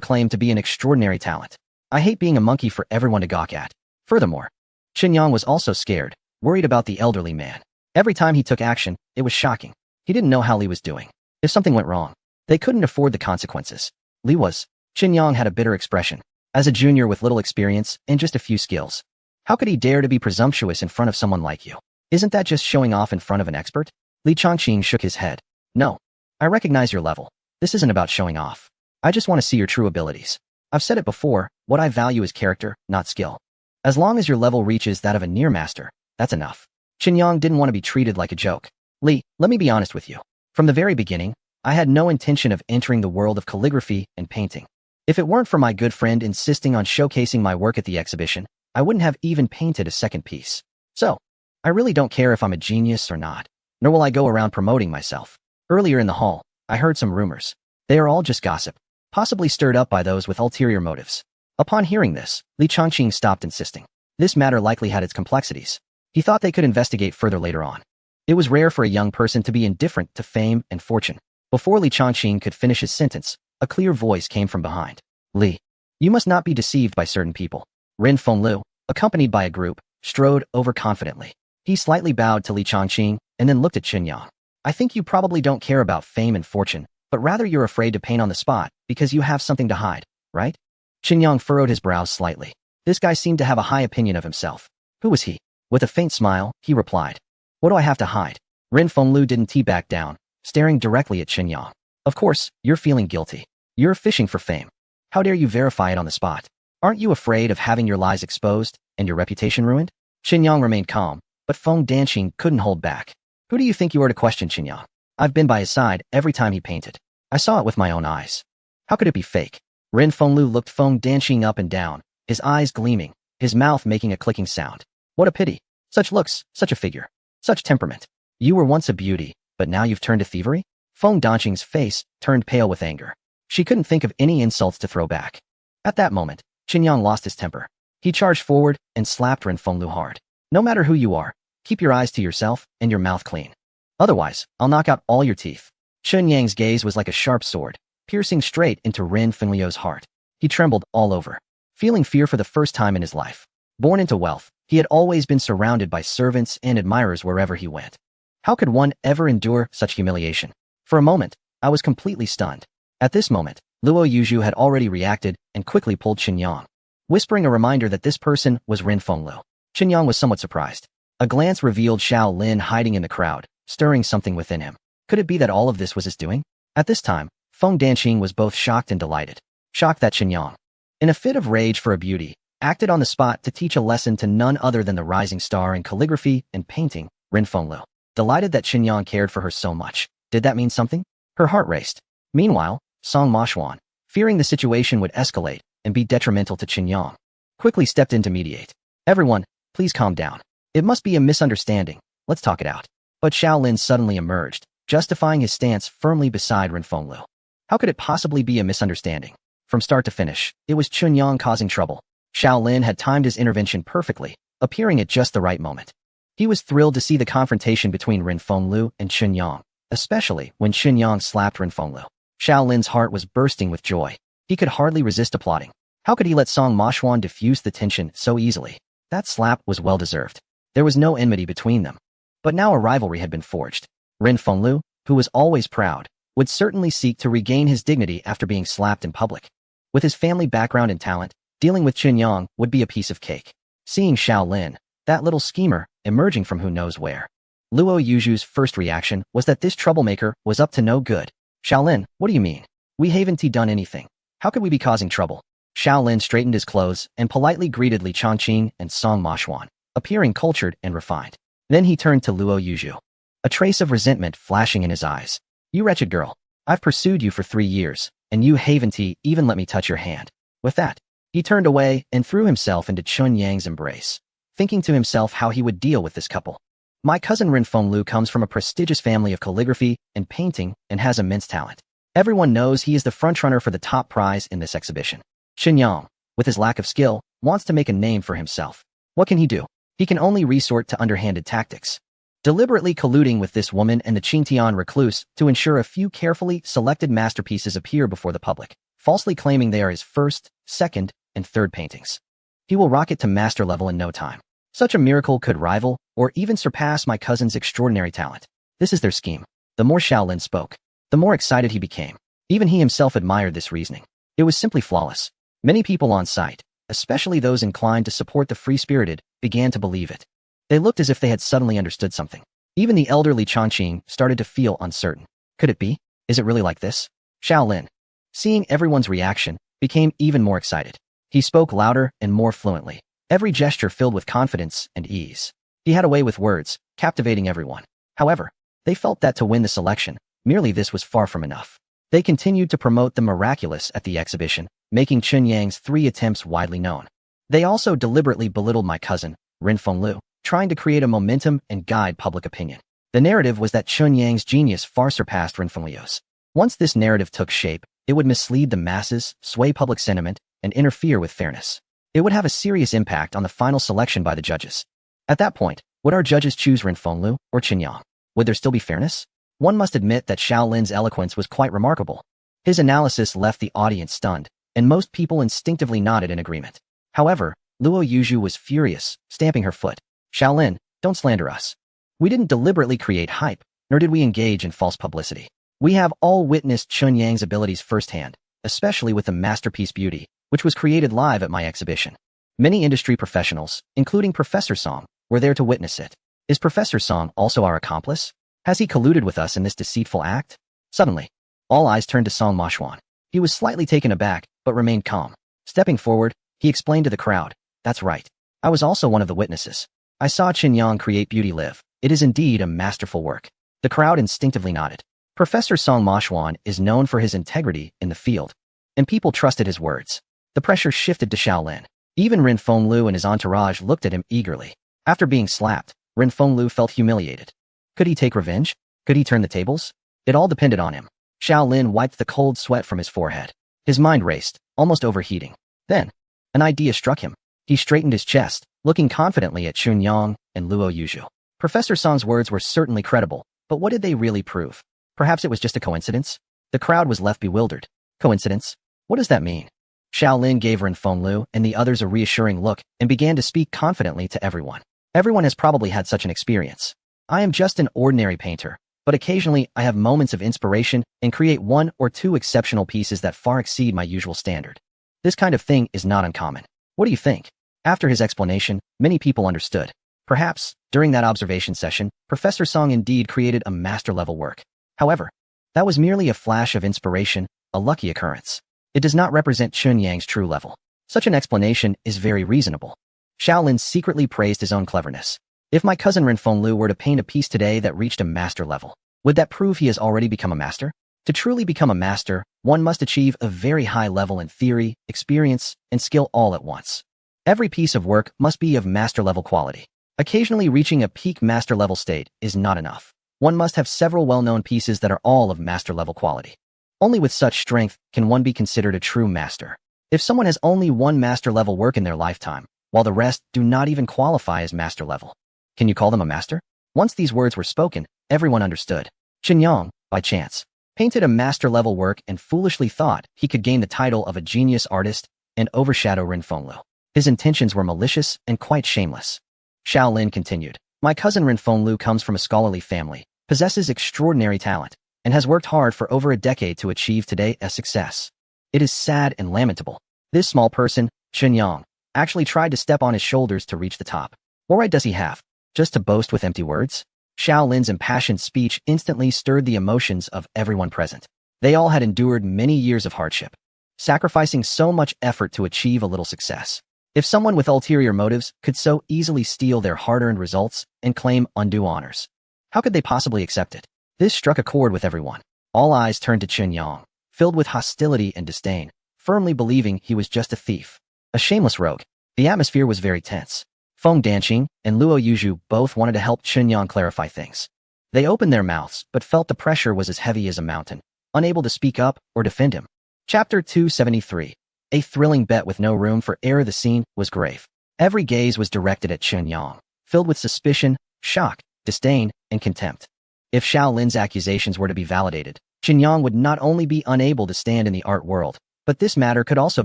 claimed to be an extraordinary talent. I hate being a monkey for everyone to gawk at. Furthermore, Qinyang was also scared, worried about the elderly man. Every time he took action, it was shocking. He didn't know how Li was doing. If something went wrong, they couldn't afford the consequences. Li was. Qinyang had a bitter expression. As a junior with little experience and just a few skills, how could he dare to be presumptuous in front of someone like you? Isn't that just showing off in front of an expert? Li Chongqing shook his head. No. I recognize your level. This isn't about showing off. I just want to see your true abilities. I've said it before, what I value is character, not skill. As long as your level reaches that of a near master, that's enough. Qinyang didn't want to be treated like a joke. Li, let me be honest with you. From the very beginning, I had no intention of entering the world of calligraphy and painting. If it weren't for my good friend insisting on showcasing my work at the exhibition, I wouldn't have even painted a second piece. So, I really don't care if I'm a genius or not, nor will I go around promoting myself. Earlier in the hall, I heard some rumors. They are all just gossip, possibly stirred up by those with ulterior motives. Upon hearing this, Li Chongqing stopped insisting. This matter likely had its complexities. He thought they could investigate further later on. It was rare for a young person to be indifferent to fame and fortune. Before Li Chongqing could finish his sentence, a clear voice came from behind. Li, you must not be deceived by certain people. Ren Fenglu, accompanied by a group, strode over confidently. He slightly bowed to Li Chongqing and then looked at Qinyang. I think you probably don't care about fame and fortune, but rather you're afraid to paint on the spot because you have something to hide, right? Qinyang furrowed his brows slightly. This guy seemed to have a high opinion of himself. Who was he? With a faint smile, he replied. What do I have to hide? Ren Fenglu didn't back down, staring directly at Qinyang. Of course, you're feeling guilty. You're fishing for fame. How dare you verify it on the spot? Aren't you afraid of having your lies exposed and your reputation ruined? Qinyang remained calm, but Feng Danqing couldn't hold back. Who do you think you are to question Qinyang? I've been by his side every time he painted. I saw it with my own eyes. How could it be fake? Ren Fenglu looked Feng Danqing up and down, his eyes gleaming, his mouth making a clicking sound. What a pity. Such looks, such a figure, such temperament. You were once a beauty, but now you've turned to thievery? Feng Danqing's face turned pale with anger. She couldn't think of any insults to throw back. At that moment, Qinyang lost his temper. He charged forward and slapped Ren Fenglu hard. No matter who you are, keep your eyes to yourself and your mouth clean. Otherwise, I'll knock out all your teeth. Qinyang's gaze was like a sharp sword, piercing straight into Ren Fenglu's heart. He trembled all over, feeling fear for the first time in his life. Born into wealth, he had always been surrounded by servants and admirers wherever he went. How could one ever endure such humiliation? For a moment, I was completely stunned. At this moment, Luo Yuzhu had already reacted and quickly pulled Qinyang, whispering a reminder that this person was Ren Fenglu. Qinyang was somewhat surprised. A glance revealed Xiao Lin hiding in the crowd, stirring something within him. Could it be that all of this was his doing? At this time, Feng Danqing was both shocked and delighted. Shocked that Qinyang, in a fit of rage for a beauty, acted on the spot to teach a lesson to none other than the rising star in calligraphy and painting, Ren Fenglu. Delighted that Qinyang cared for her so much. Did that mean something? Her heart raced. Meanwhile, Song Maxuan, fearing the situation would escalate and be detrimental to Qinyang, quickly stepped in to mediate. Everyone, please calm down. It must be a misunderstanding. Let's talk it out. But Xiao Lin suddenly emerged, justifying his stance firmly beside Ren Fenglu. How could it possibly be a misunderstanding? From start to finish, it was Qinyang causing trouble. Xiao Lin had timed his intervention perfectly, appearing at just the right moment. He was thrilled to see the confrontation between Ren Fenglu and Qinyang, especially when Qinyang slapped Ren Fenglu. Xiao Lin's heart was bursting with joy. He could hardly resist applauding. How could he let Song Maxuan diffuse the tension so easily? That slap was well-deserved. There was no enmity between them. But now a rivalry had been forged. Ren Fenglu, who was always proud, would certainly seek to regain his dignity after being slapped in public. With his family background and talent, dealing with Qinyang would be a piece of cake. Seeing Xiao Lin, that little schemer, emerging from who knows where, Luo Yuzhu's first reaction was that this troublemaker was up to no good. Xiao Lin, what do you mean? We haven't done anything. How could we be causing trouble? Xiao Lin straightened his clothes and politely greeted Li Chongqing and Song Maxuan, appearing cultured and refined. Then he turned to Luo Yuzhu, a trace of resentment flashing in his eyes. You wretched girl, I've pursued you for 3 years, and you haven't even let me touch your hand. With that, he turned away and threw himself into Qinyang's embrace, thinking to himself how he would deal with this couple. My cousin Ren Fenglu comes from a prestigious family of calligraphy and painting and has immense talent. Everyone knows he is the frontrunner for the top prize in this exhibition. Qinyang, with his lack of skill, wants to make a name for himself. What can he do? He can only resort to underhanded tactics, deliberately colluding with this woman and the Qingtian recluse to ensure a few carefully selected masterpieces appear before the public. falsely claiming they are his first, second, and third paintings. He will rocket to master level in no time. Such a miracle could rival, or even surpass my cousin's extraordinary talent. This is their scheme. The more Shaolin spoke, the more excited he became. Even he himself admired this reasoning. It was simply flawless. Many people on site, especially those inclined to support the free-spirited, began to believe it. They looked as if they had suddenly understood something. Even the elderly Changqing started to feel uncertain. Could it be? Is it really like this? Shaolin, seeing everyone's reaction, became even more excited. He spoke louder and more fluently, every gesture filled with confidence and ease. He had a way with words, captivating everyone. However, they felt that to win the selection, merely this was far from enough. They continued to promote the miraculous at the exhibition, making Chen Yang's 3 attempts widely known. They also deliberately belittled my cousin, Rin Fenglu, trying to create a momentum and guide public opinion. The narrative was that Chen Yang's genius far surpassed Rin Fenglu's. Once this narrative took shape, it would mislead the masses, sway public sentiment, and interfere with fairness. It would have a serious impact on the final selection by the judges. At that point, would our judges choose Rin Fenglu or Chen Yang? Would there still be fairness? One must admit that Shaolin's eloquence was quite remarkable. His analysis left the audience stunned, and most people instinctively nodded in agreement. However, Luo Yuzhu was furious, stamping her foot. Shaolin, don't slander us. We didn't deliberately create hype, nor did we engage in false publicity. We have all witnessed Chen Yang's abilities firsthand, especially with the masterpiece Beauty, which was created live at my exhibition. Many industry professionals, including Professor Song, were there to witness it. Is Professor Song also our accomplice? Has he colluded with us in this deceitful act? Suddenly, all eyes turned to Song Machuan. He was slightly taken aback, but remained calm. Stepping forward, he explained to the crowd, "That's right. I was also one of the witnesses. I saw Chen Yang create Beauty live. It is indeed a masterful work." The crowd instinctively nodded. Professor Song Machuan is known for his integrity in the field, and people trusted his words. The pressure shifted to Shaolin. Even Rin Fenglu and his entourage looked at him eagerly. After being slapped, Rin Fenglu felt humiliated. Could he take revenge? Could he turn the tables? It all depended on him. Shaolin wiped the cold sweat from his forehead. His mind raced, almost overheating. Then, an idea struck him. He straightened his chest, looking confidently at Chun Yang and Luo Yuzhu. Professor Song's words were certainly credible, but what did they really prove? Perhaps it was just a coincidence? The crowd was left bewildered. Coincidence? What does that mean? Shaolin gave Rin Fenglu and the others a reassuring look and began to speak confidently to everyone. Everyone has probably had such an experience. I am just an ordinary painter, but occasionally I have moments of inspiration and create 1 or 2 exceptional pieces that far exceed my usual standard. This kind of thing is not uncommon. What do you think? After his explanation, many people understood. Perhaps, during that observation session, Professor Song indeed created a master-level work. However, that was merely a flash of inspiration, a lucky occurrence. It does not represent Chun Yang's true level. Such an explanation is very reasonable. Shaolin secretly praised his own cleverness. If my cousin Rin Fenglu were to paint a piece today that reached a master level, would that prove he has already become a master? To truly become a master, one must achieve a very high level in theory, experience, and skill all at once. Every piece of work must be of master-level quality. Occasionally reaching a peak master-level state is not enough. One must have several well-known pieces that are all of master-level quality. Only with such strength can one be considered a true master. If someone has only one master-level work in their lifetime, while the rest do not even qualify as master-level, can you call them a master? Once these words were spoken, everyone understood. Chen Yang, by chance, painted a master-level work and foolishly thought he could gain the title of a genius artist and overshadow Rin Fenglu. His intentions were malicious and quite shameless. Shaolin continued, "My cousin Rin Fenglu comes from a scholarly family, possesses extraordinary talent, and has worked hard for over a decade to achieve today a success. It is sad and lamentable. This small person, Chen Yang, actually tried to step on his shoulders to reach the top. What right does he have? Just to boast with empty words?" Shaolin's impassioned speech instantly stirred the emotions of everyone present. They all had endured many years of hardship, sacrificing so much effort to achieve a little success. If someone with ulterior motives could so easily steal their hard-earned results and claim undue honors, how could they possibly accept it? This struck a chord with everyone. All eyes turned to Chen Yang, filled with hostility and disdain, firmly believing he was just a thief, a shameless rogue. The atmosphere was very tense. Feng Danqing and Luo Yuzhu both wanted to help Chen Yang clarify things. They opened their mouths but felt the pressure was as heavy as a mountain, unable to speak up or defend him. Chapter 273. A thrilling bet with no room for error. The scene was grave. Every gaze was directed at Chen Yang, filled with suspicion, shock, disdain, and contempt. If Shaolin's accusations were to be validated, Chen Yang would not only be unable to stand in the art world, But this matter could also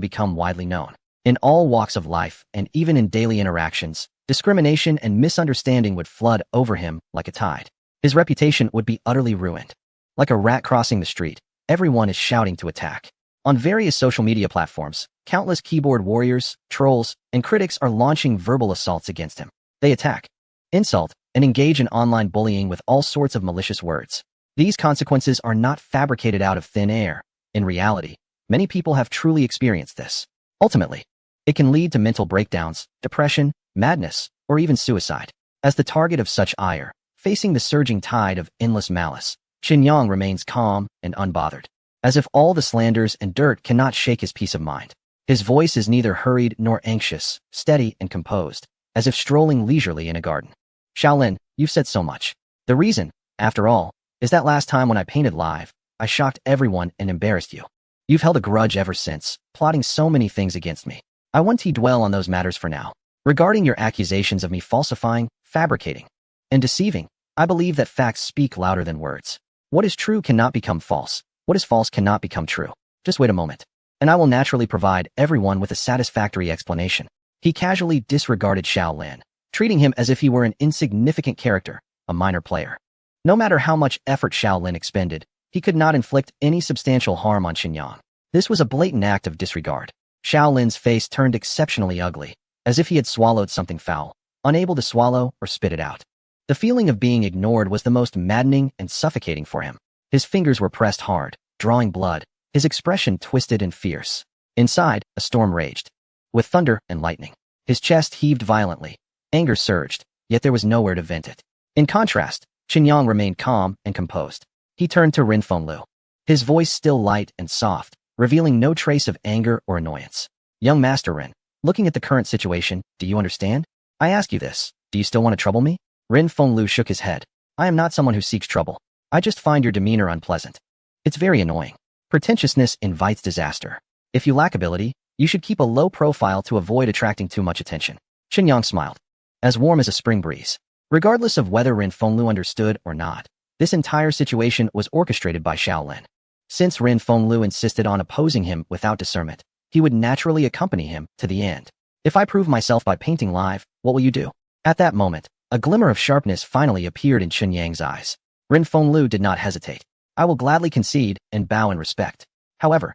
become widely known. In all walks of life, and even in daily interactions, discrimination and misunderstanding would flood over him like a tide. His reputation would be utterly ruined. Like a rat crossing the street, everyone is shouting to attack. On various social media platforms, countless keyboard warriors, trolls, and critics are launching verbal assaults against him. They attack, insult, and engage in online bullying with all sorts of malicious words. These consequences are not fabricated out of thin air. In reality, many people have truly experienced this. Ultimately, it can lead to mental breakdowns, depression, madness, or even suicide. As the target of such ire, facing the surging tide of endless malice, Qinyang remains calm and unbothered, as if all the slanders and dirt cannot shake his peace of mind. His voice is neither hurried nor anxious, steady and composed, as if strolling leisurely in a garden. Shaolin, you've said so much. The reason, after all, is that last time when I painted live, I shocked everyone and embarrassed you. You've held a grudge ever since, plotting so many things against me. I won't dwell on those matters for now. Regarding your accusations of me falsifying, fabricating, and deceiving, I believe that facts speak louder than words. What is true cannot become false. What is false cannot become true. Just wait a moment, and I will naturally provide everyone with a satisfactory explanation. He casually disregarded Shaolin, treating him as if he were an insignificant character, a minor player. No matter how much effort Shaolin expended, he could not inflict any substantial harm on Qinyang. This was a blatant act of disregard. Shaolin's face turned exceptionally ugly, as if he had swallowed something foul, unable to swallow or spit it out. The feeling of being ignored was the most maddening and suffocating for him. His fingers were pressed hard, drawing blood, his expression twisted and fierce. Inside, a storm raged, with thunder and lightning. His chest heaved violently. Anger surged, yet there was nowhere to vent it. In contrast, Qinyang remained calm and composed. He turned to Rin Fenglu, his voice still light and soft, revealing no trace of anger or annoyance. Young Master Rin, looking at the current situation, do you understand? I ask you this, do you still want to trouble me? Rin Fenglu shook his head. I am not someone who seeks trouble. I just find your demeanor unpleasant. It's very annoying. Pretentiousness invites disaster. If you lack ability, you should keep a low profile to avoid attracting too much attention. Qinyang smiled, as warm as a spring breeze. Regardless of whether Rin Fenglu understood or not, this entire situation was orchestrated by Shaolin. Since Rin Fenglu insisted on opposing him without discernment, he would naturally accompany him to the end. If I prove myself by painting live, what will you do? At that moment, a glimmer of sharpness finally appeared in Qinyang's eyes. Rin Fenglu did not hesitate. I will gladly concede and bow in respect. However,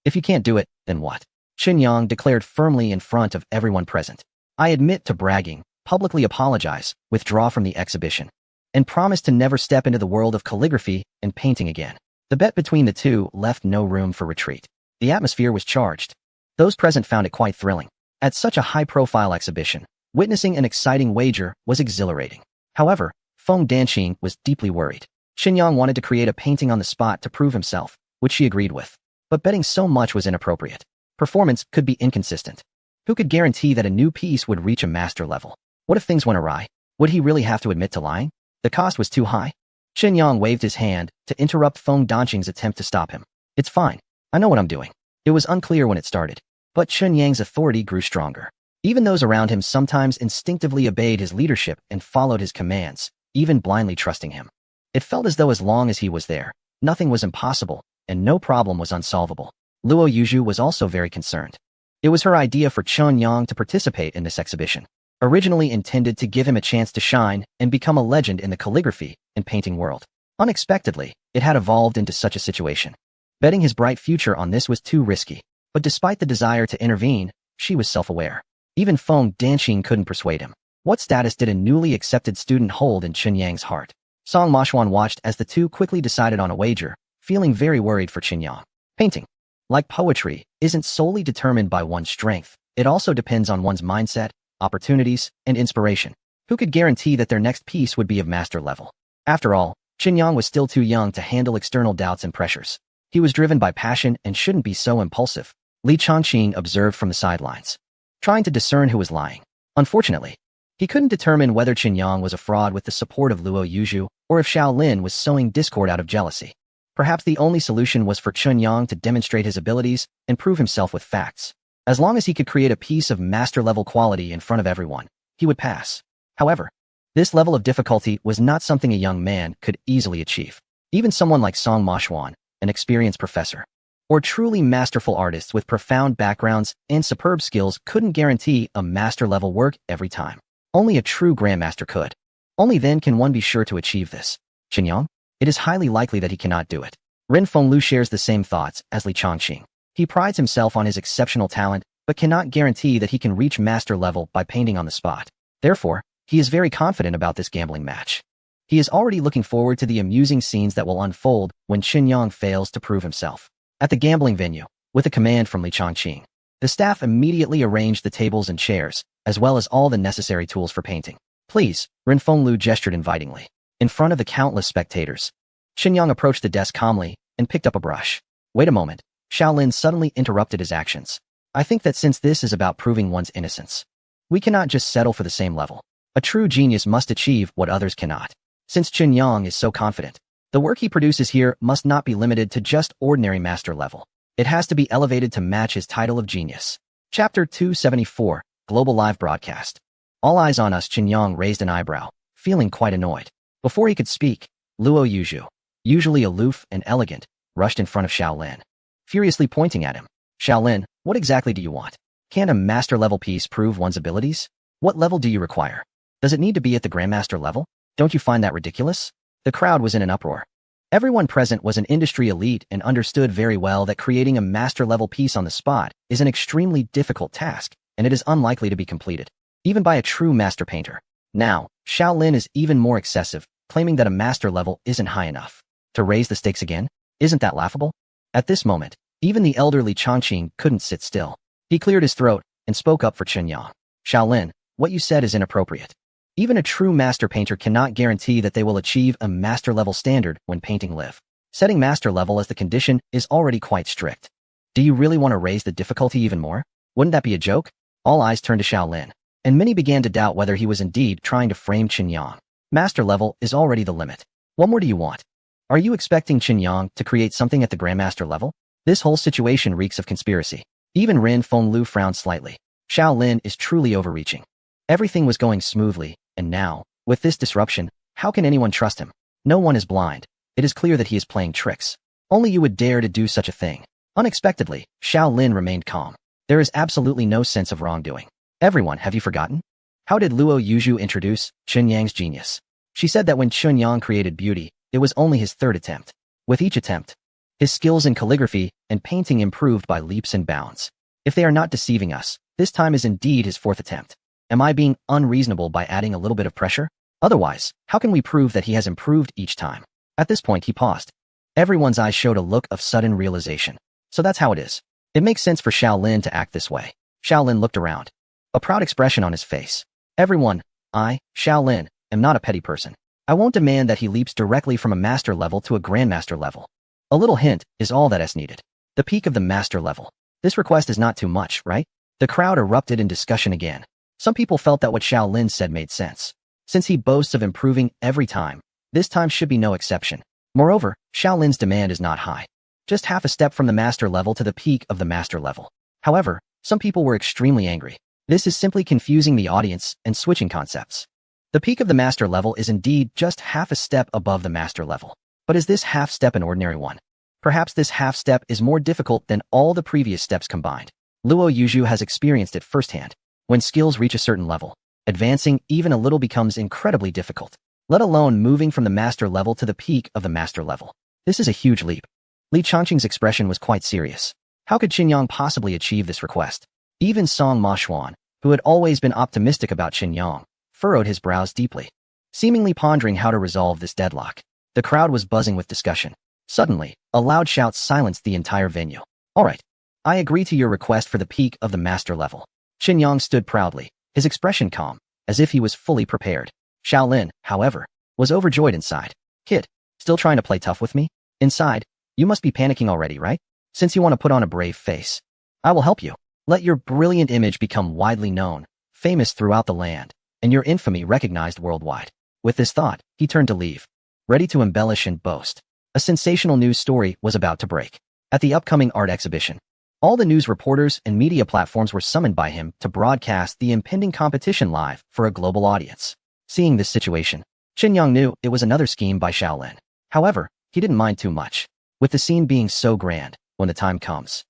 if you can't do it, then what? Qinyang declared firmly in front of everyone present. I admit to bragging, publicly apologize, withdraw from the exhibition, and promise to never step into the world of calligraphy and painting again. The bet between the two left no room for retreat. The atmosphere was charged. Those present found it quite thrilling. At such a high-profile exhibition, witnessing an exciting wager was exhilarating. However, Feng Danqing was deeply worried. Qinyang wanted to create a painting on the spot to prove himself, which she agreed with. But betting so much was inappropriate. Performance could be inconsistent. Who could guarantee that a new piece would reach a master level? What if things went awry? Would he really have to admit to lying? The cost was too high. Qinyang waved his hand to interrupt Feng Danqing's attempt to stop him. It's fine. I know what I'm doing. It was unclear when it started, but Qinyang's authority grew stronger. Even those around him sometimes instinctively obeyed his leadership and followed his commands, even blindly trusting him. It felt as though as long as he was there, nothing was impossible, and no problem was unsolvable. Luo Yuzhu was also very concerned. It was her idea for Qinyang to participate in this exhibition, originally intended to give him a chance to shine and become a legend in the calligraphy and painting world. Unexpectedly, it had evolved into such a situation. Betting his bright future on this was too risky, but despite the desire to intervene, she was self-aware. Even Feng Danqing couldn't persuade him. What status did a newly accepted student hold in Qinyang's heart? Song Mashuan watched as the two quickly decided on a wager, feeling very worried for Qinyang. Painting, like poetry, isn't solely determined by one's strength. It also depends on one's mindset, opportunities, and inspiration. Who could guarantee that their next piece would be of master level? After all, Qinyang was still too young to handle external doubts and pressures. He was driven by passion and shouldn't be so impulsive. Li Chongqing observed from the sidelines, trying to discern who was lying. Unfortunately, he couldn't determine whether Qinyang was a fraud with the support of Luo Yuzhu or if Shaolin was sowing discord out of jealousy. Perhaps the only solution was for Qinyang to demonstrate his abilities and prove himself with facts. As long as he could create a piece of master-level quality in front of everyone, he would pass. However, this level of difficulty was not something a young man could easily achieve. Even someone like Song Mashuan, an experienced professor, or truly masterful artists with profound backgrounds and superb skills couldn't guarantee a master-level work every time. Only a true grandmaster could. Only then can one be sure to achieve this. Qinyang? It is highly likely that he cannot do it. Ren Fenglu shares the same thoughts as Li Chongqing. He prides himself on his exceptional talent, but cannot guarantee that he can reach master level by painting on the spot. Therefore, he is very confident about this gambling match. He is already looking forward to the amusing scenes that will unfold when Qinyang fails to prove himself. At the gambling venue, with a command from Li Chongqing, the staff immediately arranged the tables and chairs, as well as all the necessary tools for painting. Please, Ren Fenglu gestured invitingly. In front of the countless spectators, Qinyang approached the desk calmly and picked up a brush. Wait a moment, Shaolin suddenly interrupted his actions. I think that since this is about proving one's innocence, we cannot just settle for the same level. A true genius must achieve what others cannot. Since Qinyang is so confident, the work he produces here must not be limited to just ordinary master level. It has to be elevated to match his title of genius. Chapter 274, Global Live Broadcast. All eyes on us. Qinyang raised an eyebrow, feeling quite annoyed. Before he could speak, Luo Yuzhu, usually aloof and elegant, rushed in front of Shaolin, furiously pointing at him. Shaolin, what exactly do you want? Can a master-level piece prove one's abilities? What level do you require? Does it need to be at the grandmaster level? Don't you find that ridiculous? The crowd was in an uproar. Everyone present was an industry elite and understood very well that creating a master-level piece on the spot is an extremely difficult task, and it is unlikely to be completed, even by a true master painter. Now, Shaolin is even more excessive, claiming that a master level isn't high enough. To raise the stakes again? Isn't that laughable? At this moment, even the elderly Chongqing couldn't sit still. He cleared his throat and spoke up for Qinyang. Shaolin, what you said is inappropriate. Even a true master painter cannot guarantee that they will achieve a master-level standard when painting live. Setting master level as the condition is already quite strict. Do you really want to raise the difficulty even more? Wouldn't that be a joke? All eyes turned to Shaolin, and many began to doubt whether he was indeed trying to frame Qinyang. Master level is already the limit. What more do you want? Are you expecting Qinyang to create something at the grandmaster level? This whole situation reeks of conspiracy. Even Ren Fenglu frowned slightly. Shaolin is truly overreaching. Everything was going smoothly, and now, with this disruption, how can anyone trust him? No one is blind. It is clear that he is playing tricks. Only you would dare to do such a thing. Unexpectedly, Shaolin remained calm. There is absolutely no sense of wrongdoing. Everyone, have you forgotten? How did Luo Yuzhu introduce Qinyang's genius? She said that when Qinyang created beauty, it was only his third attempt. With each attempt, his skills in calligraphy and painting improved by leaps and bounds. If they are not deceiving us, this time is indeed his fourth attempt. Am I being unreasonable by adding a little bit of pressure? Otherwise, how can we prove that he has improved each time? At this point, he paused. Everyone's eyes showed a look of sudden realization. So that's how it is. It makes sense for Shaolin to act this way. Shaolin looked around, a proud expression on his face. Everyone, I, Shaolin, am not a petty person. I won't demand that he leaps directly from a master level to a grandmaster level. A little hint is all that is needed. The peak of the master level. This request is not too much, right? The crowd erupted in discussion again. Some people felt that what Shaolin said made sense. Since he boasts of improving every time, this time should be no exception. Moreover, Shaolin's demand is not high. Just half a step from the master level to the peak of the master level. However, some people were extremely angry. This is simply confusing the audience and switching concepts. The peak of the master level is indeed just half a step above the master level. But is this half step an ordinary one? Perhaps this half step is more difficult than all the previous steps combined. Luo Yuzhu has experienced it firsthand. When skills reach a certain level, advancing even a little becomes incredibly difficult, let alone moving from the master level to the peak of the master level. This is a huge leap. Li Chongqing's expression was quite serious. How could Qinyang possibly achieve this request? Even Song Maxuan, who had always been optimistic about Qinyang, furrowed his brows deeply, seemingly pondering how to resolve this deadlock. The crowd was buzzing with discussion. Suddenly, a loud shout silenced the entire venue. All right, I agree to your request for the peak of the master level. Qinyang stood proudly, his expression calm, as if he was fully prepared. Shaolin, however, was overjoyed inside. Kid, still trying to play tough with me? Inside, you must be panicking already, right? Since you want to put on a brave face, I will help you. Let your brilliant image become widely known, famous throughout the land, and your infamy recognized worldwide. With this thought, he turned to leave, ready to embellish and boast. A sensational news story was about to break. At the upcoming art exhibition, all the news reporters and media platforms were summoned by him to broadcast the impending competition live for a global audience. Seeing this situation, Qinyang knew it was another scheme by Shaolin. However, he didn't mind too much. With the scene being so grand, when the time comes.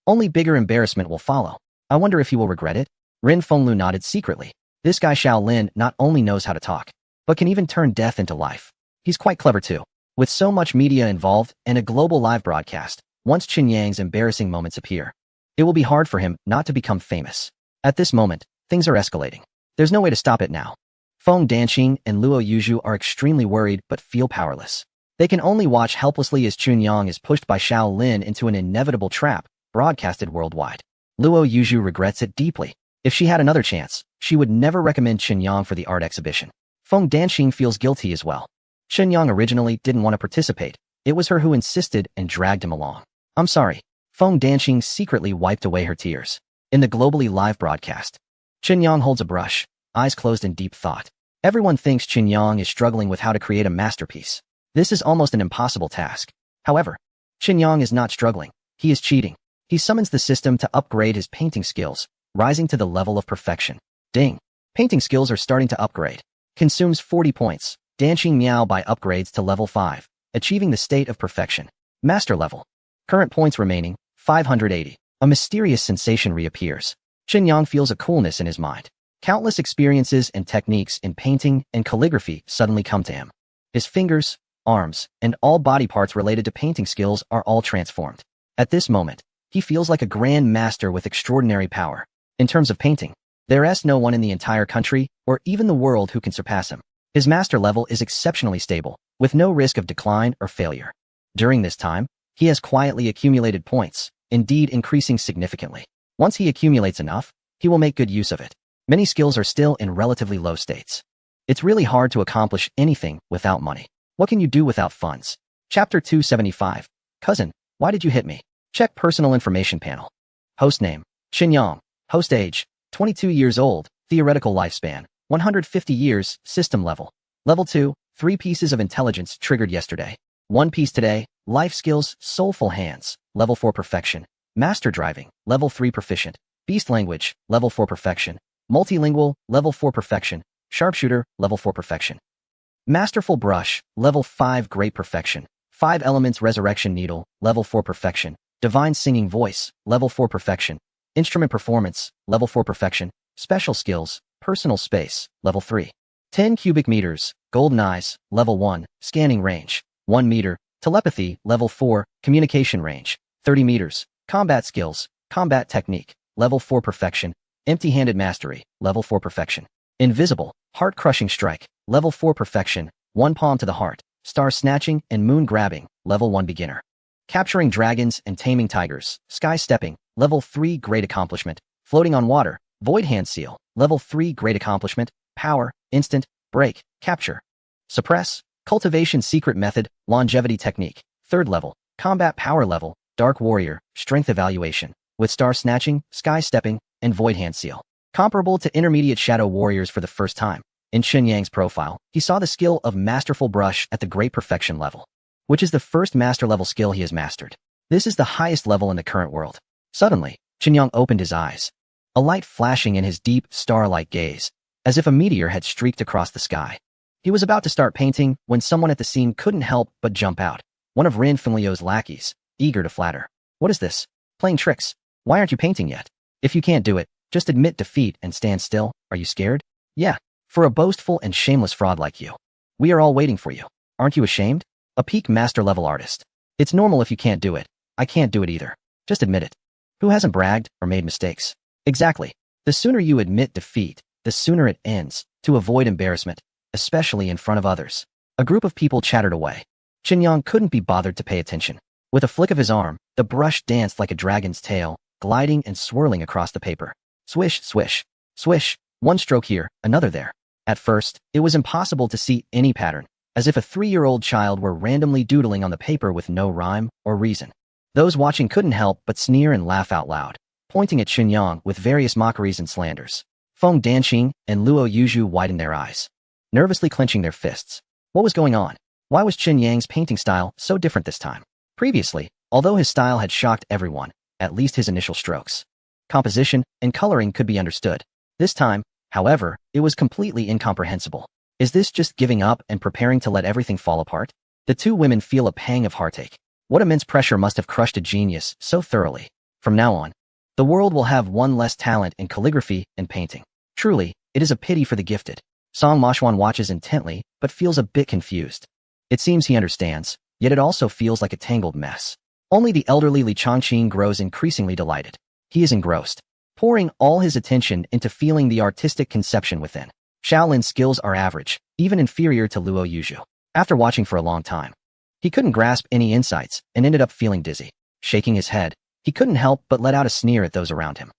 Only bigger embarrassment will follow. I wonder if he will regret it. Rin Fenglu nodded secretly. This guy Xiao Lin not only knows how to talk, but can even turn death into life. He's quite clever too. With so much media involved and a global live broadcast, once Qin Yang's embarrassing moments appear, it will be hard for him not to become famous. At this moment, things are escalating. There's no way to stop it now. Feng Danqing and Luo Yuzhu are extremely worried but feel powerless. They can only watch helplessly as Qin Yang is pushed by Xiao Lin into an inevitable trap, broadcasted worldwide. Luo Yuzhu regrets it deeply. If she had another chance, she would never recommend Qin Yang for the art exhibition. Feng Danqing feels guilty as well. Qin Yang originally didn't want to participate. It was her who insisted and dragged him along. I'm sorry. Feng Danqing secretly wiped away her tears. In the globally live broadcast, Qin Yang holds a brush, eyes closed in deep thought. Everyone thinks Qin Yang is struggling with how to create a masterpiece. This is almost an impossible task. However, Qin Yang is not struggling. He is cheating. He summons the system to upgrade his painting skills, rising to the level of perfection. Ding. Painting skills are starting to upgrade. Consumes 40 points. Danqing Miao by upgrades to level 5, achieving the state of perfection. Master level. Current points remaining, 580. A mysterious sensation reappears. Qin Yang feels a coolness in his mind. Countless experiences and techniques in painting and calligraphy suddenly come to him. His fingers, arms, and all body parts related to painting skills are all transformed. At this moment, he feels like a grand master with extraordinary power. In terms of painting, there is no one in the entire country or even the world who can surpass him. His master level is exceptionally stable, with no risk of decline or failure. During this time, he has quietly accumulated points, indeed increasing significantly. Once he accumulates enough, he will make good use of it. Many skills are still in relatively low states. It's really hard to accomplish anything without money. What can you do without funds? Chapter 275. Cousin, why did you hit me? Check personal information panel. Host name, Qin Yang. Host age, 22 years old. Theoretical lifespan, 150 years. System level. Level 2, 3 pieces of intelligence triggered yesterday. 1 piece today. Life skills, soulful hands. Level 4 perfection. Master driving, level 3 proficient. Beast language, level 4 perfection. Multilingual, level 4 perfection. Sharpshooter, level 4 perfection. Masterful brush, level 5 great perfection. 5 elements resurrection needle, level 4 perfection. Divine singing voice, level 4 perfection. Instrument performance, level 4 perfection. Special skills, personal space, level 3. 10 cubic meters, golden eyes, level 1. Scanning range, 1 meter. Telepathy, level 4. Communication range, 30 meters. Combat skills, combat technique, level 4 perfection. Empty-handed mastery, level 4 perfection. Invisible, heart-crushing strike, level 4 perfection. 1 palm to the heart. Star snatching and moon grabbing, level 1 beginner. Capturing dragons and taming tigers, sky stepping, level 3 great accomplishment. Floating on water, void hand seal, level 3 great accomplishment. Power, instant, break, capture. Suppress, cultivation secret method, longevity technique. 3rd level, combat power level, dark warrior, strength evaluation, with star snatching, sky stepping, and void hand seal. Comparable to intermediate shadow warriors for the first time. In Qin Yang's profile, he saw the skill of masterful brush at the great perfection level, which is the first master level skill he has mastered. This is the highest level in the current world. Suddenly, Qin Yang opened his eyes, a light flashing in his deep, star-like gaze, as if a meteor had streaked across the sky. He was about to start painting when someone at the scene couldn't help but jump out. One of Rin Fenglio's lackeys, eager to flatter. What is this? Playing tricks? Why aren't you painting yet? If you can't do it, just admit defeat and stand still. Are you scared? Yeah, for a boastful and shameless fraud like you. We are all waiting for you. Aren't you ashamed? A peak master level artist. It's normal if you can't do it. I can't do it either. Just admit it. Who hasn't bragged or made mistakes? Exactly. The sooner you admit defeat, the sooner it ends, to avoid embarrassment, especially in front of others. A group of people chattered away. Qin Yang couldn't be bothered to pay attention. With a flick of his arm, the brush danced like a dragon's tail, gliding and swirling across the paper. Swish, swish, swish, one stroke here, another there. At first, it was impossible to see any pattern, as if a 3-year-old child were randomly doodling on the paper with no rhyme or reason. Those watching couldn't help but sneer and laugh out loud, pointing at Qin Yang with various mockeries and slanders. Feng Danqing and Luo Yuzhu widened their eyes, nervously clenching their fists. What was going on? Why was Qin Yang's painting style so different this time? Previously, although his style had shocked everyone, at least his initial strokes, composition, and coloring could be understood. This time, however, it was completely incomprehensible. Is this just giving up and preparing to let everything fall apart? The two women feel a pang of heartache. What immense pressure must have crushed a genius so thoroughly. From now on, the world will have one less talent in calligraphy and painting. Truly, it is a pity for the gifted. Song Mashwan watches intently, but feels a bit confused. It seems he understands, yet it also feels like a tangled mess. Only the elderly Li Chongqing grows increasingly delighted. He is engrossed, pouring all his attention into feeling the artistic conception within. Shaolin's skills are average, even inferior to Luo Yuzhu. After watching for a long time, he couldn't grasp any insights and ended up feeling dizzy. Shaking his head, he couldn't help but let out a sneer at those around him.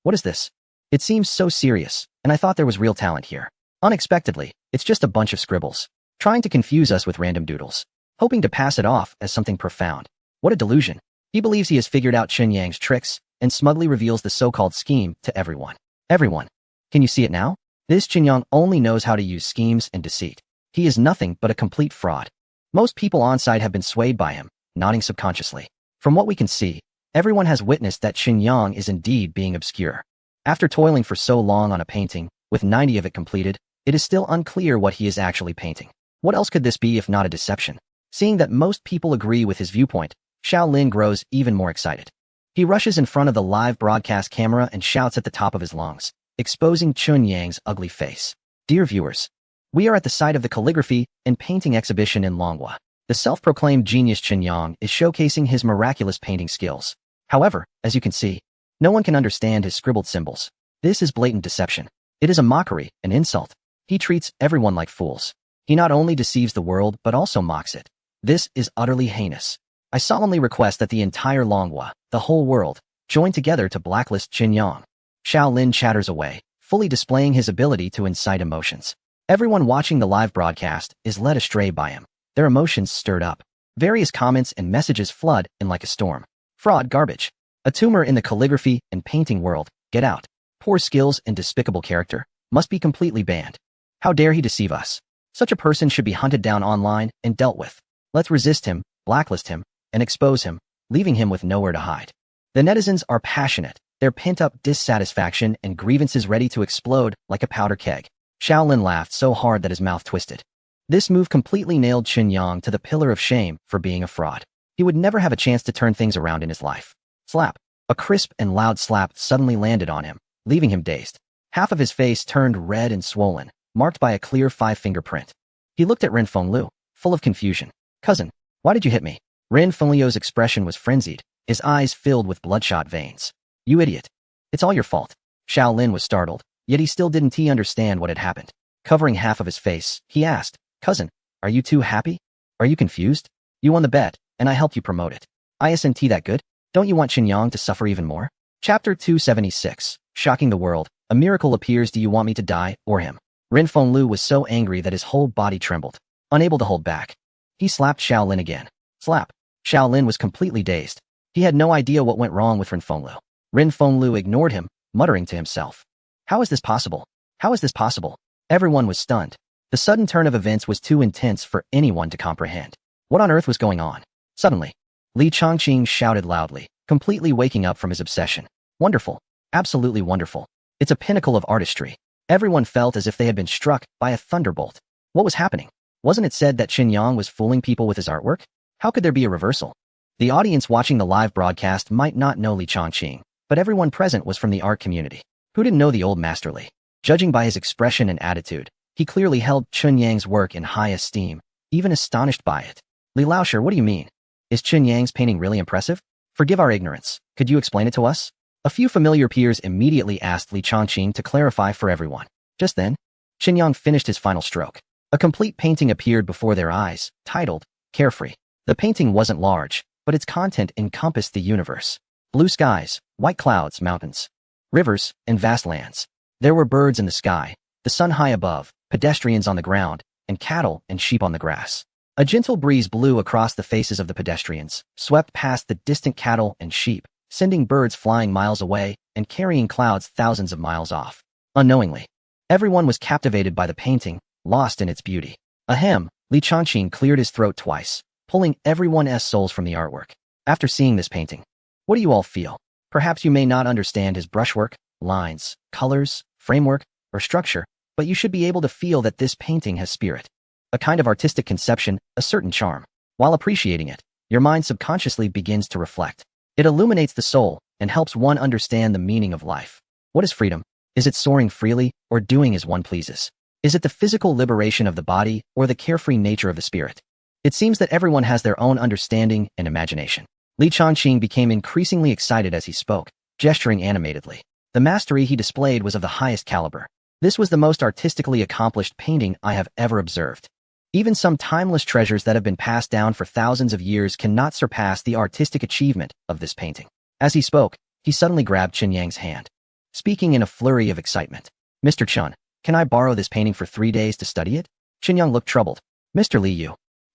What is this? It seems so serious, and I thought there was real talent here. Unexpectedly, it's just a bunch of scribbles, trying to confuse us with random doodles, hoping to pass it off as something profound. What a delusion. He believes he has figured out Chen Yang's tricks and smugly reveals the so-called scheme to everyone. Everyone. Can you see it now? This Chen Yang only knows how to use schemes and deceit. He is nothing but a complete fraud. Most people on site have been swayed by him, nodding subconsciously. From what we can see, everyone has witnessed that Chen Yang is indeed being obscure. After toiling for so long on a painting, with 90 of it completed, it is still unclear what he is actually painting. What else could this be if not a deception? Seeing that most people agree with his viewpoint, Shaolin grows even more excited. He rushes in front of the live broadcast camera and shouts at the top of his lungs, exposing Chen Yang's ugly face. Dear viewers, we are at the site of the calligraphy and painting exhibition in Longhua. The self-proclaimed genius Chen Yang is showcasing his miraculous painting skills. However, as you can see, no one can understand his scribbled symbols. This is blatant deception. It is a mockery, an insult. He treats everyone like fools. He not only deceives the world but also mocks it. This is utterly heinous. I solemnly request that the entire Longhua, the whole world, join together to blacklist Chen Yang. Shaolin chatters away, fully displaying his ability to incite emotions. Everyone watching the live broadcast is led astray by him, their emotions stirred up. Various comments and messages flood in like a storm. Fraud, garbage. A tumor in the calligraphy and painting world, get out. Poor skills and despicable character, must be completely banned. How dare he deceive us? Such a person should be hunted down online and dealt with. Let's resist him, blacklist him, and expose him, leaving him with nowhere to hide. The netizens are passionate, their pent-up dissatisfaction and grievances ready to explode like a powder keg. Shaolin laughed so hard that his mouth twisted. This move completely nailed Chen Yang to the pillar of shame for being a fraud. He would never have a chance to turn things around in his life. Slap. A crisp and loud slap suddenly landed on him, leaving him dazed. Half of his face turned red and swollen, marked by a clear 5-finger print. He looked at Ren Fenglu, full of confusion. Cousin, why did you hit me? Ren Fenglu's expression was frenzied, his eyes filled with bloodshot veins. You idiot. It's all your fault. Shaolin was startled, yet he still didn't understand what had happened. Covering half of his face, he asked, Cousin, are you too happy? Are you confused? You won the bet, and I helped you promote it. Isn't that good? Don't you want Chen Yang to suffer even more? Chapter 276, Shocking the World. A miracle appears. Do you want me to die, or him? Ren Fenglu was so angry that his whole body trembled. Unable to hold back, he slapped Shaolin again. Slap. Shaolin was completely dazed. He had no idea what went wrong with Ren Fenglu. Ren Fenglu ignored him, muttering to himself. How is this possible? How is this possible? Everyone was stunned. The sudden turn of events was too intense for anyone to comprehend. What on earth was going on? Suddenly, Li Chongqing shouted loudly, completely waking up from his obsession. Wonderful. Absolutely wonderful. It's a pinnacle of artistry. Everyone felt as if they had been struck by a thunderbolt. What was happening? Wasn't it said that Chen Yang was fooling people with his artwork? How could there be a reversal? The audience watching the live broadcast might not know Li Chongqing, but everyone present was from the art community. Who didn't know the old master Li? Judging by his expression and attitude, he clearly held Chen Yang's work in high esteem, even astonished by it. Li Laosher, what do you mean? Is Chen Yang's painting really impressive? Forgive our ignorance. Could you explain it to us? A few familiar peers immediately asked Li Chongqing to clarify for everyone. Just then, Chen Yang finished his final stroke. A complete painting appeared before their eyes, titled, Carefree. The painting wasn't large, but its content encompassed the universe. Blue skies, white clouds, mountains, rivers, and vast lands. There were birds in the sky, the sun high above, pedestrians on the ground, and cattle and sheep on the grass. A gentle breeze blew across the faces of the pedestrians, swept past the distant cattle and sheep, sending birds flying miles away and carrying clouds thousands of miles off. Unknowingly, everyone was captivated by the painting, lost in its beauty. Ahem, Li Chongqing cleared his throat twice, pulling everyone's souls from the artwork. After seeing this painting, what do you all feel? Perhaps you may not understand his brushwork, lines, colors, framework, or structure, but you should be able to feel that this painting has spirit. A kind of artistic conception, a certain charm. While appreciating it, your mind subconsciously begins to reflect. It illuminates the soul and helps one understand the meaning of life. What is freedom? Is it soaring freely or doing as one pleases? Is it the physical liberation of the body or the carefree nature of the spirit? It seems that everyone has their own understanding and imagination. Li Changqing became increasingly excited as he spoke, gesturing animatedly. The mastery he displayed was of the highest caliber. This was the most artistically accomplished painting I have ever observed. Even some timeless treasures that have been passed down for thousands of years cannot surpass the artistic achievement of this painting. As he spoke, he suddenly grabbed Chen Yang's hand, speaking in a flurry of excitement. Mr. Chen, can I borrow this painting for 3 days to study it? Chen Yang looked troubled. Mr. Li,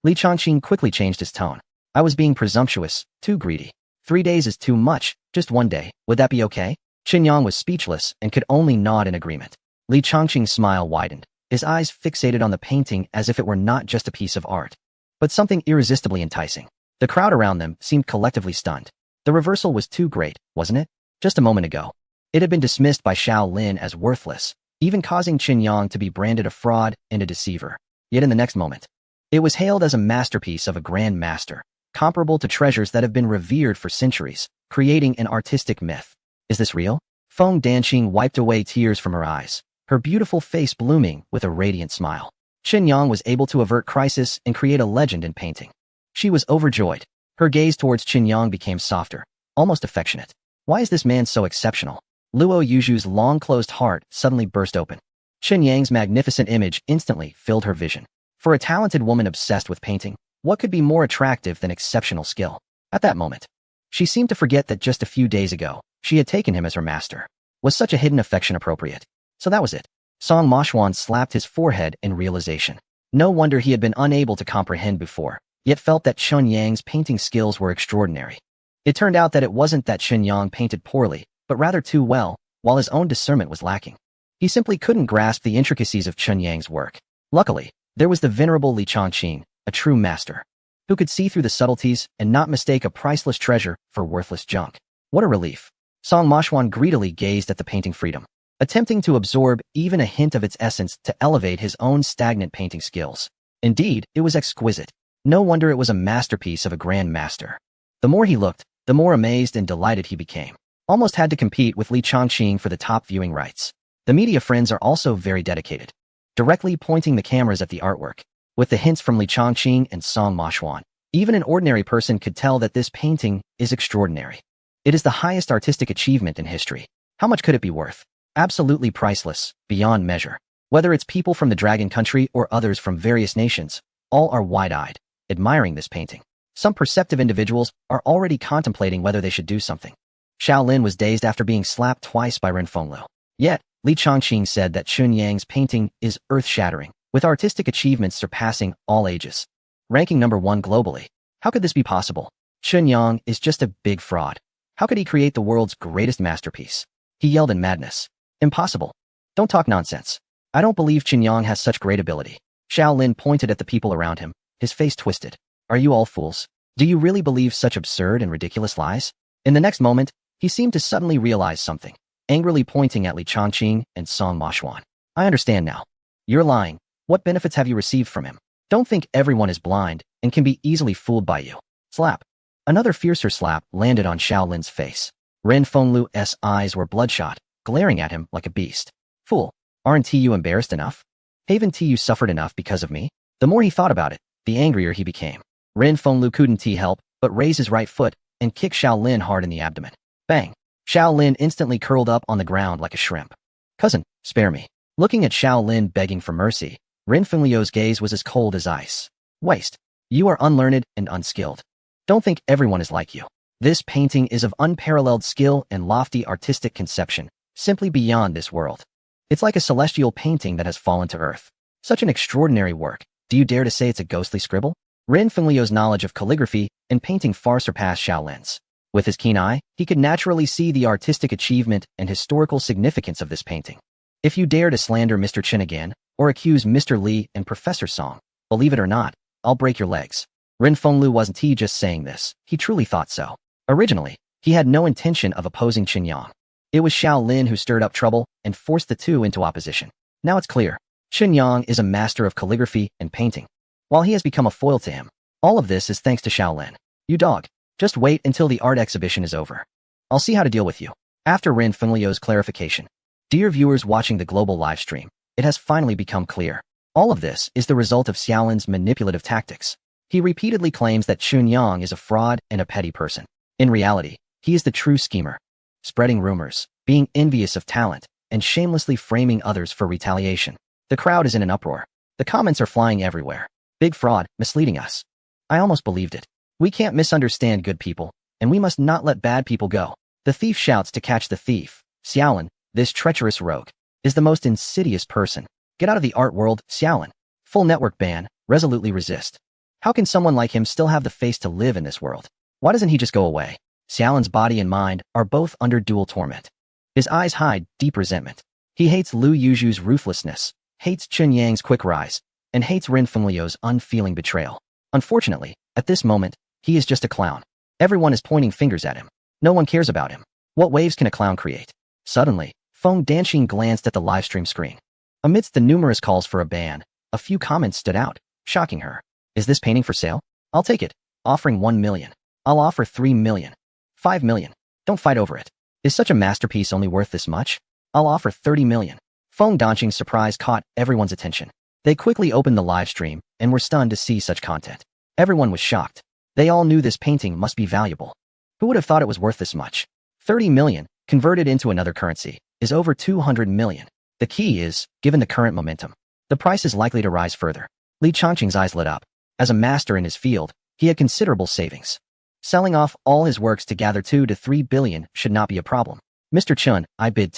Li Changqing quickly changed his tone. I was being presumptuous, too greedy. 3 days is too much, just 1 day. Would that be okay? Chen Yang was speechless and could only nod in agreement. Li Changqing's smile widened, his eyes fixated on the painting as if it were not just a piece of art, but something irresistibly enticing. The crowd around them seemed collectively stunned. The reversal was too great, wasn't it? Just a moment ago, it had been dismissed by Xiao Lin as worthless, even causing Chen Yang to be branded a fraud and a deceiver. Yet in the next moment, it was hailed as a masterpiece of a grand master, comparable to treasures that have been revered for centuries, creating an artistic myth. Is this real? Feng Danqing wiped away tears from her eyes, her beautiful face blooming with a radiant smile. Chen Yang was able to avert crisis and create a legend in painting. She was overjoyed. Her gaze towards Chen Yang became softer, almost affectionate. Why is this man so exceptional? Luo Yuzhu's long-closed heart suddenly burst open. Chen Yang's magnificent image instantly filled her vision. For a talented woman obsessed with painting, what could be more attractive than exceptional skill? At that moment, she seemed to forget that just a few days ago, she had taken him as her master. Was such a hidden affection appropriate? So that was it. Song Moshwan slapped his forehead in realization. No wonder he had been unable to comprehend before, yet felt that Chen Yang's painting skills were extraordinary. It turned out that it wasn't that Chen Yang painted poorly, but rather too well, while his own discernment was lacking. He simply couldn't grasp the intricacies of Chen Yang's work. Luckily, there was the venerable Li Changqing, a true master, who could see through the subtleties and not mistake a priceless treasure for worthless junk. What a relief. Song Moshwan greedily gazed at the painting freedom, attempting to absorb even a hint of its essence to elevate his own stagnant painting skills. Indeed, it was exquisite. No wonder it was a masterpiece of a grand master. The more he looked, the more amazed and delighted he became. Almost had to compete with Li Changqing for the top viewing rights. The media friends are also very dedicated, directly pointing the cameras at the artwork. With the hints from Li Changqing and Song Moshwan, even an ordinary person could tell that this painting is extraordinary. It is the highest artistic achievement in history. How much could it be worth? Absolutely priceless, beyond measure. Whether it's people from the Dragon Country or others from various nations, all are wide-eyed, admiring this painting. Some perceptive individuals are already contemplating whether they should do something. Xiao Lin was dazed after being slapped twice by Ren Fenglu. Yet, Li Changqing said that Chen Yang's painting is earth-shattering, with artistic achievements surpassing all ages. Ranking #1 globally. How could this be possible? Chen Yang is just a big fraud. How could he create the world's greatest masterpiece? He yelled in madness. Impossible. Don't talk nonsense. I don't believe Chen Yang has such great ability. Xiao Lin pointed at the people around him, his face twisted. Are you all fools? Do you really believe such absurd and ridiculous lies? In the next moment, he seemed to suddenly realize something, angrily pointing at Li Changqing and Song Moshwan. I understand now. You're lying. What benefits have you received from him? Don't think everyone is blind and can be easily fooled by you. Slap. Another fiercer slap landed on Xiao Lin's face. Ren Fenglu's eyes were bloodshot, glaring at him like a beast. Fool, aren't you embarrassed enough? Haven't you suffered enough because of me? The more he thought about it, the angrier he became. Ren Fenglu couldn't help but raise his right foot and kick Xiao Lin hard in the abdomen. Bang! Xiao Lin instantly curled up on the ground like a shrimp. Cousin, spare me. Looking at Xiao Lin begging for mercy, Ren Fenglu's gaze was as cold as ice. Waste. You are unlearned and unskilled. Don't think everyone is like you. This painting is of unparalleled skill and lofty artistic conception, simply beyond this world. It's like a celestial painting that has fallen to earth. Such an extraordinary work. Do you dare to say it's a ghostly scribble? Ren Fenglu's knowledge of calligraphy and painting far surpassed Xiao Lin's. With his keen eye, he could naturally see the artistic achievement and historical significance of this painting. If you dare to slander Mr. Chen again, or accuse Mr. Li and Professor Song, believe it or not, I'll break your legs. Ren Fenglu wasn't just saying this, he truly thought so. Originally, he had no intention of opposing Chen Yang. It was Xiao Lin who stirred up trouble and forced the two into opposition. Now it's clear. Chen Yang is a master of calligraphy and painting, while he has become a foil to him. All of this is thanks to Xiao Lin. You dog. Just wait until the art exhibition is over. I'll see how to deal with you. After Rin Fenglio's clarification, dear viewers watching the global live stream, it has finally become clear. All of this is the result of Xiaolin's manipulative tactics. He repeatedly claims that Chunyang is a fraud and a petty person. In reality, he is the true schemer, spreading rumors, being envious of talent, and shamelessly framing others for retaliation. The crowd is in an uproar. The comments are flying everywhere. Big fraud, misleading us. I almost believed it. We can't misunderstand good people, and we must not let bad people go. The thief shouts to catch the thief. Xiaolin, this treacherous rogue, is the most insidious person. Get out of the art world, Xiaolin. Full network ban, resolutely resist. How can someone like him still have the face to live in this world? Why doesn't he just go away? Xiaolin's body and mind are both under dual torment. His eyes hide deep resentment. He hates Lu Yuzhu's ruthlessness, hates Chunyang's quick rise, and hates Rin Fenglio's unfeeling betrayal. Unfortunately, at this moment, he is just a clown. Everyone is pointing fingers at him. No one cares about him. What waves can a clown create? Suddenly, Feng Danqing glanced at the livestream screen. Amidst the numerous calls for a ban, a few comments stood out, shocking her. Is this painting for sale? I'll take it. Offering 1 million. I'll offer 3 million. 5 million. Don't fight over it. Is such a masterpiece only worth this much? I'll offer 30 million. Feng Danqing's surprise caught everyone's attention. They quickly opened the live stream and were stunned to see such content. Everyone was shocked. They all knew this painting must be valuable. Who would have thought it was worth this much? 30 million, converted into another currency, is over 200 million. The key is, given the current momentum, the price is likely to rise further. Li Changqing's eyes lit up. As a master in his field, he had considerable savings. Selling off all his works to gather 2 to 3 billion should not be a problem. Mr. Chun, I bid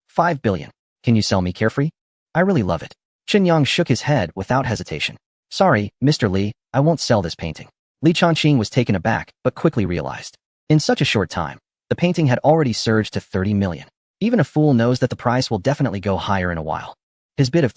5 billion. Can you sell me Carefree? I really love it. Chunyang shook his head without hesitation. Sorry, Mr. Li, I won't sell this painting. Li Changqing was taken aback, but quickly realized. In such a short time, the painting had already surged to 30 million. Even a fool knows that the price will definitely go higher in a while. His bid of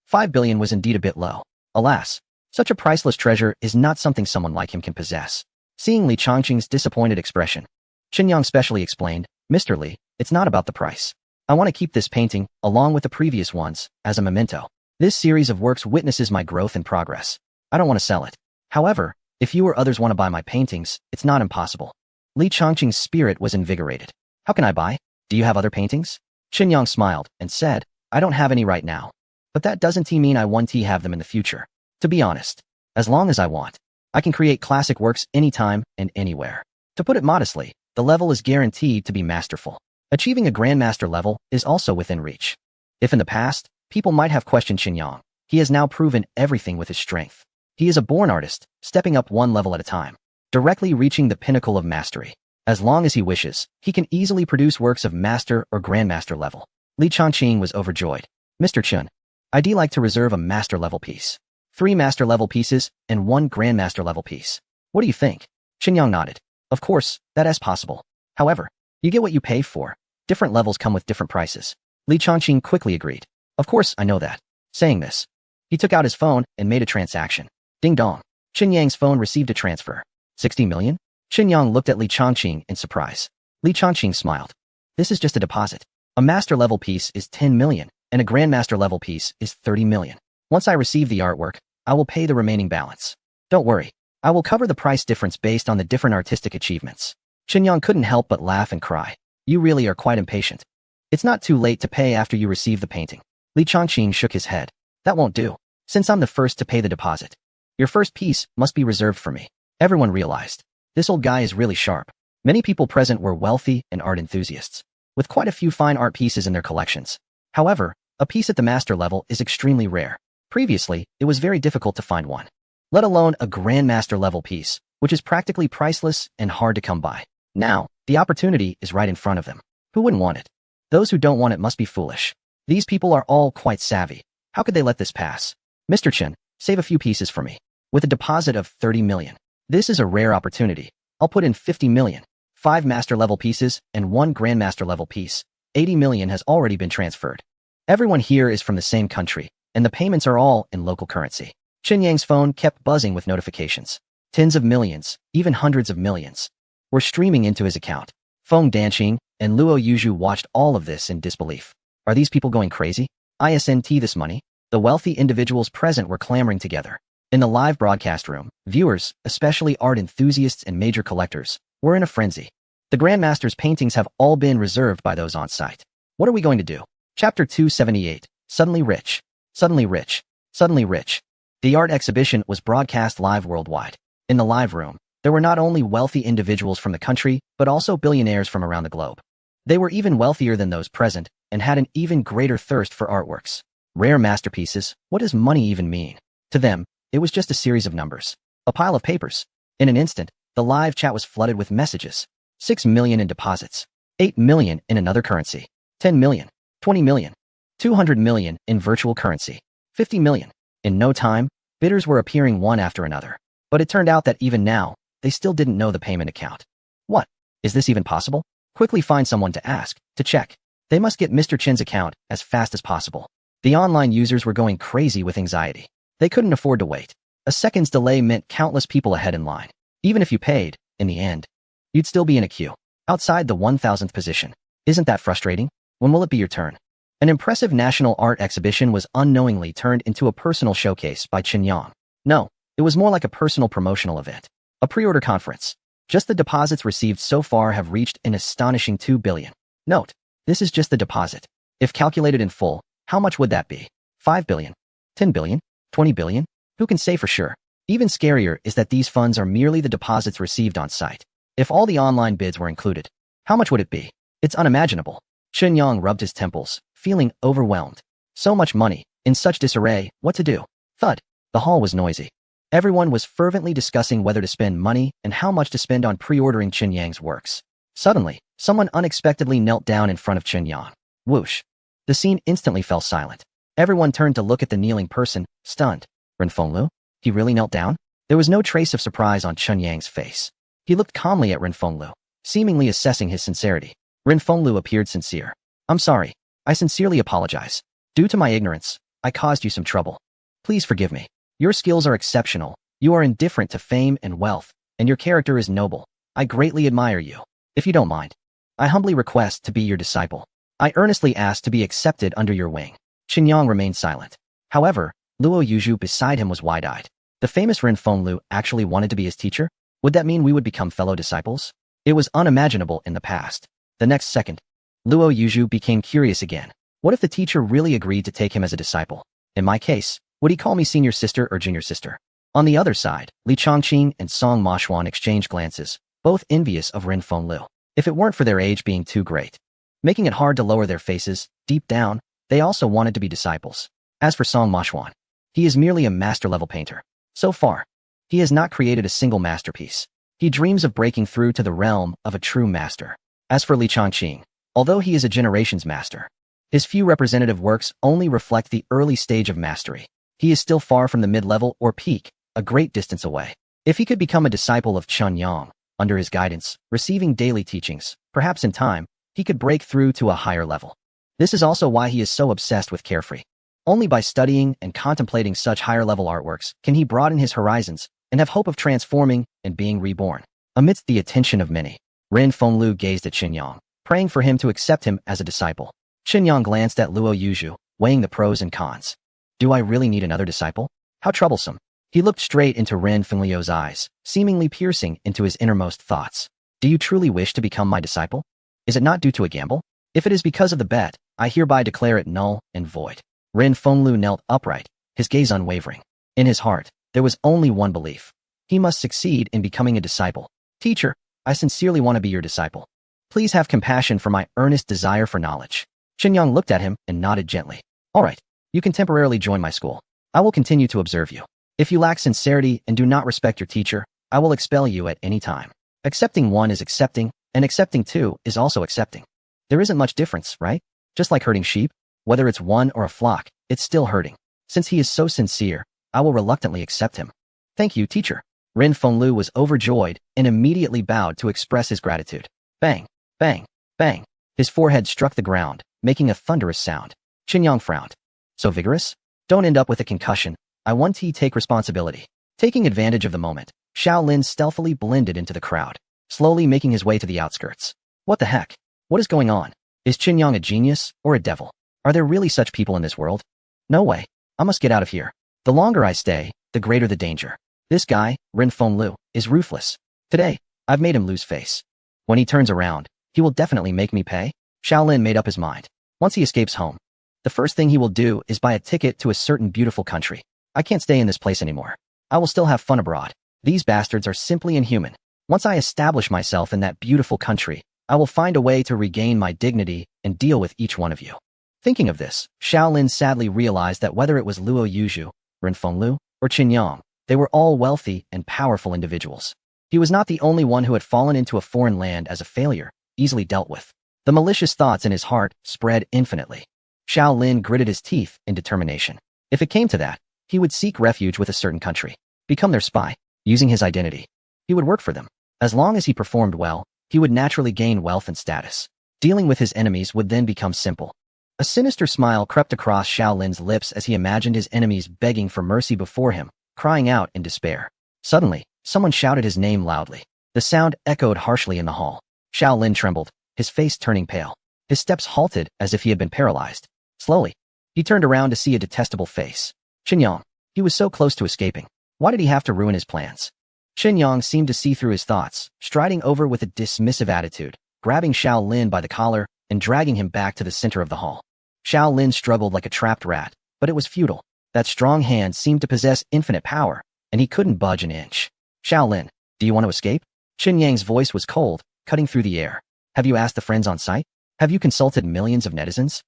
5 billion was indeed a bit low. Alas, such a priceless treasure is not something someone like him can possess. Seeing Li Changqing's disappointed expression, Chunyang specially explained, Mr. Li, it's not about the price. I want to keep this painting, along with the previous ones, as a memento. This series of works witnesses my growth and progress. I don't want to sell it. However, if you or others want to buy my paintings, it's not impossible. Li Changqing's spirit was invigorated. How can I buy? Do you have other paintings? Chunyang smiled and said, I don't have any right now. But that doesn't mean I won't have them in the future. To be honest, as long as I want, I can create classic works anytime and anywhere. To put it modestly, the level is guaranteed to be masterful. Achieving a grandmaster level is also within reach. If in the past, people might have questioned Chunyang, he has now proven everything with his strength. He is a born artist, stepping up one level at a time, directly reaching the pinnacle of mastery. As long as he wishes, he can easily produce works of master or grandmaster level. Li Changqing was overjoyed. Mr. Chun, I'd like to reserve a master level piece. 3 master level pieces and 1 grandmaster level piece. What do you think? Chunyang nodded. Of course, that is possible. However, you get what you pay for. Different levels come with different prices. Li Changqing quickly agreed. Of course, I know that. Saying this, he took out his phone and made a transaction. Ding dong. Chunyang's phone received a transfer. 60 million? Chunyang looked at Li Changqing in surprise. Li Changqing smiled. This is just a deposit. A master level piece is 10 million, and a grandmaster level piece is 30 million. Once I receive the artwork, I will pay the remaining balance. Don't worry. I will cover the price difference based on the different artistic achievements. Chunyang couldn't help but laugh and cry. You really are quite impatient. It's not too late to pay after you receive the painting. Li Changqing shook his head. That won't do, since I'm the first to pay the deposit. Your first piece must be reserved for me. Everyone realized. This old guy is really sharp. Many people present were wealthy and art enthusiasts, with quite a few fine art pieces in their collections. However, a piece at the master level is extremely rare. Previously, it was very difficult to find one, let alone a grandmaster level piece, which is practically priceless and hard to come by. Now, the opportunity is right in front of them. Who wouldn't want it? Those who don't want it must be foolish. These people are all quite savvy. How could they let this pass? Mr. Chen, save a few pieces for me. With a deposit of 30 million. This is a rare opportunity. I'll put in 50 million. 5 master level pieces and 1 grandmaster level piece. 80 million has already been transferred. Everyone here is from the same country, and the payments are all in local currency. Chunyang's phone kept buzzing with notifications. Tens of millions, even hundreds of millions, were streaming into his account. Feng Danqing and Luo Yuzhu watched all of this in disbelief. Are these people going crazy? Isn't this money? The wealthy individuals present were clamoring together. In the live broadcast room, viewers, especially art enthusiasts and major collectors, were in a frenzy. The Grandmaster's paintings have all been reserved by those on site. What are we going to do? Chapter 278. Suddenly Rich. Suddenly Rich. Suddenly Rich. The art exhibition was broadcast live worldwide. In the live room, there were not only wealthy individuals from the country, but also billionaires from around the globe. They were even wealthier than those present and had an even greater thirst for artworks. Rare masterpieces. What does money even mean? To them, it was just a series of numbers. A pile of papers. In an instant, the live chat was flooded with messages. 6 million in deposits. 8 million in another currency. 10 million. 20 million. 200 million in virtual currency. 50 million. In no time, bidders were appearing one after another. But it turned out that even now, they still didn't know the payment account. What? Is this even possible? Quickly find someone to ask, to check. They must get Mr. Chin's account as fast as possible. The online users were going crazy with anxiety. They couldn't afford to wait. A second's delay meant countless people ahead in line. Even if you paid, in the end, you'd still be in a queue, outside the 1000th position. Isn't that frustrating? When will it be your turn? An impressive national art exhibition was unknowingly turned into a personal showcase by Qin Yang. No, it was more like a personal promotional event. A pre-order conference. Just the deposits received so far have reached an astonishing 2 billion. Note, this is just the deposit. If calculated in full, how much would that be? 5 billion? 10 billion? 20 billion? Who can say for sure? Even scarier is that these funds are merely the deposits received on site. If all the online bids were included, how much would it be? It's unimaginable. Qin Yang rubbed his temples, feeling overwhelmed. So much money, in such disarray, what to do? Thud. The hall was noisy. Everyone was fervently discussing whether to spend money and how much to spend on pre-ordering Qin Yang's works. Suddenly, someone unexpectedly knelt down in front of Qin Yang. Whoosh. The scene instantly fell silent. Everyone turned to look at the kneeling person, stunned. Ren Fenglu? He really knelt down? There was no trace of surprise on Qin Yang's face. He looked calmly at Ren Fenglu, seemingly assessing his sincerity. Ren Fenglu appeared sincere. I'm sorry. I sincerely apologize. Due to my ignorance, I caused you some trouble. Please forgive me. Your skills are exceptional. You are indifferent to fame and wealth, and your character is noble. I greatly admire you. If you don't mind, I humbly request to be your disciple. I earnestly ask to be accepted under your wing. Qin Yang remained silent. However, Luo Yuzhu beside him was wide-eyed. The famous Ren Fenglu actually wanted to be his teacher? Would that mean we would become fellow disciples? It was unimaginable in the past. The next second, Luo Yuzhu became curious again. What if the teacher really agreed to take him as a disciple? In my case, would he call me senior sister or junior sister? On the other side, Li Chongqing and Song Maxuan exchanged glances, both envious of Ren Fenglu. If it weren't for their age being too great, making it hard to lower their faces, deep down, they also wanted to be disciples. As for Song Maxuan, he is merely a master-level painter. So far, he has not created a single masterpiece. He dreams of breaking through to the realm of a true master. As for Li Chongqing, although he is a generation's master, his few representative works only reflect the early stage of mastery. He is still far from the mid-level or peak, a great distance away. If he could become a disciple of Qin Yang, under his guidance, receiving daily teachings, perhaps in time, he could break through to a higher level. This is also why he is so obsessed with Carefree. Only by studying and contemplating such higher-level artworks can he broaden his horizons and have hope of transforming and being reborn. Amidst the attention of many, Ren Fenglu gazed at Qin Yang, praying for him to accept him as a disciple. Qin Yang glanced at Luo Yuzhu, weighing the pros and cons. Do I really need another disciple? How troublesome. He looked straight into Ren Fenglu's eyes, seemingly piercing into his innermost thoughts. Do you truly wish to become my disciple? Is it not due to a gamble? If it is because of the bet, I hereby declare it null and void. Ren Fenglu knelt upright, his gaze unwavering. In his heart, there was only one belief. He must succeed in becoming a disciple. Teacher, I sincerely want to be your disciple. Please have compassion for my earnest desire for knowledge. Qin Yang looked at him and nodded gently. All right, you can temporarily join my school. I will continue to observe you. If you lack sincerity and do not respect your teacher, I will expel you at any time. Accepting one is accepting, and accepting two is also accepting. There isn't much difference, right? Just like herding sheep, whether it's one or a flock, it's still herding. Since he is so sincere, I will reluctantly accept him. Thank you, teacher. Ren Fenglu was overjoyed and immediately bowed to express his gratitude. Bang, bang, bang. His forehead struck the ground, making a thunderous sound. Qin Yang frowned. So vigorous? Don't end up with a concussion. I want to take responsibility. Taking advantage of the moment, Xiao Lin stealthily blended into the crowd, slowly making his way to the outskirts. What the heck? What is going on? Is Qin Yang a genius or a devil? Are there really such people in this world? No way. I must get out of here. The longer I stay, the the greater the danger. This guy, Ren Fenglu, is ruthless. Today, I've made him lose face. When he turns around, he will definitely make me pay. Shaolin made up his mind. Once he escapes home, the first thing he will do is buy a ticket to a certain beautiful country. I can't stay in this place anymore. I will still have fun abroad. These bastards are simply inhuman. Once I establish myself in that beautiful country, I will find a way to regain my dignity and deal with each one of you. Thinking of this, Shaolin sadly realized that whether it was Luo Yuzhu, Ren Fenglu, or Qin Yang, they were all wealthy and powerful individuals. He was not the only one who had fallen into a foreign land as a failure, easily dealt with. The malicious thoughts in his heart spread infinitely. Shaolin gritted his teeth in determination. If it came to that, he would seek refuge with a certain country, become their spy, using his identity. He would work for them. As long as he performed well, he would naturally gain wealth and status. Dealing with his enemies would then become simple. A sinister smile crept across Shaolin's lips as he imagined his enemies begging for mercy before him, crying out in despair. Suddenly, someone shouted his name loudly. The sound echoed harshly in the hall. Shaolin trembled, his face turning pale. His steps halted as if he had been paralyzed. Slowly, he turned around to see a detestable face. Qin Yang. He was so close to escaping. Why did he have to ruin his plans? Qin Yang seemed to see through his thoughts, striding over with a dismissive attitude, grabbing Shaolin by the collar and dragging him back to the center of the hall. Shaolin struggled like a trapped rat, but it was futile. That strong hand seemed to possess infinite power, and he couldn't budge an inch. Shaolin, do you want to escape? Qin Yang's voice was cold, cutting through the air. Have you asked the friends on site? Have you consulted millions of netizens?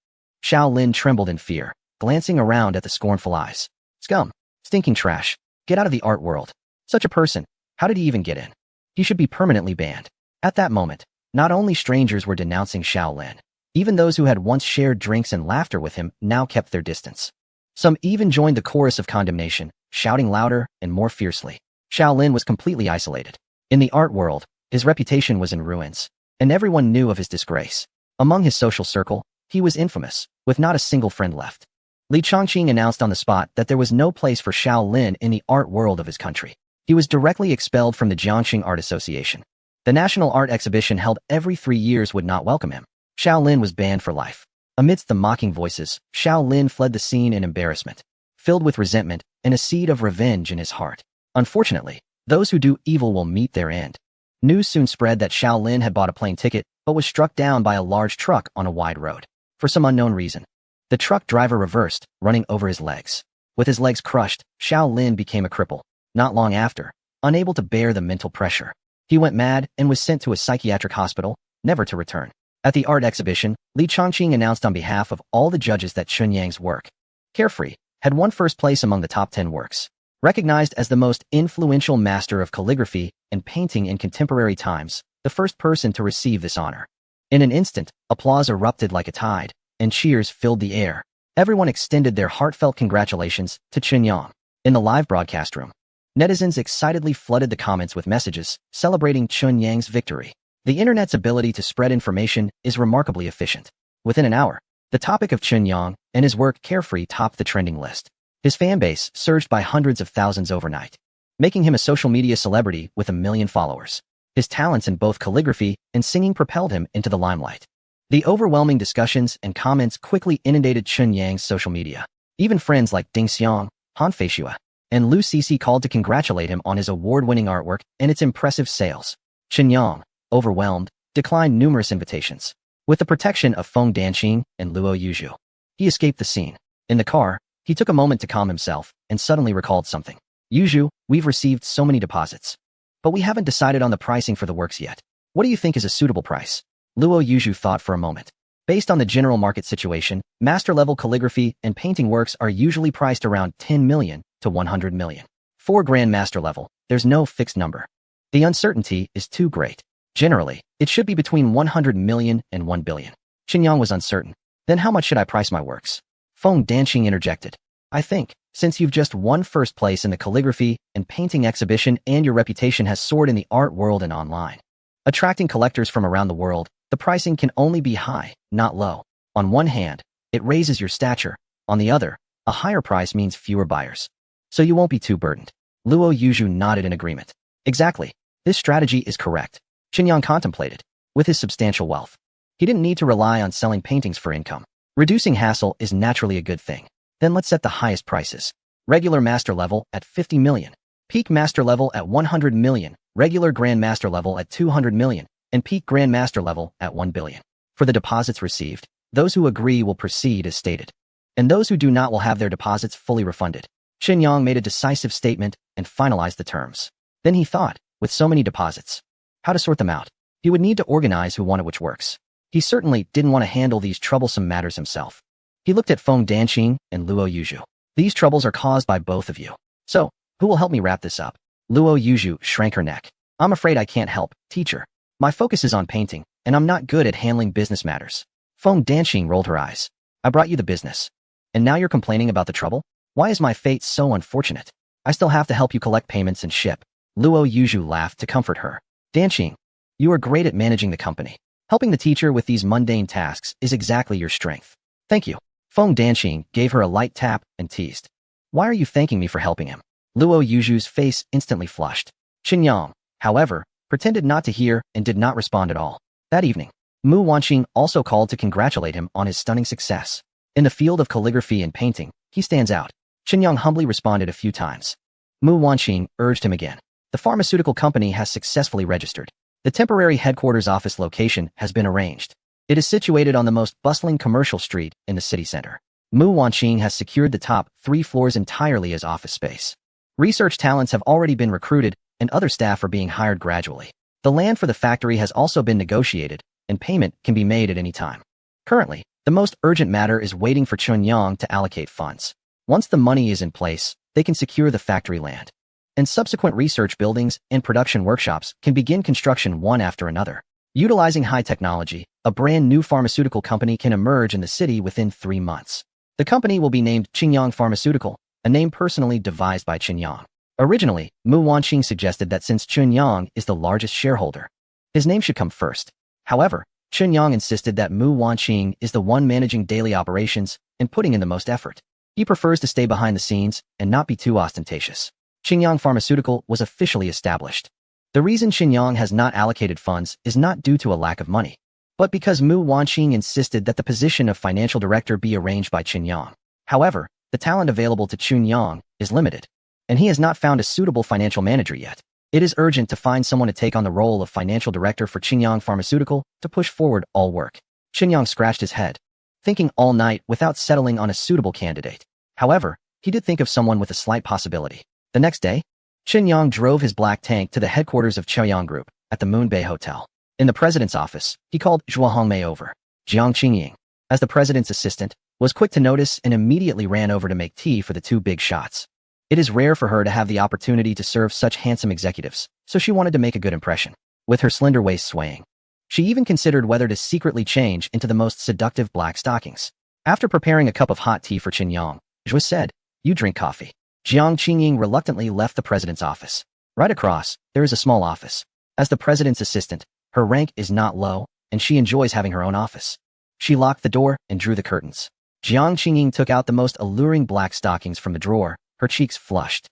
Shaolin trembled in fear, glancing around at the scornful eyes. Scum. Stinking trash. Get out of the art world. Such a person. How did he even get in? He should be permanently banned. At that moment, not only strangers were denouncing Shaolin, even those who had once shared drinks and laughter with him now kept their distance. Some even joined the chorus of condemnation, shouting louder and more fiercely. Shaolin was completely isolated. In the art world, his reputation was in ruins, and everyone knew of his disgrace. Among his social circle, he was infamous, with not a single friend left. Li Chongqing announced on the spot that there was no place for Shaolin in the art world of his country. He was directly expelled from the Jiangxing Art Association. The national art exhibition held every 3 years would not welcome him. Shaolin was banned for life. Amidst the mocking voices, Shaolin fled the scene in embarrassment, filled with resentment and a seed of revenge in his heart. Unfortunately, those who do evil will meet their end. News soon spread that Shaolin had bought a plane ticket but was struck down by a large truck on a wide road. For some unknown reason, the truck driver reversed, running over his legs. With his legs crushed, Shaolin became a cripple. Not long after, unable to bear the mental pressure, he went mad and was sent to a psychiatric hospital, never to return. At the art exhibition, Li Chongqing announced on behalf of all the judges that Qin Yang's work, Carefree, had won first place among the top 10 works. Recognized as the most influential master of calligraphy and painting in contemporary times, the first person to receive this honor. In an instant, applause erupted like a tide, and cheers filled the air. Everyone extended their heartfelt congratulations to Qin Yang. In the live broadcast room, netizens excitedly flooded the comments with messages celebrating Qin Yang's victory. The internet's ability to spread information is remarkably efficient. Within an hour, the topic of Qin Yang and his work Carefree topped the trending list. His fan base surged by hundreds of thousands overnight, making him a social media celebrity with 1 million followers. His talents in both calligraphy and singing propelled him into the limelight. The overwhelming discussions and comments quickly inundated Qin Yang's social media. Even friends like Ding Xiang, Han Feishua, and Lu Cixi called to congratulate him on his award-winning artwork and its impressive sales. Qin Yang, overwhelmed, declined numerous invitations. With the protection of Feng Danqing and Luo Yuzhu, he escaped the scene. In the car, he took a moment to calm himself and suddenly recalled something. Yuzhu, we've received so many deposits, but we haven't decided on the pricing for the works yet. What do you think is a suitable price? Luo Yuzhu thought for a moment. Based on the general market situation, master-level calligraphy and painting works are usually priced around 10 million to 100 million. For Grand Master level, there's no fixed number. The uncertainty is too great. Generally, it should be between 100 million and 1 billion. Qin Yang was uncertain. Then how much should I price my works? Feng Danqing interjected. I think, since you've just won first place in the calligraphy and painting exhibition and your reputation has soared in the art world and online, attracting collectors from around the world, the pricing can only be high, not low. On one hand, it raises your stature. On the other, a higher price means fewer buyers. So you won't be too burdened. Luo Yuzhu nodded in agreement. Exactly. This strategy is correct. Qin Yang contemplated. With his substantial wealth, he didn't need to rely on selling paintings for income. Reducing hassle is naturally a good thing. Then let's set the highest prices. Regular master level at 50 million. Peak master level at 100 million. Regular grand master level at 200 million. And peak grand master level at 1 billion. For the deposits received, those who agree will proceed as stated. And those who do not will have their deposits fully refunded. Qin Yang made a decisive statement and finalized the terms. Then he thought, with so many deposits, how to sort them out. He would need to organize who wanted which works. He certainly didn't want to handle these troublesome matters himself. He looked at Feng Danqing and Luo Yuzhu. These troubles are caused by both of you. So, who will help me wrap this up? Luo Yuzhu shrank her neck. I'm afraid I can't help, teacher. My focus is on painting, and I'm not good at handling business matters. Feng Danqing rolled her eyes. I brought you the business. And now you're complaining about the trouble? Why is my fate so unfortunate? I still have to help you collect payments and ship. Luo Yuzhu laughed to comfort her. Danqing, you are great at managing the company. Helping the teacher with these mundane tasks is exactly your strength. Thank you. Feng Danqing gave her a light tap and teased. Why are you thanking me for helping him? Luo Yuzhu's face instantly flushed. Qin Yang, however, pretended not to hear and did not respond at all. That evening, Mu Wanqing also called to congratulate him on his stunning success. In the field of calligraphy and painting, he stands out. Qin Yang humbly responded a few times. Mu Wanqing urged him again. The pharmaceutical company has successfully registered. The temporary headquarters office location has been arranged. It is situated on the most bustling commercial street in the city center. Mu Wanqing has secured the top 3 floors entirely as office space. Research talents have already been recruited and other staff are being hired gradually. The land for the factory has also been negotiated and payment can be made at any time. Currently, the most urgent matter is waiting for Qin Yang to allocate funds. Once the money is in place, they can secure the factory land. And subsequent research buildings and production workshops can begin construction one after another. Utilizing high technology, a brand new pharmaceutical company can emerge in the city within 3 months. The company will be named Qingyang Pharmaceutical, a name personally devised by Qin Yang. Originally, Mu Wanqing suggested that since Qin Yang is the largest shareholder, his name should come first. However, Qin Yang insisted that Mu Wanqing is the one managing daily operations and putting in the most effort. He prefers to stay behind the scenes and not be too ostentatious. Qingyang Pharmaceutical was officially established. The reason Qin Yang has not allocated funds is not due to a lack of money, but because Mu Wanqing insisted that the position of financial director be arranged by Qin Yang. However, the talent available to Qin Yang is limited, and he has not found a suitable financial manager yet. It is urgent to find someone to take on the role of financial director for Qingyang Pharmaceutical to push forward all work. Qin Yang scratched his head, thinking all night without settling on a suitable candidate. However, he did think of someone with a slight possibility. The next day, Qin Yang drove his black tank to the headquarters of Chaoyang Group at the Moon Bay Hotel. In the president's office, he called Zhuo Hongmei over. Jiang Qingying, as the president's assistant, was quick to notice and immediately ran over to make tea for the 2 big shots. It is rare for her to have the opportunity to serve such handsome executives, so she wanted to make a good impression. With her slender waist swaying, she even considered whether to secretly change into the most seductive black stockings. After preparing a cup of hot tea for Qin Yang, Zhuo said, "You drink coffee." Jiang Qingying reluctantly left the president's office. Right across, there is a small office. As the president's assistant, her rank is not low, and she enjoys having her own office. She locked the door and drew the curtains. Jiang Qingying took out the most alluring black stockings from the drawer, her cheeks flushed.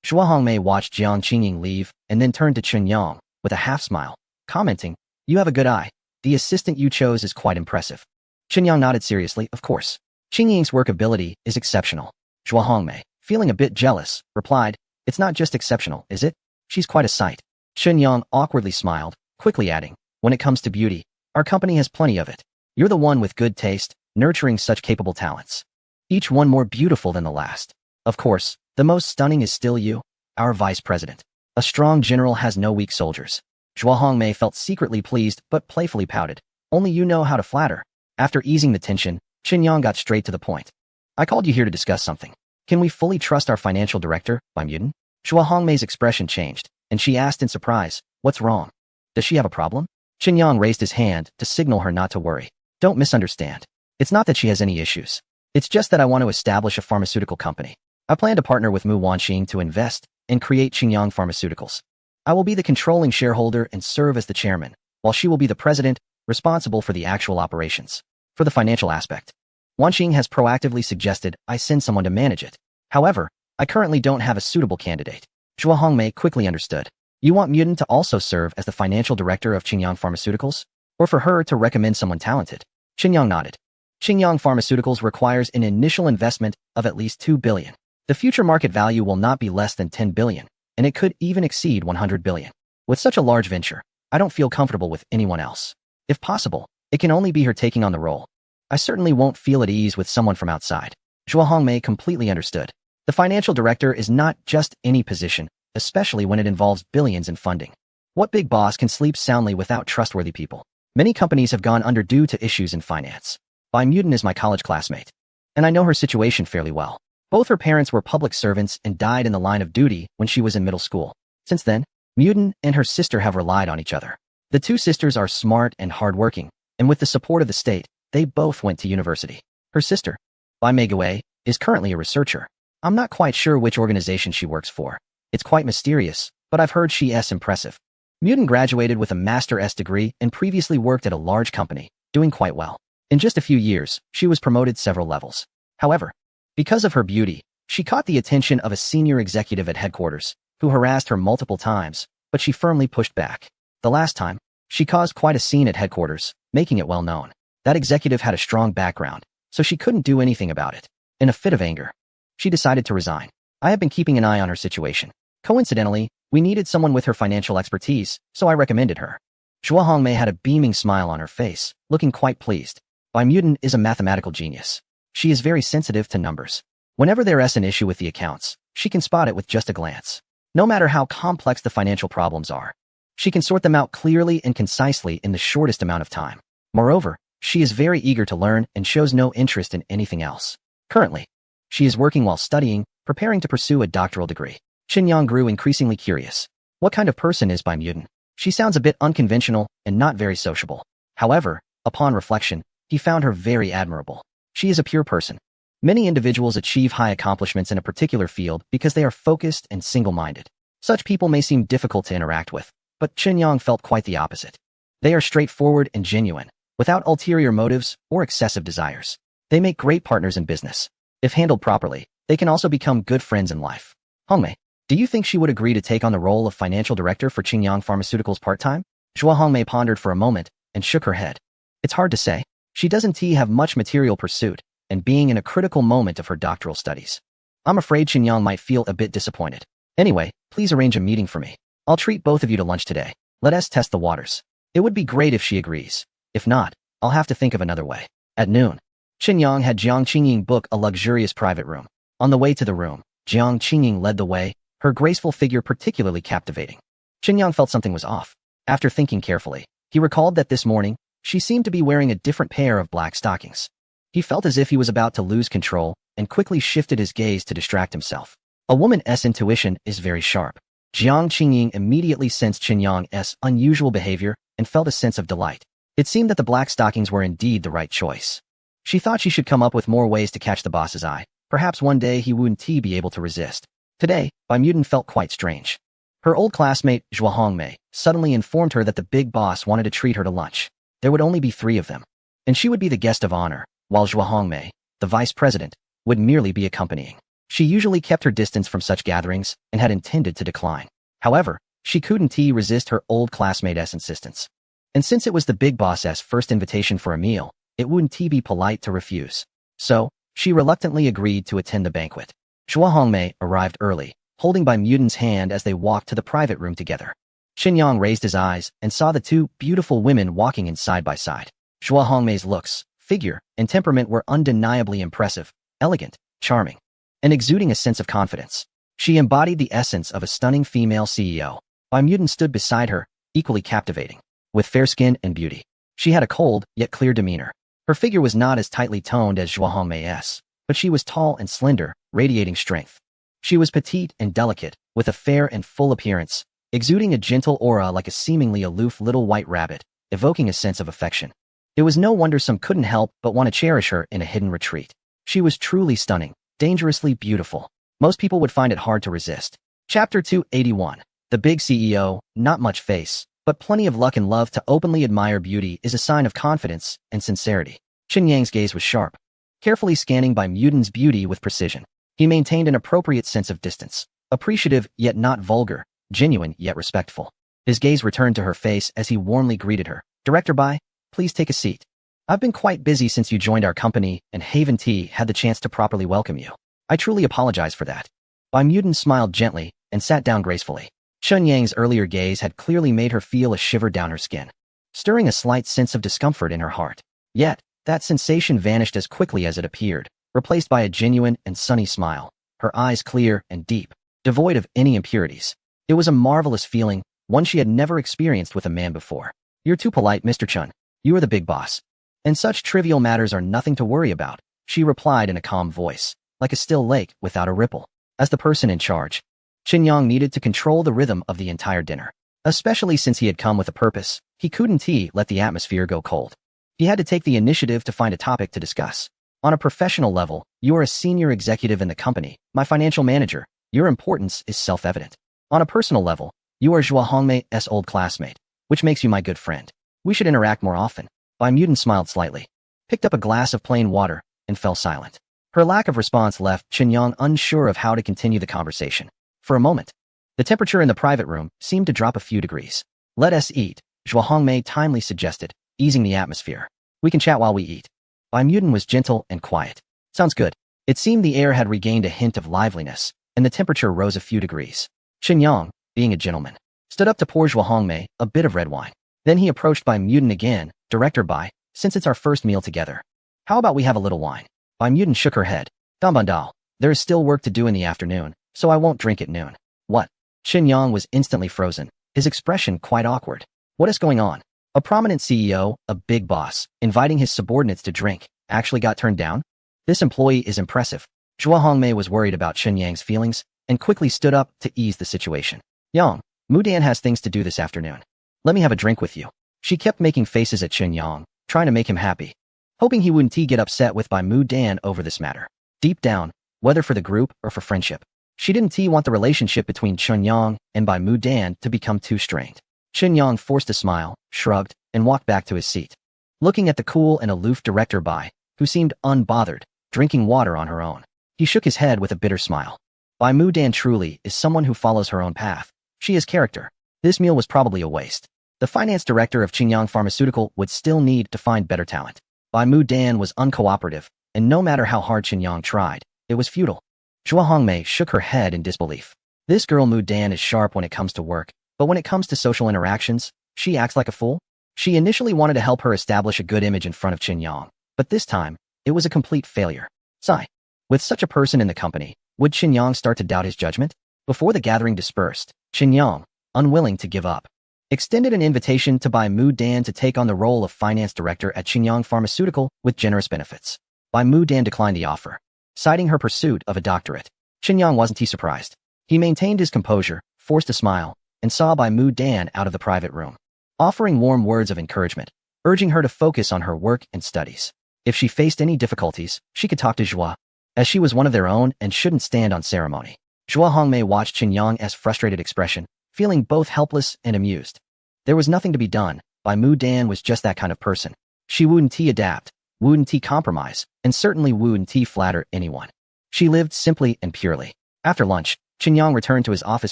Zhuo Hongmei watched Jiang Qingying leave and then turned to Qin Yang with a half-smile, commenting, "You have a good eye. The assistant you chose is quite impressive." Qin Yang nodded seriously, of course. Qingying's work ability is exceptional. Zhuo Hongmei, feeling a bit jealous, replied, "It's not just exceptional, is it? She's quite a sight." Qin Yang awkwardly smiled, quickly adding, "When it comes to beauty, our company has plenty of it. You're the one with good taste, nurturing such capable talents. Each one more beautiful than the last. Of course, the most stunning is still you, our vice president. A strong general has no weak soldiers." Zhuo Hongmei felt secretly pleased but playfully pouted. "Only you know how to flatter." After easing the tension, Qin Yang got straight to the point. "I called you here to discuss something. Can we fully trust our financial director, by Muten?" Zhuo Hongmei's expression changed, and she asked in surprise, "What's wrong? Does she have a problem?" Qin Yang raised his hand to signal her not to worry. "Don't misunderstand. It's not that she has any issues. It's just that I want to establish a pharmaceutical company. I plan to partner with Mu Wanqing to invest and create Qingyang Pharmaceuticals. I will be the controlling shareholder and serve as the chairman, while she will be the president, responsible for the actual operations. For the financial aspect, Wanqing has proactively suggested I send someone to manage it. However, I currently don't have a suitable candidate." Zhuo Hongmei quickly understood. "You want Muten to also serve as the financial director of Qingyang Pharmaceuticals? Or for her to recommend someone talented?" Qin Yang nodded. "Qingyang Pharmaceuticals requires an initial investment of at least 2 billion. The future market value will not be less than 10 billion, and it could even exceed 100 billion. With such a large venture, I don't feel comfortable with anyone else. If possible, it can only be her taking on the role. I certainly won't feel at ease with someone from outside. Zhua Hongmei completely understood. The financial director is not just any position, especially when it involves billions in funding. What big boss can sleep soundly without trustworthy people? Many companies have gone under due to issues in finance. Bai Muten is my college classmate, and I know her situation fairly well. Both her parents were public servants and died in the line of duty when she was in middle school. Since then, Muten and her sister have relied on each other. The two sisters are smart and hardworking, and with the support of the state, they both went to university. Her sister, Bai Meigui, is currently a researcher. I'm not quite sure which organization she works for. It's quite mysterious, but I've heard she's impressive. Muten graduated with a Master's degree and previously worked at a large company, doing quite well. In just a few years, she was promoted several levels. However, because of her beauty, she caught the attention of a senior executive at headquarters, who harassed her multiple times, but she firmly pushed back. The last time, she caused quite a scene at headquarters, making it well known. That executive had a strong background, so she couldn't do anything about it. In a fit of anger, she decided to resign. I have been keeping an eye on her situation. Coincidentally, we needed someone with her financial expertise, so I recommended her. Zhua Hongmei had a beaming smile on her face, looking quite pleased. Bai Muten is a mathematical genius. She is very sensitive to numbers. Whenever there is an issue with the accounts, she can spot it with just a glance. No matter how complex the financial problems are, she can sort them out clearly and concisely in the shortest amount of time. Moreover, she is very eager to learn and shows no interest in anything else. Currently, she is working while studying, preparing to pursue a doctoral degree. Qinyang grew increasingly curious. What kind of person is Bai Muten? She sounds a bit unconventional and not very sociable. However, upon reflection, he found her very admirable. She is a pure person. Many individuals achieve high accomplishments in a particular field because they are focused and single-minded. Such people may seem difficult to interact with, but Qinyang felt quite the opposite. They are straightforward and genuine, without ulterior motives or excessive desires. They make great partners in business. If handled properly, they can also become good friends in life. Hongmei, do you think she would agree to take on the role of financial director for Qingyang Pharmaceuticals part-time? Zhua Hongmei pondered for a moment and shook her head. It's hard to say. She doesn't have much material pursuit, and being in a critical moment of her doctoral studies. I'm afraid Qinyang might feel a bit disappointed. Anyway, please arrange a meeting for me. I'll treat both of you to lunch today. Let us test the waters. It would be great if she agrees. If not, I'll have to think of another way. At noon, Qinyang had Jiang Qingying book a luxurious private room. On the way to the room, Jiang Qingying led the way, her graceful figure particularly captivating. Qinyang felt something was off. After thinking carefully, he recalled that this morning, she seemed to be wearing a different pair of black stockings. He felt as if he was about to lose control and quickly shifted his gaze to distract himself. A woman's intuition is very sharp. Jiang Qingying immediately sensed Qinyang's unusual behavior and felt a sense of delight. It seemed that the black stockings were indeed the right choice. She thought she should come up with more ways to catch the boss's eye. Perhaps one day he wouldn't be able to resist. Today, Bai Muten felt quite strange. Her old classmate, Zhua Hongmei, suddenly informed her that the big boss wanted to treat her to lunch. There would only be 3 of them, and she would be the guest of honor, while Zhua Hongmei, the vice president, would merely be accompanying. She usually kept her distance from such gatherings and had intended to decline. However, she couldn't resist her old classmate's insistence. And since it was the big boss's first invitation for a meal, it wouldn't be polite to refuse. So, she reluctantly agreed to attend the banquet. Zhua Hongmei arrived early, holding Bai Muten's hand as they walked to the private room together. Qinyang raised his eyes and saw the 2 beautiful women walking in side by side. Zhua Hongmei's looks, figure, and temperament were undeniably impressive, elegant, charming, and exuding a sense of confidence. She embodied the essence of a stunning female CEO. Bai Muten stood beside her, equally captivating. With fair skin and beauty, she had a cold, yet clear demeanor. Her figure was not as tightly toned as Zhua Hongmei's, but she was tall and slender, radiating strength. She was petite and delicate, with a fair and full appearance, exuding a gentle aura like a seemingly aloof little white rabbit, evoking a sense of affection. It was no wonder some couldn't help but want to cherish her in a hidden retreat. She was truly stunning, dangerously beautiful. Most people would find it hard to resist. Chapter 281. The big CEO, not much face, but plenty of luck and love to openly admire beauty is a sign of confidence and sincerity. Qinyang's gaze was sharp, carefully scanning Bai Muten's beauty with precision. He maintained an appropriate sense of distance, appreciative yet not vulgar, genuine yet respectful. His gaze returned to her face as he warmly greeted her. Director Bai, please take a seat. I've been quite busy since you joined our company, and Haven Tea had the chance to properly welcome you. I truly apologize for that. Bai Muden smiled gently and sat down gracefully. Chun Yang's earlier gaze had clearly made her feel a shiver down her skin, stirring a slight sense of discomfort in her heart. Yet, that sensation vanished as quickly as it appeared, replaced by a genuine and sunny smile, her eyes clear and deep, devoid of any impurities. It was a marvelous feeling, one she had never experienced with a man before. You're too polite, Mr. Chun. You are the big boss. And such trivial matters are nothing to worry about, she replied in a calm voice, like a still lake without a ripple. As the person in charge, Qin Yang needed to control the rhythm of the entire dinner. Especially since he had come with a purpose, he couldn't let the atmosphere go cold. He had to take the initiative to find a topic to discuss. On a professional level, you are a senior executive in the company, my financial manager. Your importance is self-evident. On a personal level, you are Zhua Hongmei's old classmate, which makes you my good friend. We should interact more often. Bai Muden smiled slightly, picked up a glass of plain water, and fell silent. Her lack of response left Qin Yang unsure of how to continue the conversation. For a moment, the temperature in the private room seemed to drop a few degrees. Let us eat, Zhua Hongmei timely suggested, easing the atmosphere. We can chat while we eat. Bai Muden was gentle and quiet. Sounds good. It seemed the air had regained a hint of liveliness, and the temperature rose a few degrees. Qin Yang, being a gentleman, stood up to pour Zhua Hongmei a bit of red wine. Then he approached Bai Muden again. Director Bai, since it's our first meal together, how about we have a little wine? Bai Muden shook her head. Dambandal, there is still work to do in the afternoon, so I won't drink at noon. What? Qin Yang was instantly frozen, his expression quite awkward. What is going on? A prominent CEO, a big boss, inviting his subordinates to drink, actually got turned down? This employee is impressive. Zhua Hongmei was worried about Qin Yang's feelings and quickly stood up to ease the situation. Yang, Mudan has things to do this afternoon. Let me have a drink with you. She kept making faces at Qin Yang, trying to make him happy, hoping he wouldn't get upset with Bai Mudan over this matter. Deep down, whether for the group or for friendship, she didn't want the relationship between Qin Yang and Bai Mudan to become too strained. Qin Yang forced a smile, shrugged, and walked back to his seat, looking at the cool and aloof Director Bai, who seemed unbothered, drinking water on her own. He shook his head with a bitter smile. Bai Mudan truly is someone who follows her own path. She has character. This meal was probably a waste. The finance director of Qingyang Pharmaceutical would still need to find better talent. Bai Mudan was uncooperative, and no matter how hard Qingyang tried, it was futile. Zhua Hongmei shook her head in disbelief. This girl Mudan is sharp when it comes to work, but when it comes to social interactions, she acts like a fool. She initially wanted to help her establish a good image in front of Qingyang, but this time, it was a complete failure. Sigh. With such a person in the company, would Qingyang start to doubt his judgment? Before the gathering dispersed, Qingyang, unwilling to give up, extended an invitation to Bai Mudan to take on the role of finance director at Qingyang Pharmaceutical with generous benefits. Bai Mudan declined the offer, citing her pursuit of a doctorate. Qingyang wasn't surprised. He maintained his composure, forced a smile, and saw Bai Mudan out of the private room, offering warm words of encouragement, urging her to focus on her work and studies. If she faced any difficulties, she could talk to Zhua, as she was one of their own and shouldn't stand on ceremony. Zhua Hongmei watched Qingyang's frustrated expression, feeling both helpless and amused. There was nothing to be done. Bai Mudan was just that kind of person. She wouldn't adapt, wouldn't compromise, and certainly wouldn't flatter anyone. She lived simply and purely. After lunch, Qingyang returned to his office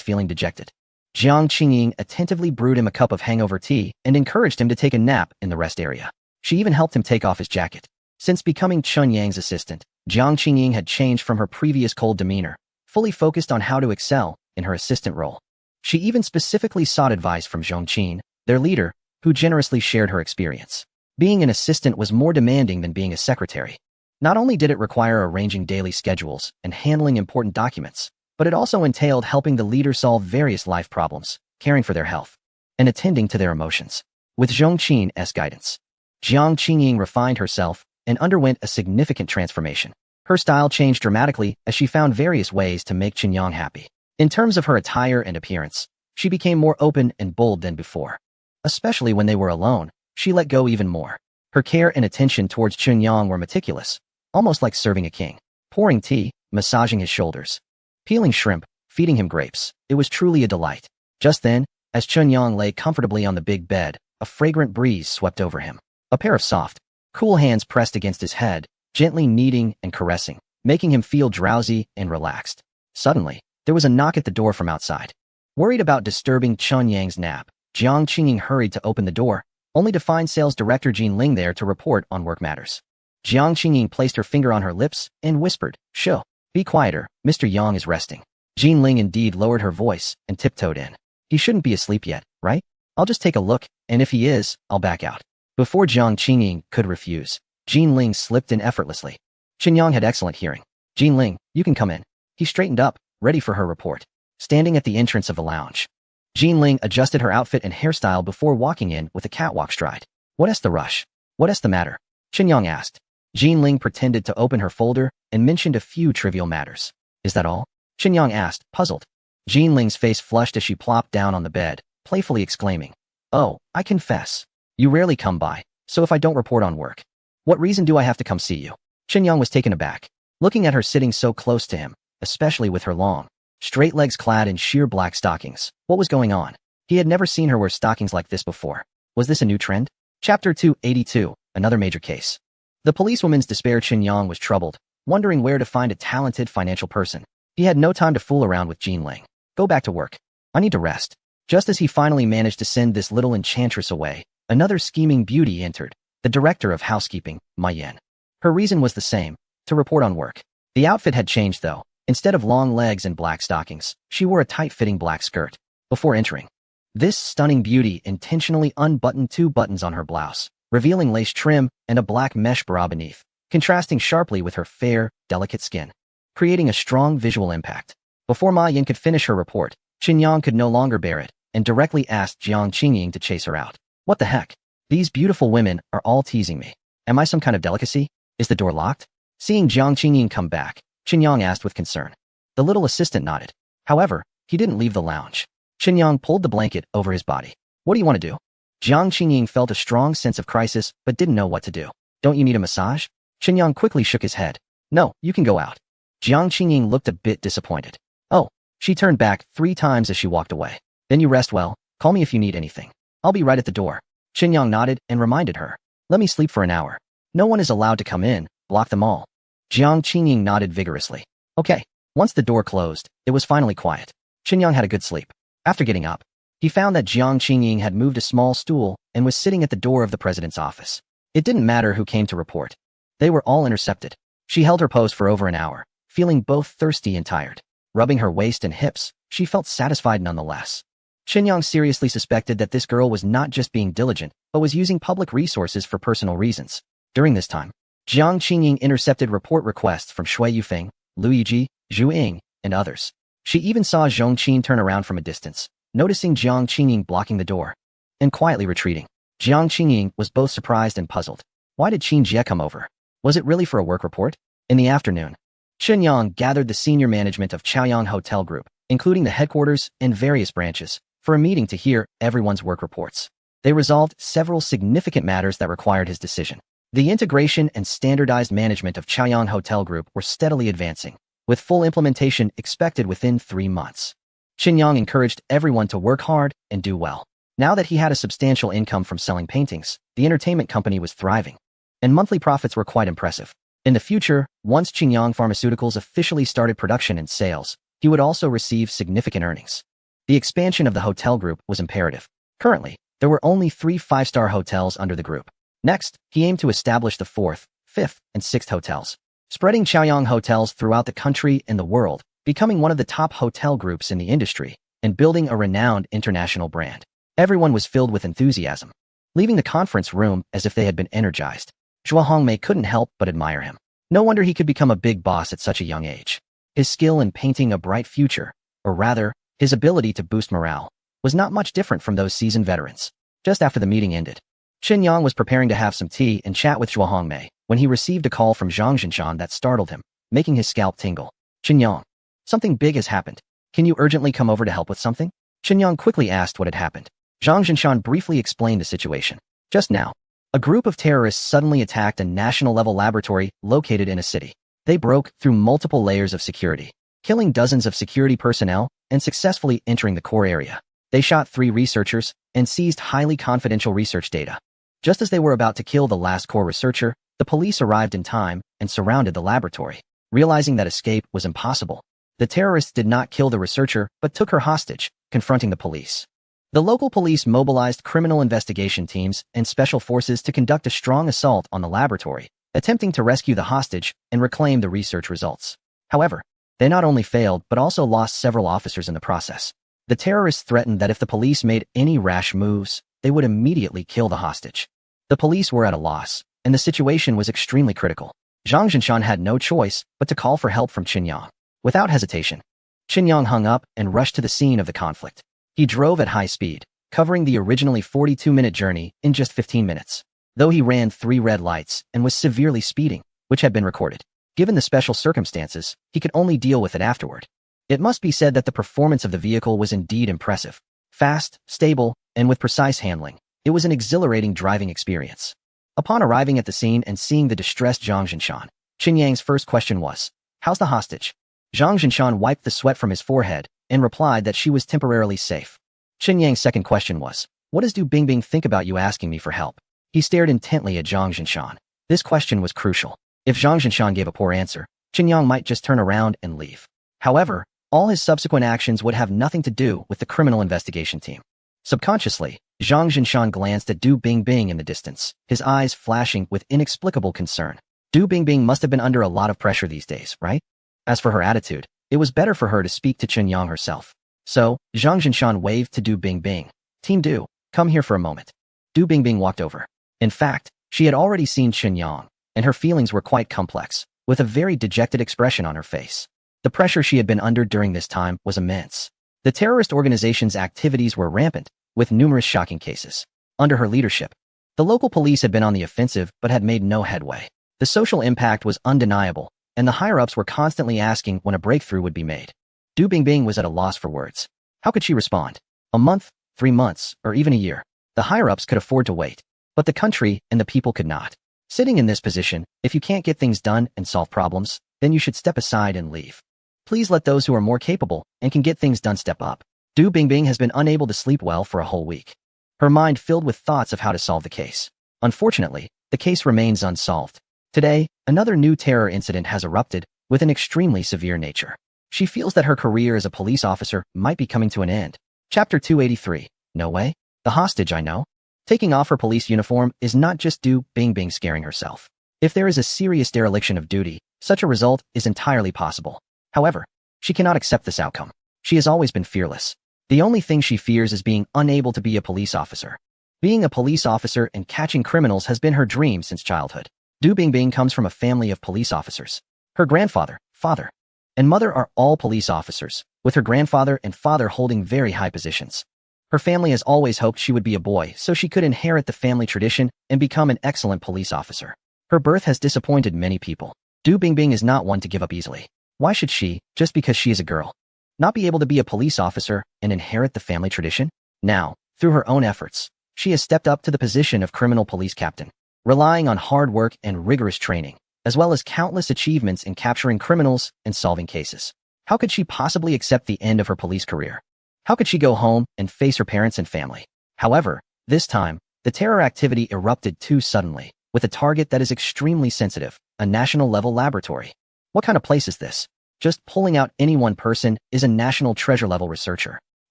feeling dejected. Jiang Qingying attentively brewed him a cup of hangover tea and encouraged him to take a nap in the rest area. She even helped him take off his jacket. Since becoming Chun Yang's assistant, Jiang Qingying had changed from her previous cold demeanor, fully focused on how to excel in her assistant role. She even specifically sought advice from Zhong Qin, their leader, who generously shared her experience. Being an assistant was more demanding than being a secretary. Not only did it require arranging daily schedules and handling important documents, but it also entailed helping the leader solve various life problems, caring for their health, and attending to their emotions. With Zhong Qin's guidance, Jiang Qingying refined herself and underwent a significant transformation. Her style changed dramatically as she found various ways to make Qingyang happy. In terms of her attire and appearance, she became more open and bold than before. Especially when they were alone, she let go even more. Her care and attention towards Qingyang were meticulous, almost like serving a king. Pouring tea, massaging his shoulders, peeling shrimp, feeding him grapes. It was truly a delight. Just then, as Qingyang lay comfortably on the big bed, a fragrant breeze swept over him. A pair of soft, cool hands pressed against his head, gently kneading and caressing, making him feel drowsy and relaxed. Suddenly, there was a knock at the door from outside. Worried about disturbing Chun Yang's nap, Jiang Qingying hurried to open the door, only to find sales director Jin Ling there to report on work matters. Jiang Qingying placed her finger on her lips and whispered, "Show." Be quieter, Mr. Yang is resting. Jean Ling indeed lowered her voice and tiptoed in. He shouldn't be asleep yet, right? I'll just take a look, and if he is, I'll back out. Before Jiang Qingying could refuse, Jean Ling slipped in effortlessly. Qin Yang had excellent hearing. Jean Ling, you can come in. He straightened up, ready for her report. Standing at the entrance of the lounge, Jean Ling adjusted her outfit and hairstyle before walking in with a catwalk stride. What's the rush? What's the matter? Qin Yang asked. Jean Ling pretended to open her folder and mentioned a few trivial matters. Is that all? Qin Yang asked, puzzled. Jean Ling's face flushed as she plopped down on the bed, playfully exclaiming, "Oh, I confess. You rarely come by, so if I don't report on work, what reason do I have to come see you?" Qin Yang was taken aback, looking at her sitting so close to him, especially with her long, straight legs clad in sheer black stockings. What was going on? He had never seen her wear stockings like this before. Was this a new trend? Chapter 282, another major case. The policewoman's despair. Qin Yang was troubled, wondering where to find a talented financial person. He had no time to fool around with Jean Ling. Go back to work. I need to rest. Just as he finally managed to send this little enchantress away, another scheming beauty entered, the director of housekeeping, Ma Yan. Her reason was the same, to report on work. The outfit had changed though. Instead of long legs and black stockings, she wore a tight-fitting black skirt. Before entering, this stunning beauty intentionally unbuttoned 2 buttons on her blouse, revealing lace trim and a black mesh bra beneath, contrasting sharply with her fair, delicate skin, creating a strong visual impact. Before Ma Yan could finish her report, Qin Yang could no longer bear it and directly asked Jiang Qingying to chase her out. What the heck? These beautiful women are all teasing me. Am I some kind of delicacy? Is the door locked? Seeing Jiang Qingying come back, Qin Yang asked with concern. The little assistant nodded. However, he didn't leave the lounge. Qin Yang pulled the blanket over his body. What do you want to do? Jiang Qingying felt a strong sense of crisis but didn't know what to do. Don't you need a massage? Qin Yang quickly shook his head. No, you can go out. Jiang Qingying looked a bit disappointed. Oh, she turned back 3 times as she walked away. Then you rest well. Call me if you need anything. I'll be right at the door. Qin Yang nodded and reminded her. Let me sleep for an hour. No one is allowed to come in. Block them all. Jiang Qingying nodded vigorously. Okay. Once the door closed, it was finally quiet. Qin Yang had a good sleep. After getting up, he found that Jiang Qingying had moved a small stool and was sitting at the door of the president's office. It didn't matter who came to report. They were all intercepted. She held her pose for over an hour, feeling both thirsty and tired. Rubbing her waist and hips, she felt satisfied nonetheless. Qin Yang seriously suspected that this girl was not just being diligent, but was using public resources for personal reasons. During this time, Jiang Qingying intercepted report requests from Shui Yufeng, Lu Yiji, Zhu Ying, and others. She even saw Zhong Qin turn around from a distance, noticing Jiang Qingying blocking the door and quietly retreating. Jiang Qingying was both surprised and puzzled. Why did Qin Jie come over? Was it really for a work report? In the afternoon, Qin Yang gathered the senior management of Chaoyang Hotel Group, including the headquarters and various branches, for a meeting to hear everyone's work reports. They resolved several significant matters that required his decision. The integration and standardized management of Chaoyang Hotel Group were steadily advancing, with full implementation expected within 3 months. Qin Yang encouraged everyone to work hard and do well. Now that he had a substantial income from selling paintings, the entertainment company was thriving, and monthly profits were quite impressive. In the future, once Qingyang Pharmaceuticals officially started production and sales, he would also receive significant earnings. The expansion of the hotel group was imperative. Currently, there were only 3 5-star hotels under the group. Next, he aimed to establish the 4th, 5th, and 6th hotels, spreading Chaoyang hotels throughout the country and the world, becoming one of the top hotel groups in the industry, and building a renowned international brand. Everyone was filled with enthusiasm, leaving the conference room as if they had been energized. Zhuo Hongmei couldn't help but admire him. No wonder he could become a big boss at such a young age. His skill in painting a bright future, or rather, his ability to boost morale, was not much different from those seasoned veterans. Just after the meeting ended, Qin Yang was preparing to have some tea and chat with Zhuo Hongmei when he received a call from Zhang Zhinshan that startled him, making his scalp tingle. Qin Yang, something big has happened. Can you urgently come over to help with something? Qin Yang quickly asked what had happened. Zhang Zhinshan briefly explained the situation. Just now, a group of terrorists suddenly attacked a national-level laboratory located in a city. They broke through multiple layers of security, killing dozens of security personnel and successfully entering the core area. They shot 3 researchers and seized highly confidential research data. Just as they were about to kill the last core researcher, the police arrived in time and surrounded the laboratory. Realizing that escape was impossible, the terrorists did not kill the researcher but took her hostage, confronting the police. The local police mobilized criminal investigation teams and special forces to conduct a strong assault on the laboratory, attempting to rescue the hostage and reclaim the research results. However, they not only failed but also lost several officers in the process. The terrorists threatened that if the police made any rash moves, they would immediately kill the hostage. The police were at a loss, and the situation was extremely critical. Zhang Jinshan had no choice but to call for help from Qin Yang. Without hesitation, Qin Yang hung up and rushed to the scene of the conflict. He drove at high speed, covering the originally 42-minute journey in just 15 minutes. Though he ran 3 red lights and was severely speeding, which had been recorded. Given the special circumstances, he could only deal with it afterward. It must be said that the performance of the vehicle was indeed impressive. Fast, stable, and with precise handling, it was an exhilarating driving experience. Upon arriving at the scene and seeing the distressed Zhang Jinshan, Qin Yang's first question was, "How's the hostage?" Zhang Jinshan wiped the sweat from his forehead and replied that she was temporarily safe. Qin Yang's second question was, "What does Du Bingbing think about you asking me for help?" He stared intently at Zhang Jinshan. This question was crucial. If Zhang Jinshan gave a poor answer, Qin Yang might just turn around and leave. However, all his subsequent actions would have nothing to do with the criminal investigation team. Subconsciously, Zhang Jinshan glanced at Du Bingbing in the distance, his eyes flashing with inexplicable concern. Du Bingbing must have been under a lot of pressure these days, right? As for her attitude, it was better for her to speak to Qin Yang herself. So, Zhang Jinshan waved to Du Bingbing. "Team Du, come here for a moment." Du Bingbing walked over. In fact, she had already seen Qin Yang, and her feelings were quite complex, with a very dejected expression on her face. The pressure she had been under during this time was immense. The terrorist organization's activities were rampant, with numerous shocking cases. Under her leadership, the local police had been on the offensive but had made no headway. The social impact was undeniable, and the higher-ups were constantly asking when a breakthrough would be made. Du Bingbing was at a loss for words. How could she respond? A month, 3 months, or even a year? The higher-ups could afford to wait, but the country and the people could not. Sitting in this position, if you can't get things done and solve problems, then you should step aside and leave. Please let those who are more capable and can get things done step up. Du Bingbing has been unable to sleep well for a whole week. Her mind filled with thoughts of how to solve the case. Unfortunately, the case remains unsolved. Today, another new terror incident has erupted with an extremely severe nature. She feels that her career as a police officer might be coming to an end. Chapter 283. No way. The hostage I know. Taking off her police uniform is not just Du Bingbing scaring herself. If there is a serious dereliction of duty, such a result is entirely possible. However, she cannot accept this outcome. She has always been fearless. The only thing she fears is being unable to be a police officer. Being a police officer and catching criminals has been her dream since childhood. Du Bingbing comes from a family of police officers. Her grandfather, father, and mother are all police officers, with her grandfather and father holding very high positions. Her family has always hoped she would be a boy so she could inherit the family tradition and become an excellent police officer. Her birth has disappointed many people. Du Bingbing is not one to give up easily. Why should she, just because she is a girl, not be able to be a police officer and inherit the family tradition? Now, through her own efforts, she has stepped up to the position of criminal police captain, relying on hard work and rigorous training, as well as countless achievements in capturing criminals and solving cases. How could she possibly accept the end of her police career? How could she go home and face her parents and family? However, this time, the terror activity erupted too suddenly, with a target that is extremely sensitive, a national-level laboratory. What kind of place is this? Just pulling out any one person is a national treasure-level researcher.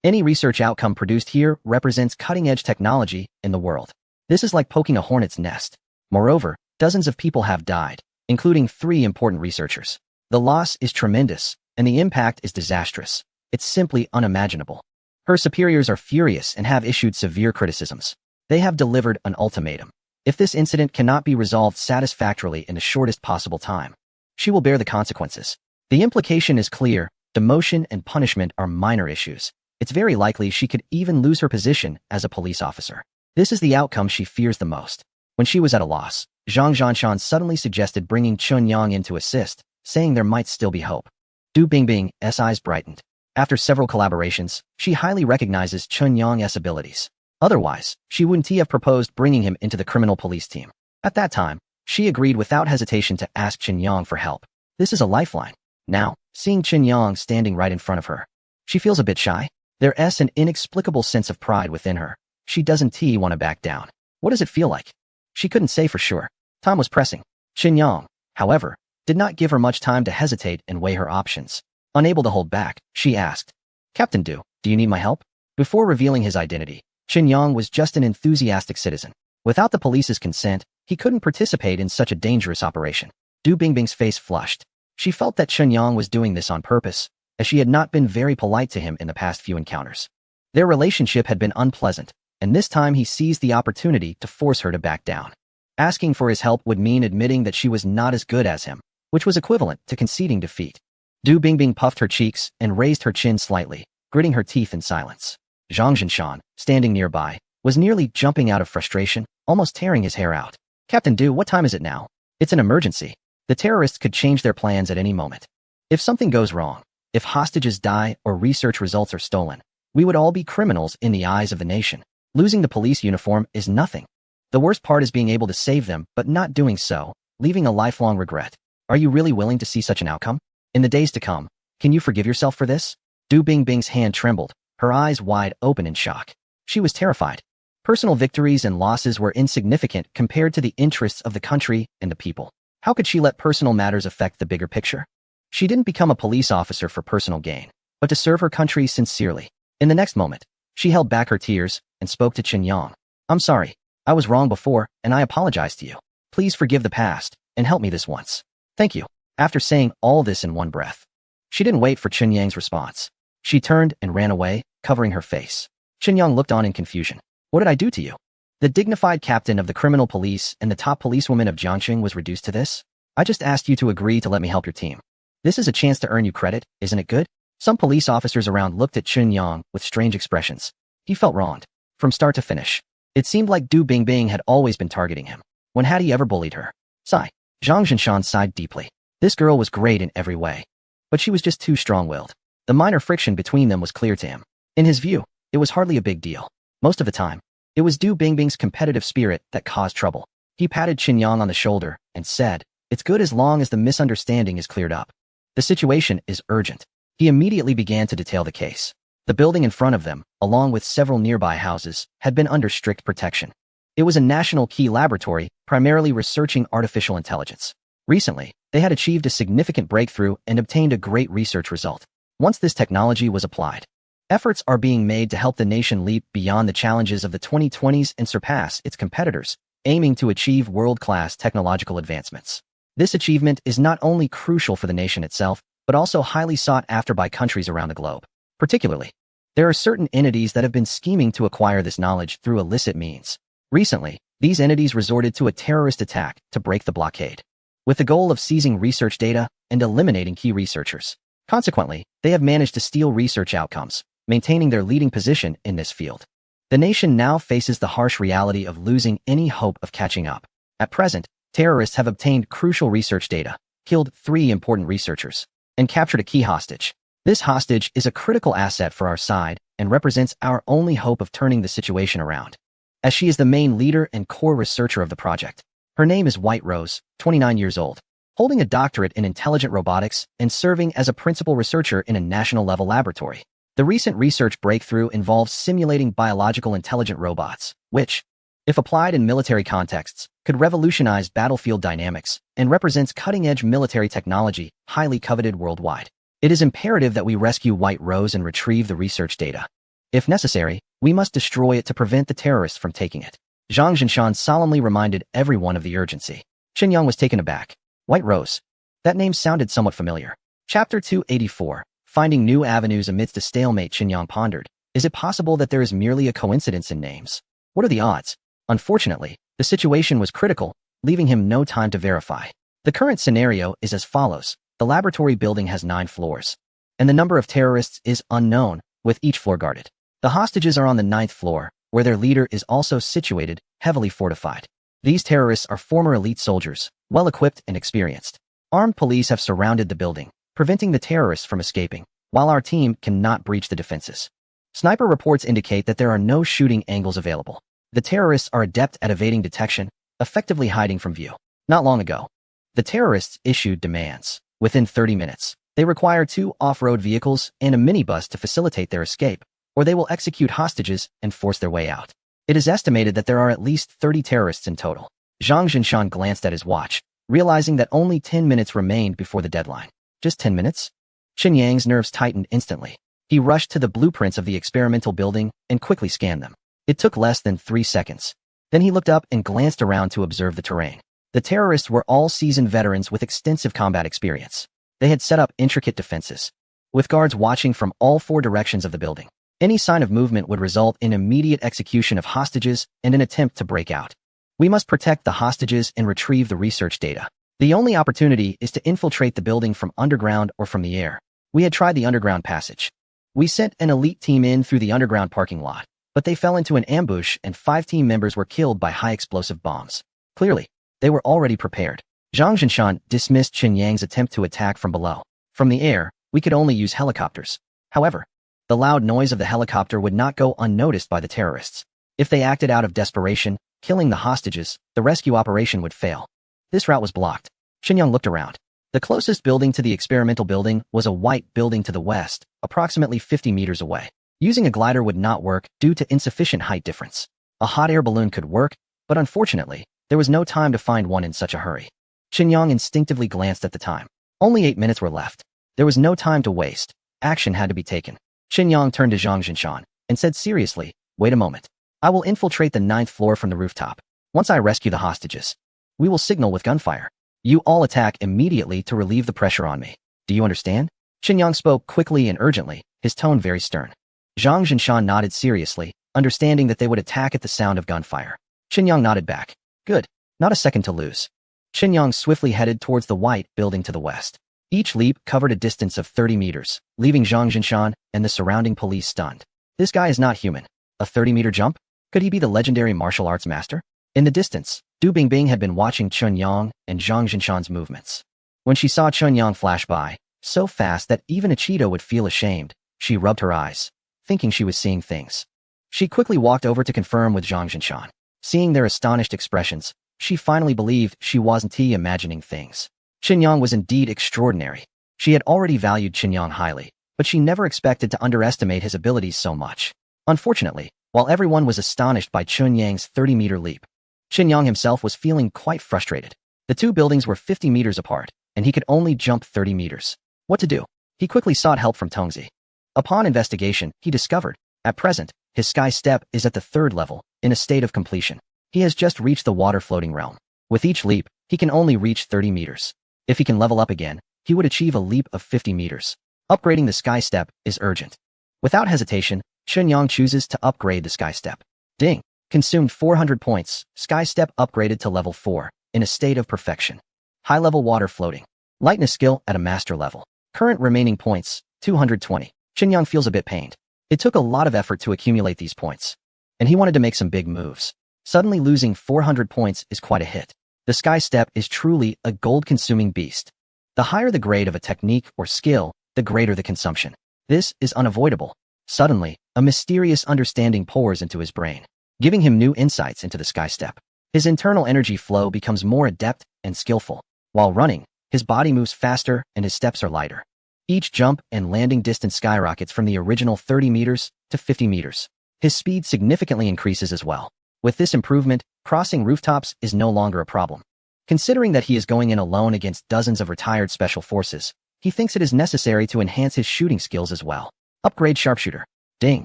Any research outcome produced here represents cutting-edge technology in the world. This is like poking a hornet's nest. Moreover, dozens of people have died, including 3 important researchers. The loss is tremendous, and the impact is disastrous. It's simply unimaginable. Her superiors are furious and have issued severe criticisms. They have delivered an ultimatum. If this incident cannot be resolved satisfactorily in the shortest possible time, she will bear the consequences. The implication is clear. Demotion and punishment are minor issues. It's very likely she could even lose her position as a police officer. This is the outcome she fears the most. When she was at a loss, Zhang Jinshan suddenly suggested bringing Qin Yang in to assist, saying there might still be hope. Du Bingbing's eyes brightened. After several collaborations, she highly recognizes Qin Yang's abilities. Otherwise, she wouldn't have proposed bringing him into the criminal police team. At that time, she agreed without hesitation to ask Qin Yang for help. This is a lifeline. Now, seeing Qin Yang standing right in front of her, she feels a bit shy. There's an inexplicable sense of pride within her. She doesn't want to back down. What does it feel like? She couldn't say for sure. Time was pressing. Qin Yang, however, did not give her much time to hesitate and weigh her options. Unable to hold back, she asked, "Captain Du, do you need my help?" Before revealing his identity, Qin Yang was just an enthusiastic citizen. Without the police's consent, he couldn't participate in such a dangerous operation. Du Bingbing's face flushed. She felt that Chunyang was doing this on purpose, as she had not been very polite to him in the past few encounters. Their relationship had been unpleasant, and this time he seized the opportunity to force her to back down. Asking for his help would mean admitting that she was not as good as him, which was equivalent to conceding defeat. Du Bingbing puffed her cheeks and raised her chin slightly, gritting her teeth in silence. Zhang Zhinshan, standing nearby, was nearly jumping out of frustration, almost tearing his hair out. Captain Du, what time is it now? It's an emergency. The terrorists could change their plans at any moment. If something goes wrong, if hostages die or research results are stolen, we would all be criminals in the eyes of the nation. Losing the police uniform is nothing. The worst part is being able to save them, but not doing so, leaving a lifelong regret. Are you really willing to see such an outcome? In the days to come, can you forgive yourself for this? Du Bingbing's hand trembled, her eyes wide open in shock. She was terrified. Personal victories and losses were insignificant compared to the interests of the country and the people. How could she let personal matters affect the bigger picture? She didn't become a police officer for personal gain, but to serve her country sincerely. In the next moment, she held back her tears and spoke to Chunyang. I'm sorry. I was wrong before, and I apologize to you. Please forgive the past, and help me this once. Thank you. After saying all this in one breath, she didn't wait for Chunyang's response. She turned and ran away, covering her face. Chunyang looked on in confusion. What did I do to you? The dignified captain of the criminal police and the top policewoman of Jiangxing was reduced to this? I just asked you to agree to let me help your team. This is a chance to earn you credit, isn't it good? Some police officers around looked at Chunyang with strange expressions. He felt wronged. From start to finish. It seemed like Du Bingbing had always been targeting him. When had he ever bullied her? Sigh. Zhang Zhinshan sighed deeply. This girl was great in every way. But she was just too strong-willed. The minor friction between them was clear to him. In his view, it was hardly a big deal. Most of the time, it was Du Bingbing's competitive spirit that caused trouble. He patted Chunyang on the shoulder and said, it's good as long as the misunderstanding is cleared up. The situation is urgent. He immediately began to detail the case. The building in front of them, along with several nearby houses, had been under strict protection. It was a national key laboratory, primarily researching artificial intelligence. Recently, they had achieved a significant breakthrough and obtained a great research result. Once this technology was applied, efforts are being made to help the nation leap beyond the challenges of the 2020s and surpass its competitors, aiming to achieve world-class technological advancements. This achievement is not only crucial for the nation itself, but also highly sought after by countries around the globe. Particularly, there are certain entities that have been scheming to acquire this knowledge through illicit means. Recently, these entities resorted to a terrorist attack to break the blockade, with the goal of seizing research data and eliminating key researchers. Consequently, they have managed to steal research outcomes, maintaining their leading position in this field. The nation now faces the harsh reality of losing any hope of catching up. At present, terrorists have obtained crucial research data, killed 3 important researchers, and captured a key hostage. This hostage is a critical asset for our side and represents our only hope of turning the situation around, as she is the main leader and core researcher of the project. Her name is White Rose, 29 years old, holding a doctorate in intelligent robotics and serving as a principal researcher in a national-level laboratory. The recent research breakthrough involves simulating biological intelligent robots, which, if applied in military contexts, could revolutionize battlefield dynamics and represents cutting-edge military technology highly coveted worldwide. It is imperative that we rescue White Rose and retrieve the research data. If necessary, we must destroy it to prevent the terrorists from taking it. Zhang Zhinshan solemnly reminded everyone of the urgency. Chunyang was taken aback. White Rose. That name sounded somewhat familiar. Chapter 284. Finding new avenues amidst a stalemate. Chunyang pondered. Is it possible that there is merely a coincidence in names? What are the odds? Unfortunately, the situation was critical, leaving him no time to verify. The current scenario is as follows. The laboratory building has 9 floors, and the number of terrorists is unknown, with each floor guarded. The hostages are on the 9th floor, where their leader is also situated, heavily fortified. These terrorists are former elite soldiers, well-equipped and experienced. Armed police have surrounded the building, preventing the terrorists from escaping, while our team cannot breach the defenses. Sniper reports indicate that there are no shooting angles available. The terrorists are adept at evading detection, effectively hiding from view. Not long ago, the terrorists issued demands. Within 30 minutes, they require 2 off-road vehicles and a minibus to facilitate their escape, or they will execute hostages and force their way out. It is estimated that there are at least 30 terrorists in total. Zhang Zhinshan glanced at his watch, realizing that only 10 minutes remained before the deadline. Just 10 minutes? Chunyang's nerves tightened instantly. He rushed to the blueprints of the experimental building and quickly scanned them. It took less than 3 seconds. Then he looked up and glanced around to observe the terrain. The terrorists were all seasoned veterans with extensive combat experience. They had set up intricate defenses, with guards watching from all 4 directions of the building. Any sign of movement would result in immediate execution of hostages and an attempt to break out. We must protect the hostages and retrieve the research data. The only opportunity is to infiltrate the building from underground or from the air. We had tried the underground passage. We sent an elite team in through the underground parking lot, but they fell into an ambush and 5 team members were killed by high-explosive bombs. Clearly, they were already prepared. Zhang Jinshan dismissed Qin Yang's attempt to attack from below. From the air, we could only use helicopters. However, the loud noise of the helicopter would not go unnoticed by the terrorists. If they acted out of desperation, killing the hostages, the rescue operation would fail. This route was blocked. Xinyang looked around. The closest building to the experimental building was a white building to the west, approximately 50 meters away. Using a glider would not work due to insufficient height difference. A hot air balloon could work, but unfortunately, there was no time to find one in such a hurry. Xinyang instinctively glanced at the time. Only 8 minutes were left. There was no time to waste. Action had to be taken. Xinyang turned to Zhang Jinshan and said seriously, "Wait a moment. I will infiltrate the 9th floor from the rooftop. Once I rescue the hostages, we will signal with gunfire. You all attack immediately to relieve the pressure on me. Do you understand?" Xinyang spoke quickly and urgently, his tone very stern. Zhang Jinshan nodded seriously, understanding that they would attack at the sound of gunfire. Xinyang nodded back. Good. Not a second to lose. Xinyang swiftly headed towards the white building to the west. Each leap covered a distance of 30 meters, leaving Zhang Jinshan and the surrounding police stunned. This guy is not human. A 30-meter jump? Could he be the legendary martial arts master? In the distance, Du Bingbing had been watching Chunyang and Zhang Jinshan's movements. When she saw Chunyang flash by, so fast that even a cheetah would feel ashamed, she rubbed her eyes, thinking she was seeing things. She quickly walked over to confirm with Zhang Jinshan. Seeing their astonished expressions, she finally believed she wasn't imagining things. Xinyang was indeed extraordinary. She had already valued Xinyang highly, but she never expected to underestimate his abilities so much. Unfortunately, while everyone was astonished by Chunyang's 30-meter leap, Xinyang himself was feeling quite frustrated. The 2 buildings were 50 meters apart, and he could only jump 30 meters. What to do? He quickly sought help from Tongzi. Upon investigation, he discovered, at present, his sky step is at the 3rd level, in a state of completion. He has just reached the water-floating realm. With each leap, he can only reach 30 meters. If he can level up again, he would achieve a leap of 50 meters. Upgrading the sky step is urgent. Without hesitation, Chunyang chooses to upgrade the sky step. Ding! Consumed 400 points, sky step upgraded to level 4, in a state of perfection. High-level water floating. Lightness skill at a master level. Current remaining points, 220. Chunyang feels a bit pained. It took a lot of effort to accumulate these points, and he wanted to make some big moves. Suddenly losing 400 points is quite a hit. The sky step is truly a gold-consuming beast. The higher the grade of a technique or skill, the greater the consumption. This is unavoidable. Suddenly, a mysterious understanding pours into his brain, giving him new insights into the sky step. His internal energy flow becomes more adept and skillful. While running, his body moves faster and his steps are lighter. Each jump and landing distance skyrockets from the original 30 meters to 50 meters. His speed significantly increases as well. With this improvement, crossing rooftops is no longer a problem. Considering that he is going in alone against dozens of retired special forces, he thinks it is necessary to enhance his shooting skills as well. Upgrade sharpshooter. Ding.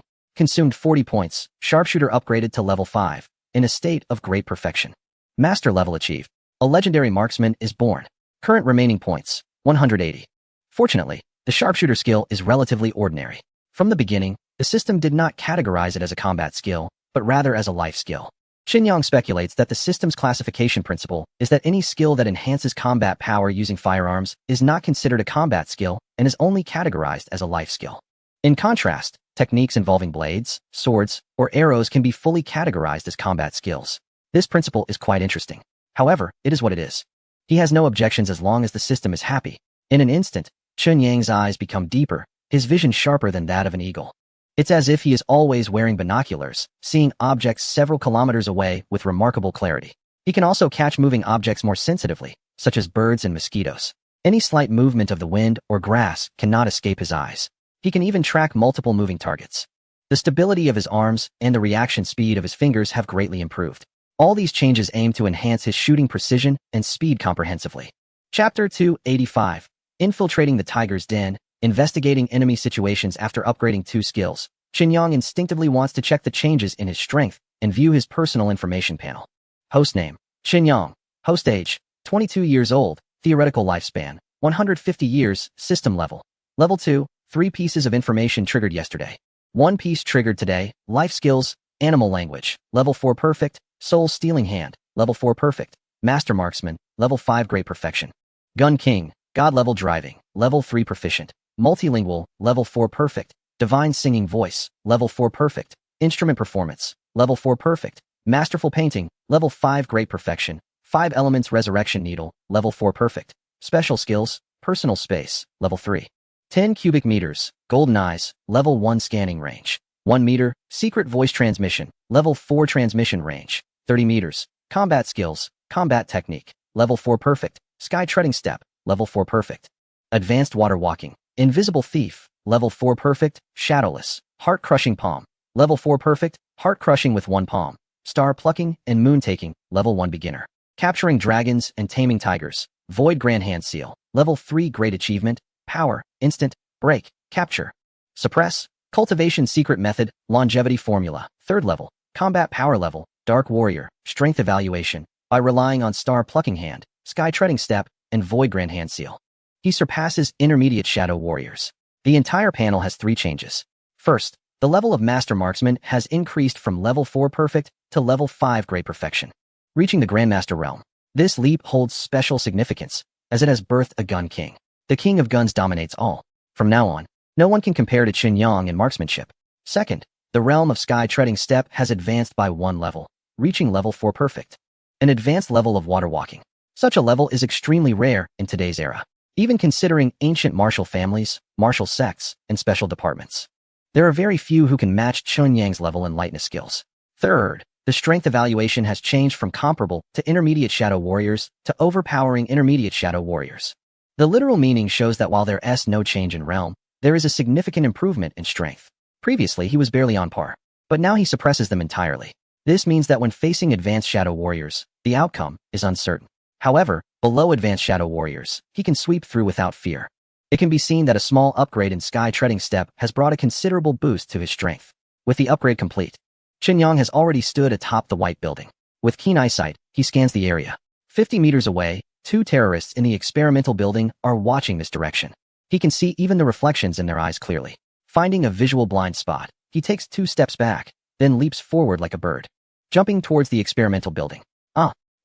Consumed 40 points, sharpshooter upgraded to level 5, in a state of great perfection. Master level achieved. A legendary marksman is born. Current remaining points, 180. Fortunately, the sharpshooter skill is relatively ordinary. From the beginning, the system did not categorize it as a combat skill, but rather as a life skill. Xinyang speculates that the system's classification principle is that any skill that enhances combat power using firearms is not considered a combat skill and is only categorized as a life skill. In contrast, techniques involving blades, swords, or arrows can be fully categorized as combat skills. This principle is quite interesting. However, it is what it is. He has no objections as long as the system is happy. In an instant, Chunyang's eyes become deeper, his vision sharper than that of an eagle. It's as if he is always wearing binoculars, seeing objects several kilometers away with remarkable clarity. He can also catch moving objects more sensitively, such as birds and mosquitoes. Any slight movement of the wind or grass cannot escape his eyes. He can even track multiple moving targets. The stability of his arms and the reaction speed of his fingers have greatly improved. All these changes aim to enhance his shooting precision and speed comprehensively. Chapter 285. Infiltrating the tiger's den. Investigating enemy situations after upgrading 2 skills. Xinyang instinctively wants to check the changes in his strength and view his personal information panel. Host name, Xinyang. Host age, 22 years old. Theoretical lifespan, 150 years, system level. Level 2, 3 pieces of information triggered yesterday. 1 piece triggered today, life skills, animal language. Level 4 perfect, soul stealing hand. Level 4 perfect, master marksman. Level 5 great perfection. Gun king, god level driving. Level 3 proficient. Multilingual, level 4 perfect. Divine singing voice, level 4 perfect. Instrument performance, level 4 perfect. Masterful painting, level 5 great perfection. 5 elements resurrection needle, level 4 perfect. Special skills, personal space, level 3. 10 cubic meters, golden eyes, level 1 scanning range. 1 meter, secret voice transmission, level 4 transmission range. 30 meters, combat skills, combat technique, level 4 perfect. Sky treading step, level 4 perfect. Advanced water walking, invisible thief, level 4 perfect. Shadowless, heart crushing palm, level 4 perfect. Heart crushing with 1 palm. Star plucking and moon taking, level 1 beginner. Capturing dragons and taming tigers, void grand hand seal, level 3 great achievement. Power, instant, break, capture. Suppress, cultivation secret method, longevity formula, 3rd level. Combat power level, dark warrior, strength evaluation, by relying on star plucking hand, sky treading step, and void grand hand seal. He surpasses intermediate shadow warriors. The entire panel has 3 changes. First, the level of master marksman has increased from level 4 perfect to level 5 great perfection, reaching the grandmaster realm. This leap holds special significance, as it has birthed a gun king. The king of guns dominates all. From now on, no one can compare to Qin Yang in marksmanship. Second, the realm of sky treading step has advanced by 1 level, reaching level 4 perfect. An advanced level of water walking. Such a level is extremely rare in today's era, even considering ancient martial families, martial sects, and special departments. There are very few who can match Qin Yang's level in lightness skills. Third, the strength evaluation has changed from comparable to intermediate shadow warriors to overpowering intermediate shadow warriors. The literal meaning shows that while there is no change in realm, there is a significant improvement in strength. Previously, he was barely on par, but now he suppresses them entirely. This means that when facing advanced shadow warriors, the outcome is uncertain. However, below advanced shadow warriors, he can sweep through without fear. It can be seen that a small upgrade in sky treading step has brought a considerable boost to his strength. With the upgrade complete, Qin Yang has already stood atop the white building. With keen eyesight, he scans the area. 50 meters away, 2 terrorists in the experimental building are watching this direction. He can see even the reflections in their eyes clearly. Finding a visual blind spot, he takes 2 steps back, then leaps forward like a bird, jumping towards the experimental building.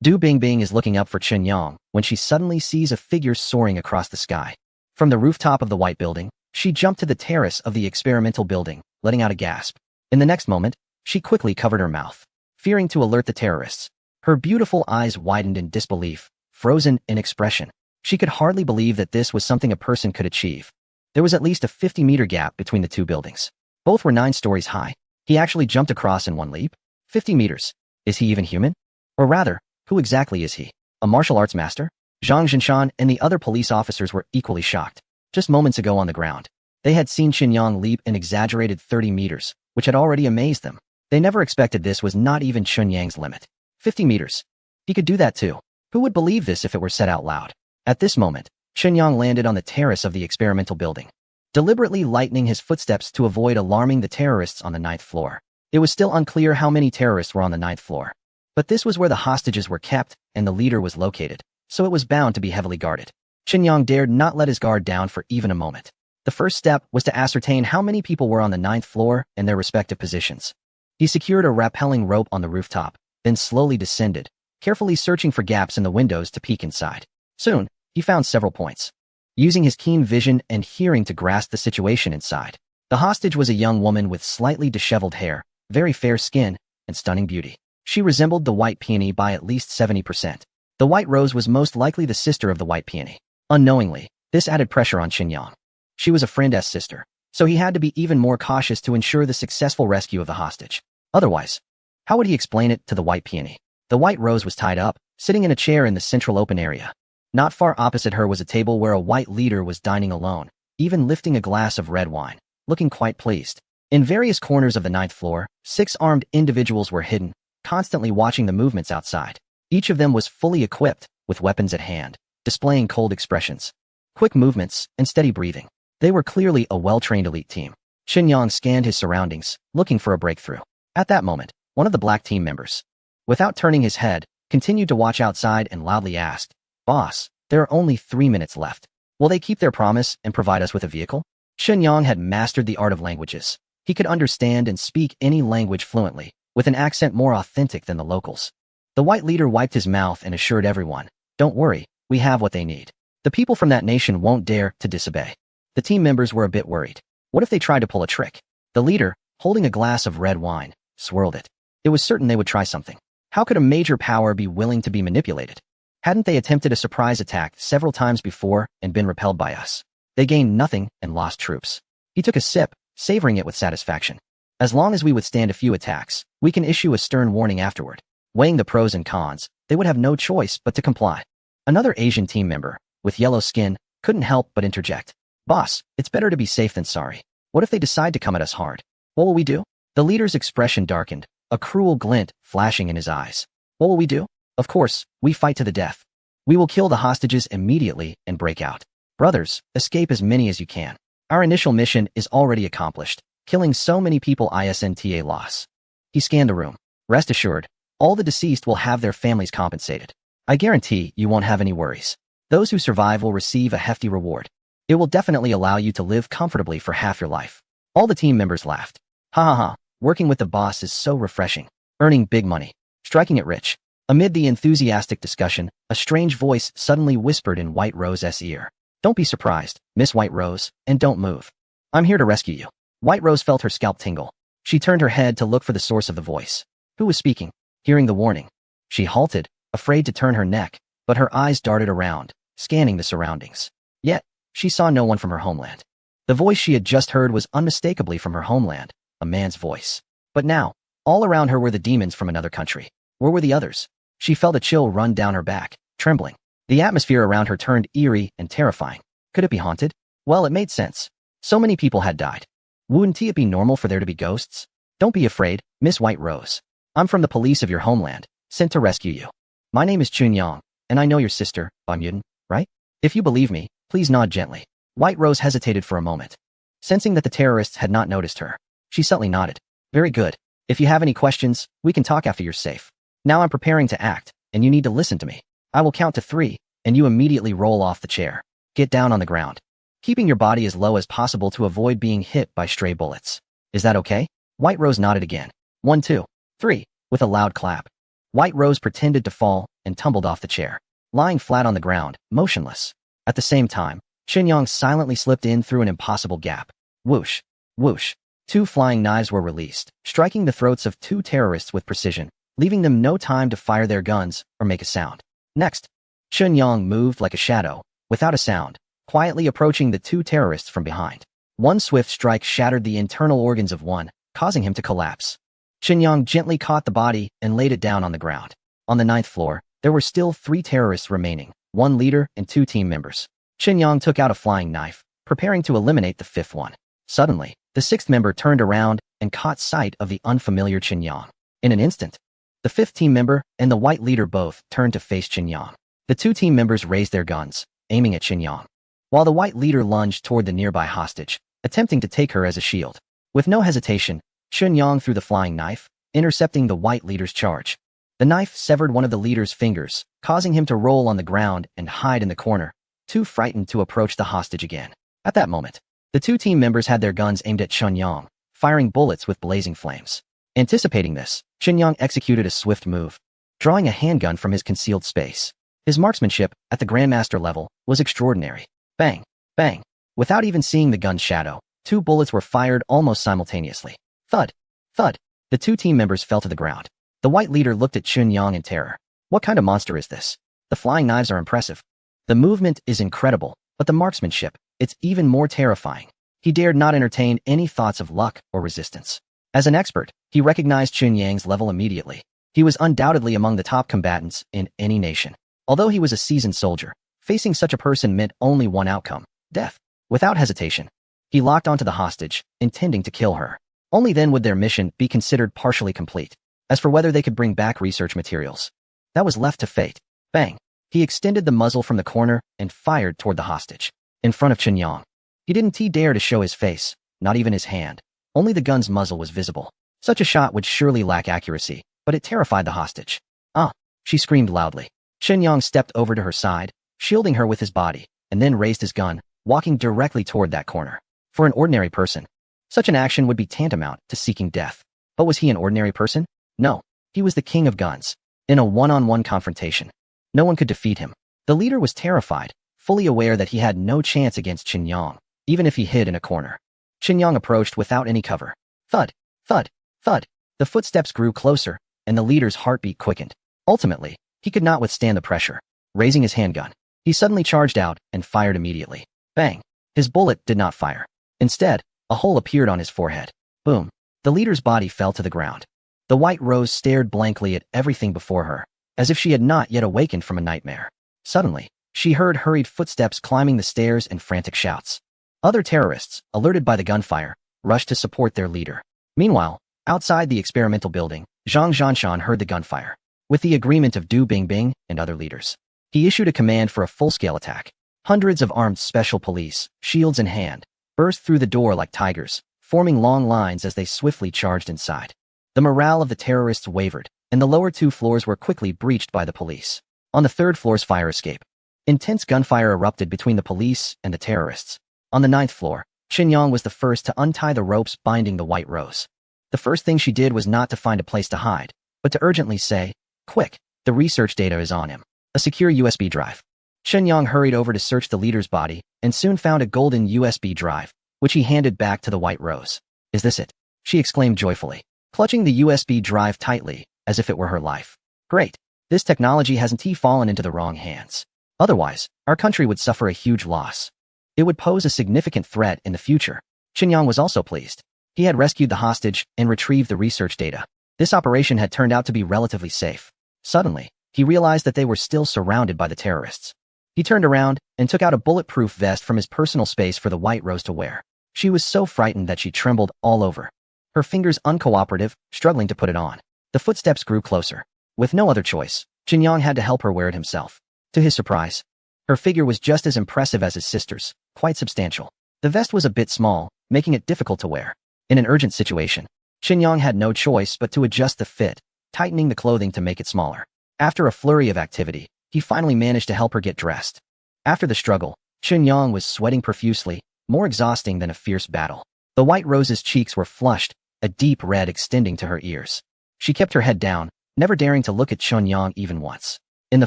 Du Bingbing is looking up for Qin Yang when she suddenly sees a figure soaring across the sky. From the rooftop of the white building, she jumped to the terrace of the experimental building, letting out a gasp. In the next moment, she quickly covered her mouth, fearing to alert the terrorists. Her beautiful eyes widened in disbelief, frozen in expression. She could hardly believe that this was something a person could achieve. There was at least a 50-meter gap between the 2 buildings. Both were 9 stories high. He actually jumped across in 1 leap. 50 meters. Is he even human? Or rather, who exactly is he? A martial arts master? Zhang Zhinshan and the other police officers were equally shocked. Just moments ago on the ground, they had seen Qin Yang leap an exaggerated 30 meters, which had already amazed them. They never expected this was not even Qin Yang's limit. 50 meters. He could do that too. Who would believe this if it were said out loud? At this moment, Qin Yang landed on the terrace of the experimental building, deliberately lightening his footsteps to avoid alarming the terrorists on the 9th floor. It was still unclear how many terrorists were on the 9th floor. But this was where the hostages were kept and the leader was located, so it was bound to be heavily guarded. Qin Yang dared not let his guard down for even a moment. The first step was to ascertain how many people were on the 9th floor and their respective positions. He secured a rappelling rope on the rooftop, then slowly descended, carefully searching for gaps in the windows to peek inside. Soon, he found several points, using his keen vision and hearing to grasp the situation inside. The hostage was a young woman with slightly disheveled hair, very fair skin, and stunning beauty. She resembled the white peony by at least 70%. The white rose was most likely the sister of the white peony. Unknowingly, this added pressure on Qin Yang. She was a friend's sister, so he had to be even more cautious to ensure the successful rescue of the hostage. Otherwise, how would he explain it to the white peony? The white rose was tied up, sitting in a chair in the central open area. Not far opposite her was a table where a white leader was dining alone, even lifting a glass of red wine, looking quite pleased. In various corners of the 9th floor, 6 armed individuals were hidden, constantly watching the movements outside. Each of them was fully equipped, with weapons at hand, displaying cold expressions, quick movements, and steady breathing. They were clearly a well-trained elite team. Qin Yang scanned his surroundings, looking for a breakthrough. At that moment, one of the black team members, without turning his head, continued to watch outside and loudly asked, "Boss, there are only 3 minutes left. Will they keep their promise and provide us with a vehicle? Shenyang had mastered the art of languages. He could understand and speak any language fluently, with an accent more authentic than the locals. The white leader wiped his mouth and assured everyone, "Don't worry, we have what they need. The people from that nation won't dare to disobey." The team members were a bit worried. What if they tried to pull a trick? The leader, holding a glass of red wine, swirled it. It was certain they would try something. How could a major power be willing to be manipulated? Hadn't they attempted a surprise attack several times before and been repelled by us? They gained nothing and lost troops. He took a sip, savoring it with satisfaction. As long as we withstand a few attacks, we can issue a stern warning afterward. Weighing the pros and cons, they would have no choice but to comply. Another Asian team member, with yellow skin, couldn't help but interject. "Boss, it's better to be safe than sorry. What if they decide to come at us hard? What will we do?" The leader's expression darkened, a cruel glint flashing in his eyes. "What will we do? Of course, we fight to the death. We will kill the hostages immediately and break out. Brothers, escape as many as you can. Our initial mission is already accomplished, killing so many people isn't a loss." He scanned the room. "Rest assured, all the deceased will have their families compensated. I guarantee you won't have any worries. Those who survive will receive a hefty reward. It will definitely allow you to live comfortably for half your life." All the team members laughed. "Ha ha ha, working with the boss is so refreshing. Earning big money. Striking it rich." Amid the enthusiastic discussion, a strange voice suddenly whispered in White Rose's ear. "Don't be surprised, Miss White Rose, and don't move. I'm here to rescue you." White Rose felt her scalp tingle. She turned her head to look for the source of the voice. Who was speaking? Hearing the warning, she halted, afraid to turn her neck, but her eyes darted around, scanning the surroundings. Yet, she saw no one from her homeland. The voice she had just heard was unmistakably from her homeland, a man's voice. But now, all around her were the demons from another country. Where were the others? She felt a chill run down her back, trembling. The atmosphere around her turned eerie and terrifying. Could it be haunted? Well, it made sense. So many people had died. Wouldn't it be normal for there to be ghosts? Don't be afraid, Miss White Rose. I'm from the police of your homeland, sent to rescue you. My name is Chun Yang, and I know your sister, Mutant, right? If you believe me, please nod gently. White Rose hesitated for a moment. Sensing that the terrorists had not noticed her, she subtly nodded. Very good. If you have any questions, we can talk after you're safe. Now I'm preparing to act, and you need to listen to me. I will count to 3, and you immediately roll off the chair. Get down on the ground, keeping your body as low as possible to avoid being hit by stray bullets. Is that okay? White Rose nodded again. 1, 2, 3, with a loud clap. White Rose pretended to fall and tumbled off the chair, lying flat on the ground, motionless. At the same time, Shenyang silently slipped in through an impossible gap. Whoosh, whoosh. 2 flying knives were released, striking the throats of 2 terrorists with precision, leaving them no time to fire their guns or make a sound. Next, Shenyang moved like a shadow, without a sound, quietly approaching the 2 terrorists from behind. One swift strike shattered the internal organs of one, causing him to collapse. Shenyang gently caught the body and laid it down on the ground. On the 9th floor, there were still 3 terrorists remaining, 1 leader and 2 team members. Shenyang took out a flying knife, preparing to eliminate the 5th one. Suddenly, the 6th member turned around and caught sight of the unfamiliar Shenyang. In an instant, the 5th team member and the white leader both turned to face Shenyang. The 2 team members raised their guns, aiming at Shenyang, while the white leader lunged toward the nearby hostage, attempting to take her as a shield. With no hesitation, Shenyang threw the flying knife, intercepting the white leader's charge. The knife severed one of the leader's fingers, causing him to roll on the ground and hide in the corner, too frightened to approach the hostage again. At that moment, the 2 team members had their guns aimed at Shenyang, firing bullets with blazing flames. Anticipating this, Shenyang executed a swift move, drawing a handgun from his concealed space. His marksmanship, at the Grandmaster level, was extraordinary. Bang, bang. Without even seeing the gun's shadow, 2 bullets were fired almost simultaneously. Thud, thud. The 2 team members fell to the ground. The white leader looked at Shenyang in terror. What kind of monster is this? The flying knives are impressive. The movement is incredible, but the marksmanship, it's even more terrifying. He dared not entertain any thoughts of luck or resistance. As an expert, he recognized Shenyang's level immediately. He was undoubtedly among the top combatants in any nation. Although he was a seasoned soldier, facing such a person meant only one outcome: death. Without hesitation, he locked onto the hostage, intending to kill her. Only then would their mission be considered partially complete. As for whether they could bring back research materials, that was left to fate. Bang! He extended the muzzle from the corner and fired toward the hostage. In front of Shenyang. He didn't dare to show his face, not even his hand. Only the gun's muzzle was visible. Such a shot would surely lack accuracy, but it terrified the hostage. Ah! She screamed loudly. Shenyang stepped over to her side, shielding her with his body, and then raised his gun, walking directly toward that corner. For an ordinary person, such an action would be tantamount to seeking death. But was he an ordinary person? No. He was the king of guns. In a one-on-one confrontation, no one could defeat him. The leader was terrified, fully aware that he had no chance against Qin Yang, even if he hid in a corner. Qin Yang approached without any cover. Thud, thud, thud. The footsteps grew closer, and the leader's heartbeat quickened. Ultimately, he could not withstand the pressure. Raising his handgun, he suddenly charged out and fired immediately. Bang! His bullet did not fire. Instead, a hole appeared on his forehead. Boom! The leader's body fell to the ground. The White Rose stared blankly at everything before her, as if she had not yet awakened from a nightmare. Suddenly, she heard hurried footsteps climbing the stairs and frantic shouts. Other terrorists, alerted by the gunfire, rushed to support their leader. Meanwhile, outside the experimental building, Zhang Zhanshan heard the gunfire. With the agreement of Du Bingbing and other leaders, he issued a command for a full-scale attack. Hundreds of armed special police, shields in hand, burst through the door like tigers, forming long lines as they swiftly charged inside. The morale of the terrorists wavered, and the lower 2 floors were quickly breached by the police. On the 3rd floor's fire escape, intense gunfire erupted between the police and the terrorists. On the 9th floor, Qin Yang was the first to untie the ropes binding the White Rose. The first thing she did was not to find a place to hide, but to urgently say, "Quick, the research data is on him." A secure USB drive. Qin Yang hurried over to search the leader's body and soon found a golden USB drive, which he handed back to the White Rose. "Is this it?" she exclaimed joyfully, clutching the USB drive tightly, as if it were her life. "Great. This technology hasn't fallen into the wrong hands. Otherwise, our country would suffer a huge loss. It would pose a significant threat in the future." Qin Yang was also pleased. He had rescued the hostage and retrieved the research data. This operation had turned out to be relatively safe. Suddenly, he realized that they were still surrounded by the terrorists. He turned around and took out a bulletproof vest from his personal space for the White Rose to wear. She was so frightened that she trembled all over, her fingers uncooperative, struggling to put it on. The footsteps grew closer. With no other choice, Qin Yang had to help her wear it himself. To his surprise, her figure was just as impressive as his sister's, quite substantial. The vest was a bit small, making it difficult to wear. In an urgent situation, Qin Yang had no choice but to adjust the fit, tightening the clothing to make it smaller. After a flurry of activity, he finally managed to help her get dressed. After the struggle, Qin Yang was sweating profusely, more exhausting than a fierce battle. The White Rose's cheeks were flushed, a deep red extending to her ears. She kept her head down, never daring to look at Qin Yang even once. In the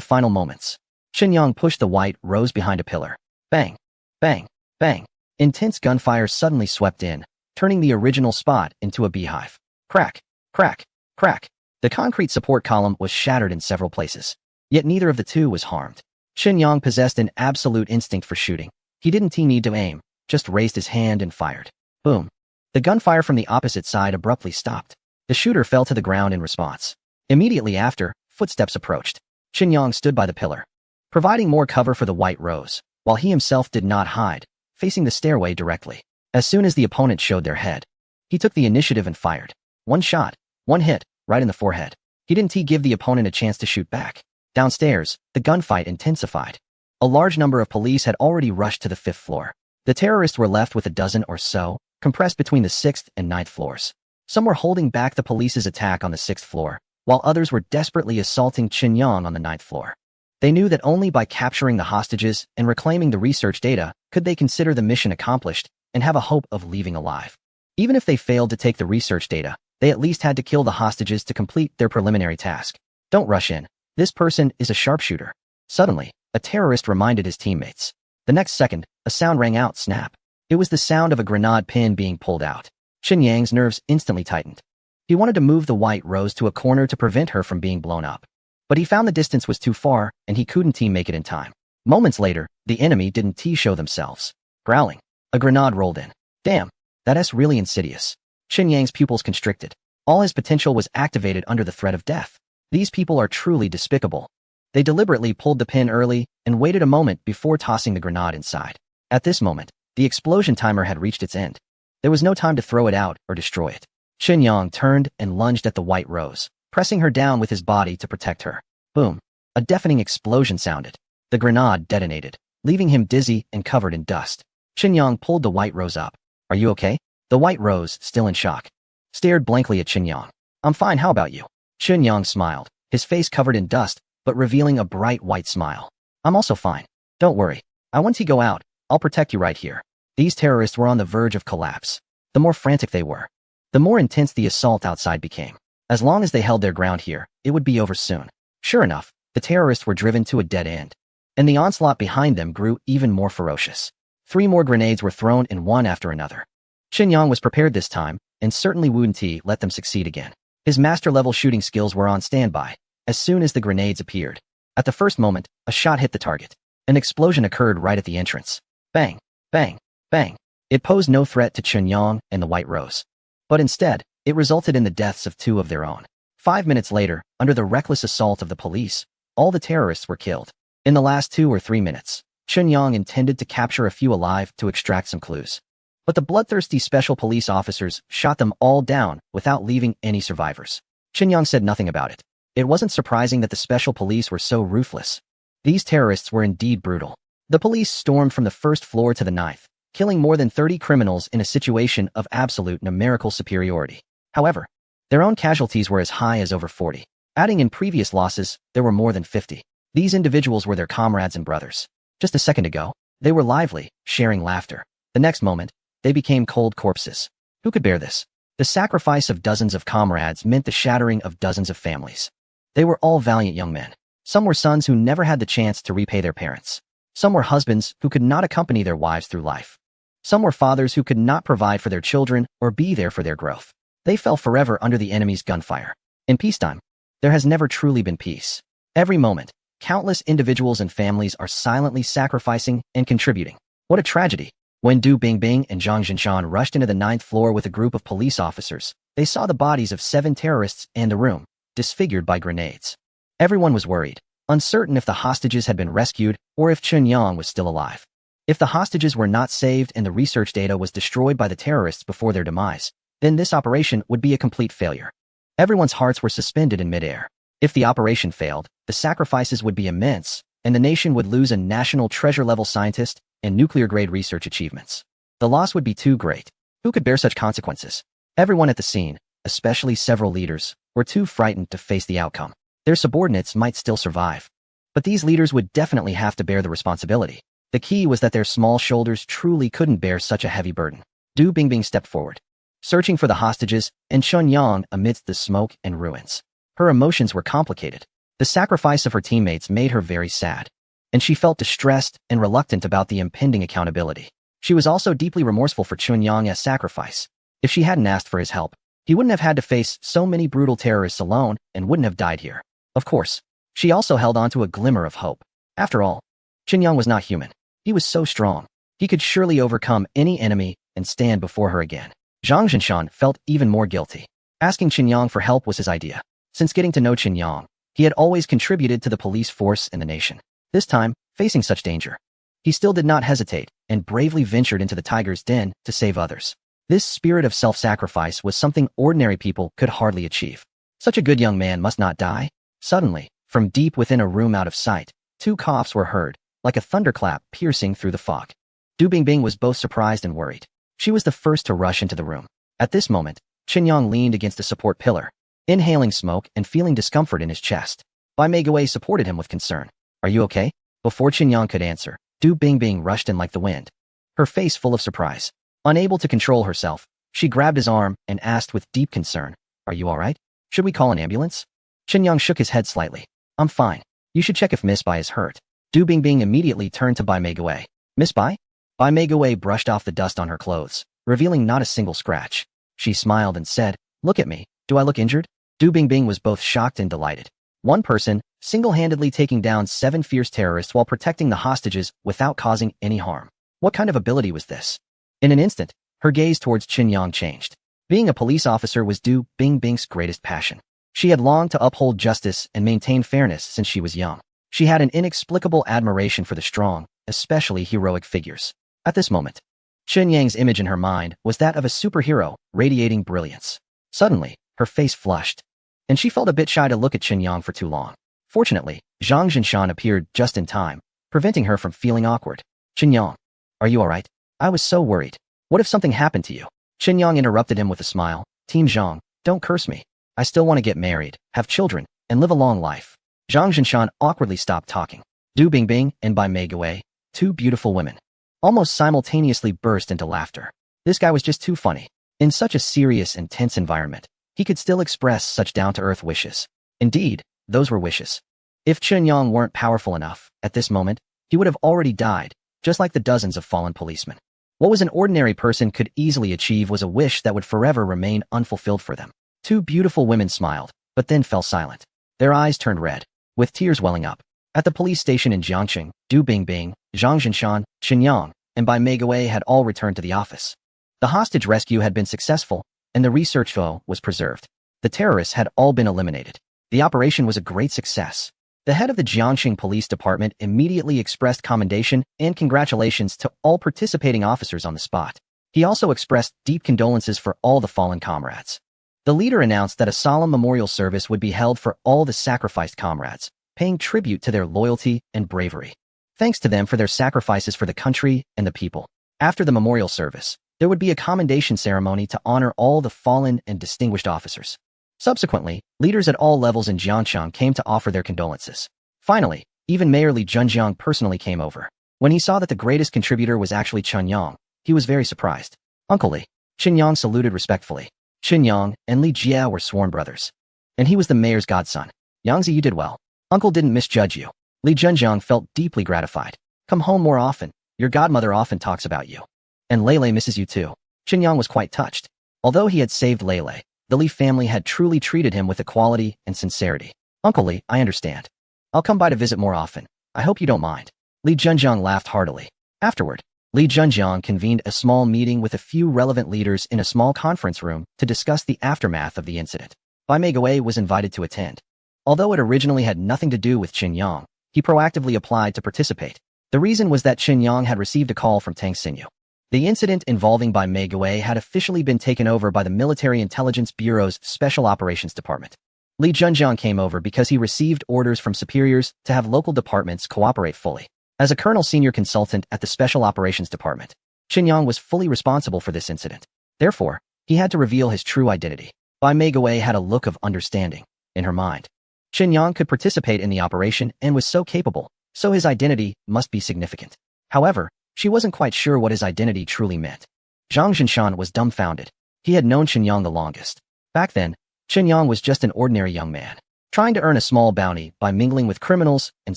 final moments, Qin Yang pushed the White Rose behind a pillar. Bang! Bang! Bang! Intense gunfire suddenly swept in, turning the original spot into a beehive. Crack! Crack! Crack! The concrete support column was shattered in several places. Yet neither of the two was harmed. Qin Yang possessed an absolute instinct for shooting. He didn't need to aim, just raised his hand and fired. Boom! The gunfire from the opposite side abruptly stopped. The shooter fell to the ground in response. Immediately after, footsteps approached. Qin Yang stood by the pillar, providing more cover for the White Rose, while he himself did not hide, facing the stairway directly. As soon as the opponent showed their head, he took the initiative and fired. One shot, one hit, right in the forehead. He didn't give the opponent a chance to shoot back. Downstairs, the gunfight intensified. A large number of police had already rushed to the 5th floor. The terrorists were left with a dozen or so, compressed between the 6th and 9th floors. Some were holding back the police's attack on the 6th floor, while others were desperately assaulting Qin Yang on the 9th floor. They knew that only by capturing the hostages and reclaiming the research data could they consider the mission accomplished and have a hope of leaving alive. Even if they failed to take the research data, they at least had to kill the hostages to complete their preliminary task. Don't rush in. This person is a sharpshooter. Suddenly, a terrorist reminded his teammates. The next second, a sound rang out, snap. It was the sound of a grenade pin being pulled out. Qin Yang's nerves instantly tightened. He wanted to move the White Rose to a corner to prevent her from being blown up. But he found the distance was too far, and he couldn't make it in time. Moments later, the enemy didn't show themselves. Growling, a grenade rolled in. Damn, that's really insidious. Qin Yang's pupils constricted. All his potential was activated under the threat of death. These people are truly despicable. They deliberately pulled the pin early and waited a moment before tossing the grenade inside. At this moment, the explosion timer had reached its end. There was no time to throw it out or destroy it. Qin Yang turned and lunged at the White Rose, pressing her down with his body to protect her. Boom! A deafening explosion sounded. The grenade detonated, leaving him dizzy and covered in dust. Qin Yang pulled the White Rose up. Are you okay? The White Rose, still in shock, stared blankly at Qin Yang. I'm fine, how about you? Qin Yang smiled, his face covered in dust, but revealing a bright white smile. I'm also fine. Don't worry. I want to go out. I'll protect you right here. These terrorists were on the verge of collapse. The more frantic they were, the more intense the assault outside became. As long as they held their ground here, it would be over soon. Sure enough, the terrorists were driven to a dead end, and the onslaught behind them grew even more ferocious. 3 more grenades were thrown in one after another. Qinyang was prepared this time, and certainly Wu Ti let them succeed again. His master-level shooting skills were on standby as soon as the grenades appeared. At the first moment, a shot hit the target. An explosion occurred right at the entrance. Bang, bang, bang. It posed no threat to Qinyang and the White Rose. But instead, it resulted in the deaths of 2 of their own. 5 minutes later, under the reckless assault of the police, all the terrorists were killed. In the last 2 or 3 minutes, Qinyang intended to capture a few alive to extract some clues. But the bloodthirsty special police officers shot them all down without leaving any survivors. Qinyang said nothing about it. It wasn't surprising that the special police were so ruthless. These terrorists were indeed brutal. The police stormed from the 1st floor to the 9th, killing more than 30 criminals in a situation of absolute numerical superiority. However, their own casualties were as high as over 40. Adding in previous losses, there were more than 50. These individuals were their comrades and brothers. Just a second ago, they were lively, sharing laughter. The next moment, they became cold corpses. Who could bear this? The sacrifice of dozens of comrades meant the shattering of dozens of families. They were all valiant young men. Some were sons who never had the chance to repay their parents. Some were husbands who could not accompany their wives through life. Some were fathers who could not provide for their children or be there for their growth. They fell forever under the enemy's gunfire. In peacetime, there has never truly been peace. Every moment, countless individuals and families are silently sacrificing and contributing. What a tragedy. When Du Bingbing and Zhang Jinshan rushed into the 9th floor with a group of police officers, they saw the bodies of 7 terrorists in the room, disfigured by grenades. Everyone was worried, uncertain if the hostages had been rescued or if Qinyang was still alive. If the hostages were not saved and the research data was destroyed by the terrorists before their demise, then this operation would be a complete failure. Everyone's hearts were suspended in midair. If the operation failed, the sacrifices would be immense, and the nation would lose a national treasure-level scientist and nuclear-grade research achievements. The loss would be too great. Who could bear such consequences? Everyone at the scene, especially several leaders, were too frightened to face the outcome. Their subordinates might still survive, but these leaders would definitely have to bear the responsibility. The key was that their small shoulders truly couldn't bear such a heavy burden. Du Bingbing stepped forward, searching for the hostages, and Qinyang amidst the smoke and ruins. Her emotions were complicated. The sacrifice of her teammates made her very sad, and she felt distressed and reluctant about the impending accountability. She was also deeply remorseful for Qinyang's sacrifice. If she hadn't asked for his help, he wouldn't have had to face so many brutal terrorists alone and wouldn't have died here. Of course, she also held on to a glimmer of hope. After all, Qinyang was not human. He was so strong. He could surely overcome any enemy and stand before her again. Zhang Jinshan felt even more guilty. Asking Qinyang for help was his idea. Since getting to know Qinyang, he had always contributed to the police force and the nation. This time, facing such danger, he still did not hesitate and bravely ventured into the tiger's den to save others. This spirit of self-sacrifice was something ordinary people could hardly achieve. Such a good young man must not die. Suddenly, from deep within a room out of sight, 2 coughs were heard, like a thunderclap piercing through the fog. Du Bingbing was both surprised and worried. She was the first to rush into the room. At this moment, Qinyang leaned against a support pillar, inhaling smoke and feeling discomfort in his chest. Bai Meiguei supported him with concern. Are you okay? Before Qinyang could answer, Du Bingbing rushed in like the wind, her face full of surprise. Unable to control herself, she grabbed his arm and asked with deep concern, Are you all right? Should we call an ambulance? Qinyang shook his head slightly. I'm fine. You should check if Miss Bai is hurt. Du Bingbing immediately turned to Bai Meiguei. Miss Bai? Bai Meiguei brushed off the dust on her clothes, revealing not a single scratch. She smiled and said, Look at me. Do I look injured? Du Bingbing was both shocked and delighted. One person, single-handedly taking down 7 fierce terrorists while protecting the hostages without causing any harm. What kind of ability was this? In an instant, her gaze towards Qinyang changed. Being a police officer was Du Bingbing's greatest passion. She had longed to uphold justice and maintain fairness since she was young. She had an inexplicable admiration for the strong, especially heroic figures. At this moment, Qinyang's image in her mind was that of a superhero, radiating brilliance. Suddenly, her face flushed, and she felt a bit shy to look at Qinyang for too long. Fortunately, Zhang Jinshan appeared just in time, preventing her from feeling awkward. Qinyang, are you all right? I was so worried. What if something happened to you? Qinyang interrupted him with a smile. Team Zhang, don't curse me. I still want to get married, have children, and live a long life. Zhang Jinshan awkwardly stopped talking. Du Bingbing and Bai Meiguei, Two beautiful women almost simultaneously burst into laughter. This guy was just too funny. In such a serious and tense environment, he could still express such down-to-earth wishes. Indeed, those were wishes. If Chunyang weren't powerful enough, at this moment, he would have already died, just like the dozens of fallen policemen. What was an ordinary person could easily achieve was a wish that would forever remain unfulfilled for them. Two beautiful women smiled, but then fell silent. Their eyes turned red, with tears welling up. At the police station in Jiangxing, Du Bingbing, Zhang Jinshan, Chunyang, and Bai Meiguei had all returned to the office. The hostage rescue had been successful, and the research was preserved. The terrorists had all been eliminated. The operation was a great success. The head of the Jiangxing Police Department immediately expressed commendation and congratulations to all participating officers on the spot. He also expressed deep condolences for all the fallen comrades. The leader announced that a solemn memorial service would be held for all the sacrificed comrades, paying tribute to their loyalty and bravery. Thanks to them for their sacrifices for the country and the people. After the memorial service, there would be a commendation ceremony to honor all the fallen and distinguished officers. Subsequently, leaders at all levels in Jiangxing came to offer their condolences. Finally, even Mayor Li Junjiang personally came over. When he saw that the greatest contributor was actually Chunyang, he was very surprised. Uncle Li. Chunyang saluted respectfully. Chunyang and Li Jia were sworn brothers. And he was the mayor's godson. Yangzi, you did well. Uncle didn't misjudge you. Li Junjiang felt deeply gratified. Come home more often. Your godmother often talks about you. And Lele misses you too. Chunyang was quite touched. Although he had saved Lele, the Li family had truly treated him with equality and sincerity. Uncle Li, I understand. I'll come by to visit more often. I hope you don't mind. Li Junjiang laughed heartily. Afterward, Li Junjiang convened a small meeting with a few relevant leaders in a small conference room to discuss the aftermath of the incident. Bai Meiguei was invited to attend. Although it originally had nothing to do with Chunyang, he proactively applied to participate. The reason was that Chunyang had received a call from Tang Xinyu. The incident involving Bai Meiguei had officially been taken over by the Military Intelligence Bureau's Special Operations Department. Li Junjiang came over because he received orders from superiors to have local departments cooperate fully. As a colonel senior consultant at the Special Operations Department, Chunyang was fully responsible for this incident. Therefore, he had to reveal his true identity. Bai Meiguei had a look of understanding. In her mind, Chunyang could participate in the operation and was so capable, so his identity must be significant. However, she wasn't quite sure what his identity truly meant. Zhang Jinshan was dumbfounded. He had known Chunyang the longest. Back then, Chunyang was just an ordinary young man, trying to earn a small bounty by mingling with criminals and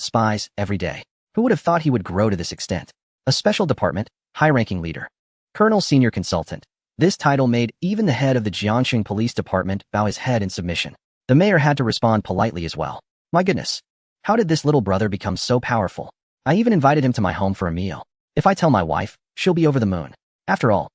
spies every day. Who would have thought he would grow to this extent? A special department, high-ranking leader, colonel senior consultant. This title made even the head of the Jiangxing Police Department bow his head in submission. The mayor had to respond politely as well. My goodness, how did this little brother become so powerful? I even invited him to my home for a meal. If I tell my wife, she'll be over the moon. After all,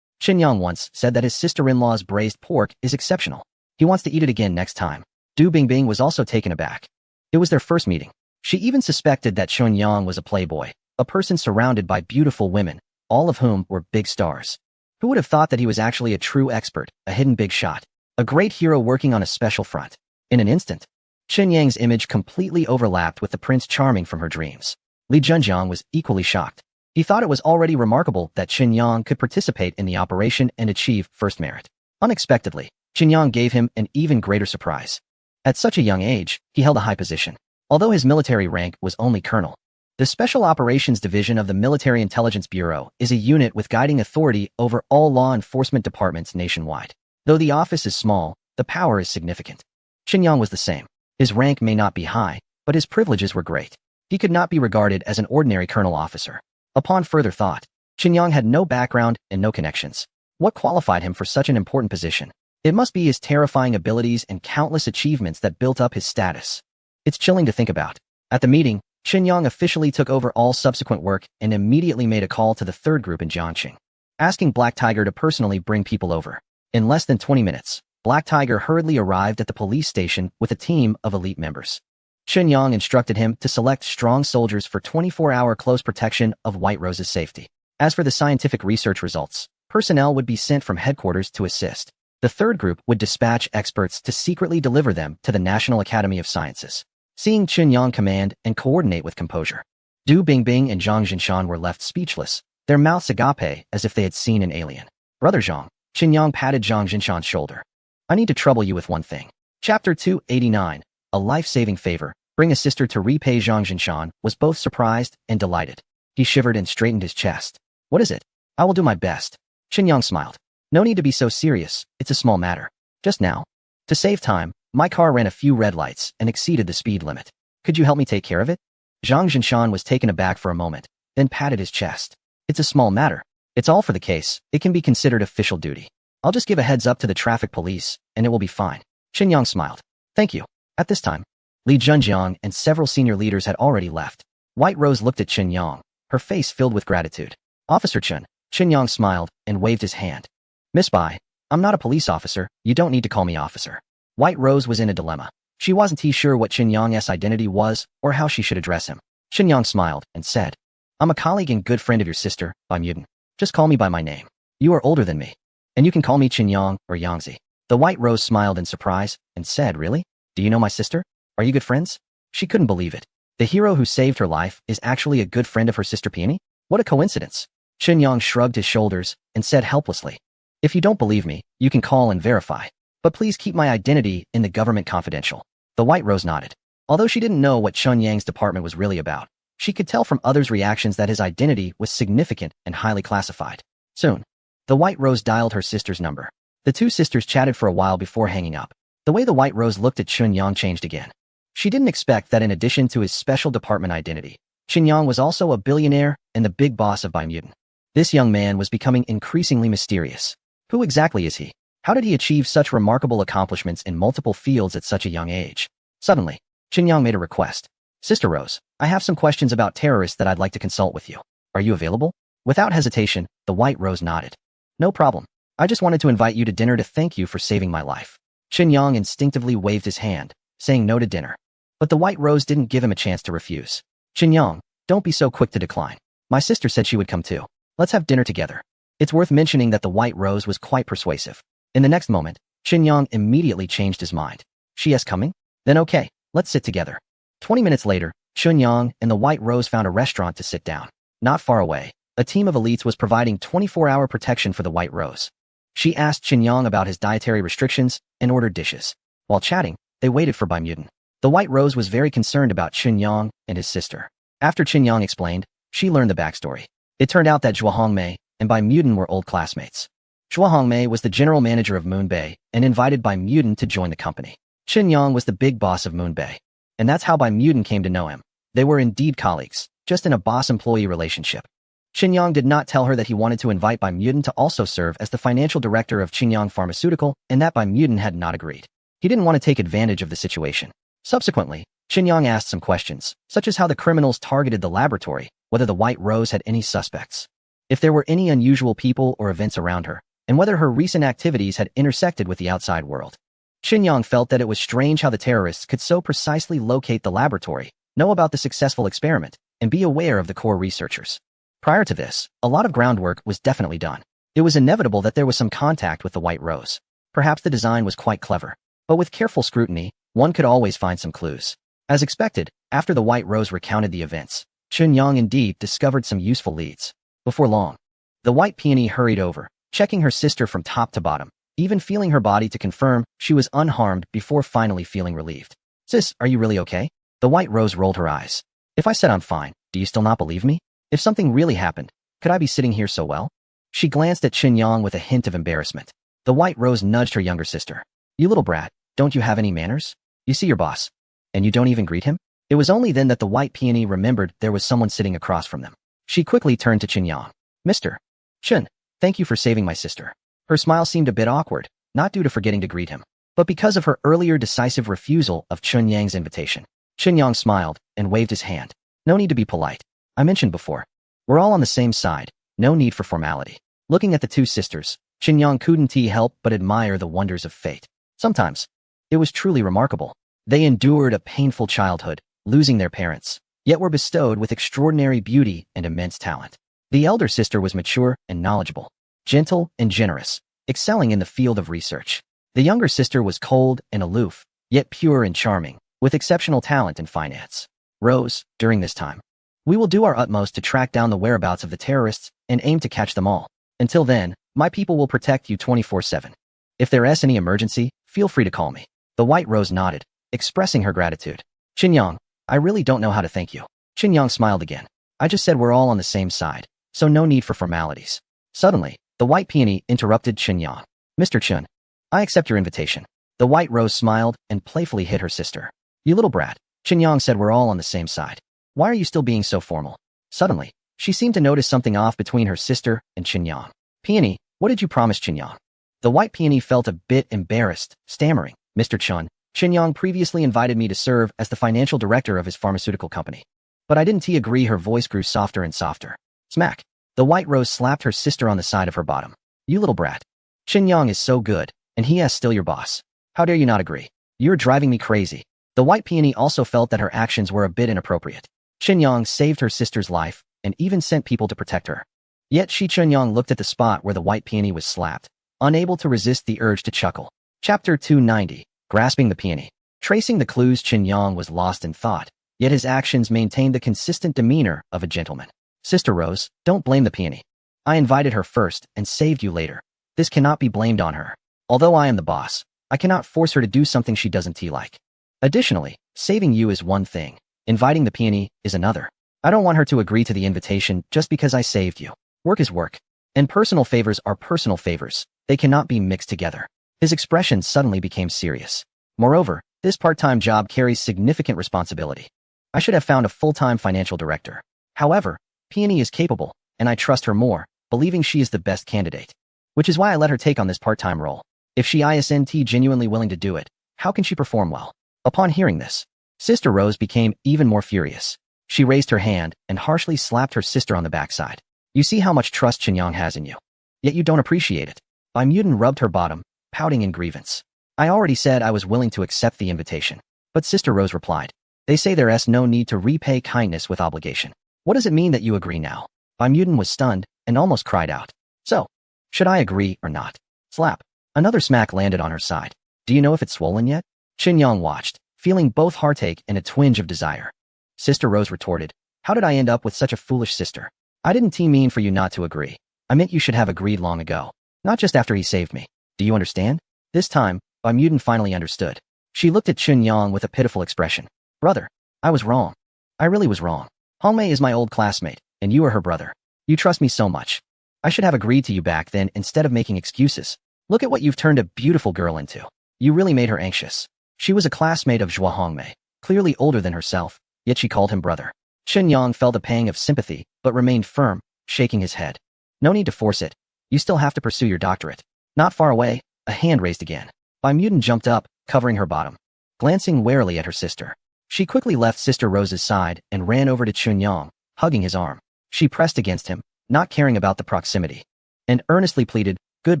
Chunyang once said that his sister-in-law's braised pork is exceptional. He wants to eat it again next time. Du Bingbing was also taken aback. It was their first meeting. She even suspected that Chunyang was a playboy, a person surrounded by beautiful women, all of whom were big stars. Who would have thought that he was actually a true expert, a hidden big shot, a great hero working on a special front? In an instant, Chunyang's image completely overlapped with the Prince Charming from her dreams. Li Junjiang was equally shocked. He thought it was already remarkable that Chunyang could participate in the operation and achieve first merit. Unexpectedly, Chunyang gave him an even greater surprise. At such a young age, he held a high position. Although his military rank was only colonel, the Special Operations Division of the Military Intelligence Bureau is a unit with guiding authority over all law enforcement departments nationwide. Though the office is small, the power is significant. Chunyang was the same. His rank may not be high, but his privileges were great. He could not be regarded as an ordinary colonel officer. Upon further thought, Chunyang had no background and no connections. What qualified him for such an important position? It must be his terrifying abilities and countless achievements that built up his status. It's chilling to think about. At the meeting, Chunyang officially took over all subsequent work and immediately made a call to the third group in Jiangxing, asking Black Tiger to personally bring people over. In less than 20 minutes, Black Tiger hurriedly arrived at the police station with a team of elite members. Chunyang instructed him to select strong soldiers for 24-hour close protection of White Rose's safety. As for the scientific research results, personnel would be sent from headquarters to assist. The third group would dispatch experts to secretly deliver them to the National Academy of Sciences. Seeing Chunyang command and coordinate with composure, Du Bingbing and Zhang Jinshan were left speechless, their mouths agape as if they had seen an alien. Brother Zhang, Chunyang patted Zhang Jinshan's shoulder. I need to trouble you with one thing. Chapter 289, a life-saving favor. Bring a sister to repay. Zhang Jinshan was both surprised and delighted. He shivered and straightened his chest. What is it? I will do my best. Qinyang smiled. No need to be so serious, it's a small matter. Just now. To save time, my car ran a few red lights and exceeded the speed limit. Could you help me take care of it? Zhang Jinshan was taken aback for a moment, then patted his chest. It's a small matter. It's all for the case. It can be considered official duty. I'll just give a heads up to the traffic police, and it will be fine. Qinyang smiled. Thank you. At this time, Li Junjiang and several senior leaders had already left. White Rose looked at Qinyang, her face filled with gratitude. Officer Chen. Qinyang smiled and waved his hand. Miss Bai, I'm not a police officer, you don't need to call me officer. White Rose was in a dilemma. She wasn't sure what Qinyang's identity was or how she should address him. Qinyang smiled and said, I'm a colleague and good friend of your sister, Bai Mudan. Just call me by my name. You are older than me. And you can call me Qinyang or Yangzi. The White Rose smiled in surprise and said, Really? Do you know my sister? Are you good friends? She couldn't believe it. The hero who saved her life is actually a good friend of her sister Peony? What a coincidence. Qinyang shrugged his shoulders and said helplessly, If you don't believe me, you can call and verify. But please keep my identity in the government confidential. The White Rose nodded. Although she didn't know what Chun Yang's department was really about, she could tell from others' reactions that his identity was significant and highly classified. Soon, the White Rose dialed her sister's number. The two sisters chatted for a while before hanging up. The way the White Rose looked at Chun Yang changed again. She didn't expect that in addition to his special department identity, Chun Yang was also a billionaire and the big boss of Mutant. This young man was becoming increasingly mysterious. Who exactly is he? How did he achieve such remarkable accomplishments in multiple fields at such a young age? Suddenly, Chun Yang made a request. Sister Rose, I have some questions about terrorists that I'd like to consult with you. Are you available? Without hesitation, the White Rose nodded. No problem. I just wanted to invite you to dinner to thank you for saving my life. Chun Yang instinctively waved his hand, saying no to dinner. But the White Rose didn't give him a chance to refuse. Chun Yang, don't be so quick to decline. My sister said she would come too. Let's have dinner together. It's worth mentioning that the White Rose was quite persuasive. In the next moment, Chun Yang immediately changed his mind. She is coming? Then okay, let's sit together. 20 minutes later, Chun Yang and the White Rose found a restaurant to sit down. Not far away, a team of elites was providing 24-hour protection for the White Rose. She asked Chun Yang about his dietary restrictions and ordered dishes. While chatting, they waited for Bai Mutant. The White Rose was very concerned about Chun Yang and his sister. After Chun Yang explained, she learned the backstory. It turned out that Zhuo Hongmei and Bai Mutant were old classmates. Zhuo Hongmei was the general manager of Moon Bay and invited Bai Mutant to join the company. Chun Yang was the big boss of Moon Bay. And that's how Bai Mutant came to know him. They were indeed colleagues, just in a boss-employee relationship. Chun Yang did not tell her that he wanted to invite Bai Mutant to also serve as the financial director of Qingyang Pharmaceutical and that Bai Mutant had not agreed. He didn't want to take advantage of the situation. Subsequently, Chun Yang asked some questions, such as how the criminals targeted the laboratory, whether the White Rose had any suspects, if there were any unusual people or events around her, and whether her recent activities had intersected with the outside world. Chun Yang felt that it was strange how the terrorists could so precisely locate the laboratory, know about the successful experiment, and be aware of the core researchers. Prior to this, a lot of groundwork was definitely done. It was inevitable that there was some contact with the White Rose. Perhaps the design was quite clever, but with careful scrutiny, one could always find some clues. As expected, after the White Rose recounted the events, Chun Yang indeed discovered some useful leads. Before long, the White Peony hurried over, checking her sister from top to bottom, even feeling her body to confirm she was unharmed before finally feeling relieved. Sis, are you really okay? The White Rose rolled her eyes. If I said I'm fine, do you still not believe me? If something really happened, could I be sitting here so well? She glanced at Chun Yang with a hint of embarrassment. The White Rose nudged her younger sister. You little brat, don't you have any manners? You see your boss, and you don't even greet him? It was only then that the White Peony remembered there was someone sitting across from them. She quickly turned to Chun Yang. Mr. Chun, thank you for saving my sister. Her smile seemed a bit awkward, not due to forgetting to greet him, but because of her earlier decisive refusal of Chun Yang's invitation. Chun Yang smiled and waved his hand. No need to be polite. I mentioned before, we're all on the same side, no need for formality. Looking at the two sisters, Chun Yang couldn't help but admire the wonders of fate. Sometimes, it was truly remarkable. They endured a painful childhood, losing their parents, yet were bestowed with extraordinary beauty and immense talent. The elder sister was mature and knowledgeable, gentle and generous, excelling in the field of research. The younger sister was cold and aloof, yet pure and charming, with exceptional talent in finance. Rose, during this time, we will do our utmost to track down the whereabouts of the terrorists and aim to catch them all. Until then, my people will protect you 24/7. If there is any emergency, feel free to call me. The White Rose nodded, expressing her gratitude. Chun Yang, I really don't know how to thank you. Chun Yang smiled again. I just said we're all on the same side, so no need for formalities. Suddenly, the White Peony interrupted Chen Yang. Mr. Chun, I accept your invitation. The White Rose smiled and playfully hit her sister. You little brat, Chen Yang said we're all on the same side. Why are you still being so formal? Suddenly, she seemed to notice something off between her sister and Chen Yang. Peony, what did you promise Chen Yang? The White Peony felt a bit embarrassed, stammering. Mr. Chun, Chen Yang previously invited me to serve as the financial director of his pharmaceutical company. But I didn't agree. Her voice grew softer and softer. Smack. The White Rose slapped her sister on the side of her bottom. You little brat. Chen Yang is so good, and he is still your boss. How dare you not agree? You're driving me crazy. The White Peony also felt that her actions were a bit inappropriate. Chen Yang saved her sister's life, and even sent people to protect her. Yet Chen Yang looked at the spot where the White Peony was slapped, unable to resist the urge to chuckle. Chapter 290. Grasping the Peony. Tracing the clues, Chen Yang was lost in thought, yet his actions maintained the consistent demeanor of a gentleman. Sister Rose, don't blame the Peony. I invited her first and saved you later. This cannot be blamed on her. Although I am the boss, I cannot force her to do something she doesn't like. Additionally, saving you is one thing. Inviting the Peony is another. I don't want her to agree to the invitation just because I saved you. Work is work. And personal favors are personal favors. They cannot be mixed together. His expression suddenly became serious. Moreover, this part-time job carries significant responsibility. I should have found a full-time financial director. However, Peony is capable, and I trust her more, believing she is the best candidate. Which is why I let her take on this part-time role. If she isn't genuinely willing to do it, how can she perform well? Upon hearing this, Sister Rose became even more furious. She raised her hand and harshly slapped her sister on the backside. You see how much trust Chen Yang has in you. Yet you don't appreciate it. Mutant rubbed her bottom, pouting in grievance. I already said I was willing to accept the invitation. But Sister Rose replied, they say there's no need to repay kindness with obligation. What does it mean that you agree now? Mutant was stunned and almost cried out. So, should I agree or not? Slap. Another smack landed on her side. Do you know if it's swollen yet? Chen Yang watched, feeling both heartache and a twinge of desire. Sister Rose retorted, how did I end up with such a foolish sister? I didn't mean for you not to agree. I meant you should have agreed long ago. Not just after he saved me. Do you understand? This time, Mutant finally understood. She looked at Chen Yang with a pitiful expression. Brother, I was wrong. I really was wrong. Hongmei is my old classmate, and you are her brother. You trust me so much. I should have agreed to you back then instead of making excuses. Look at what you've turned a beautiful girl into. You really made her anxious. She was a classmate of Zhua Hongmei, clearly older than herself, yet she called him brother. Chen Yang felt a pang of sympathy, but remained firm, shaking his head. No need to force it. You still have to pursue your doctorate. Not far away, a hand raised again. Mutant jumped up, covering her bottom. Glancing warily at her sister, she quickly left Sister Rose's side and ran over to Chen Yang, hugging his arm. She pressed against him, not caring about the proximity, and earnestly pleaded, good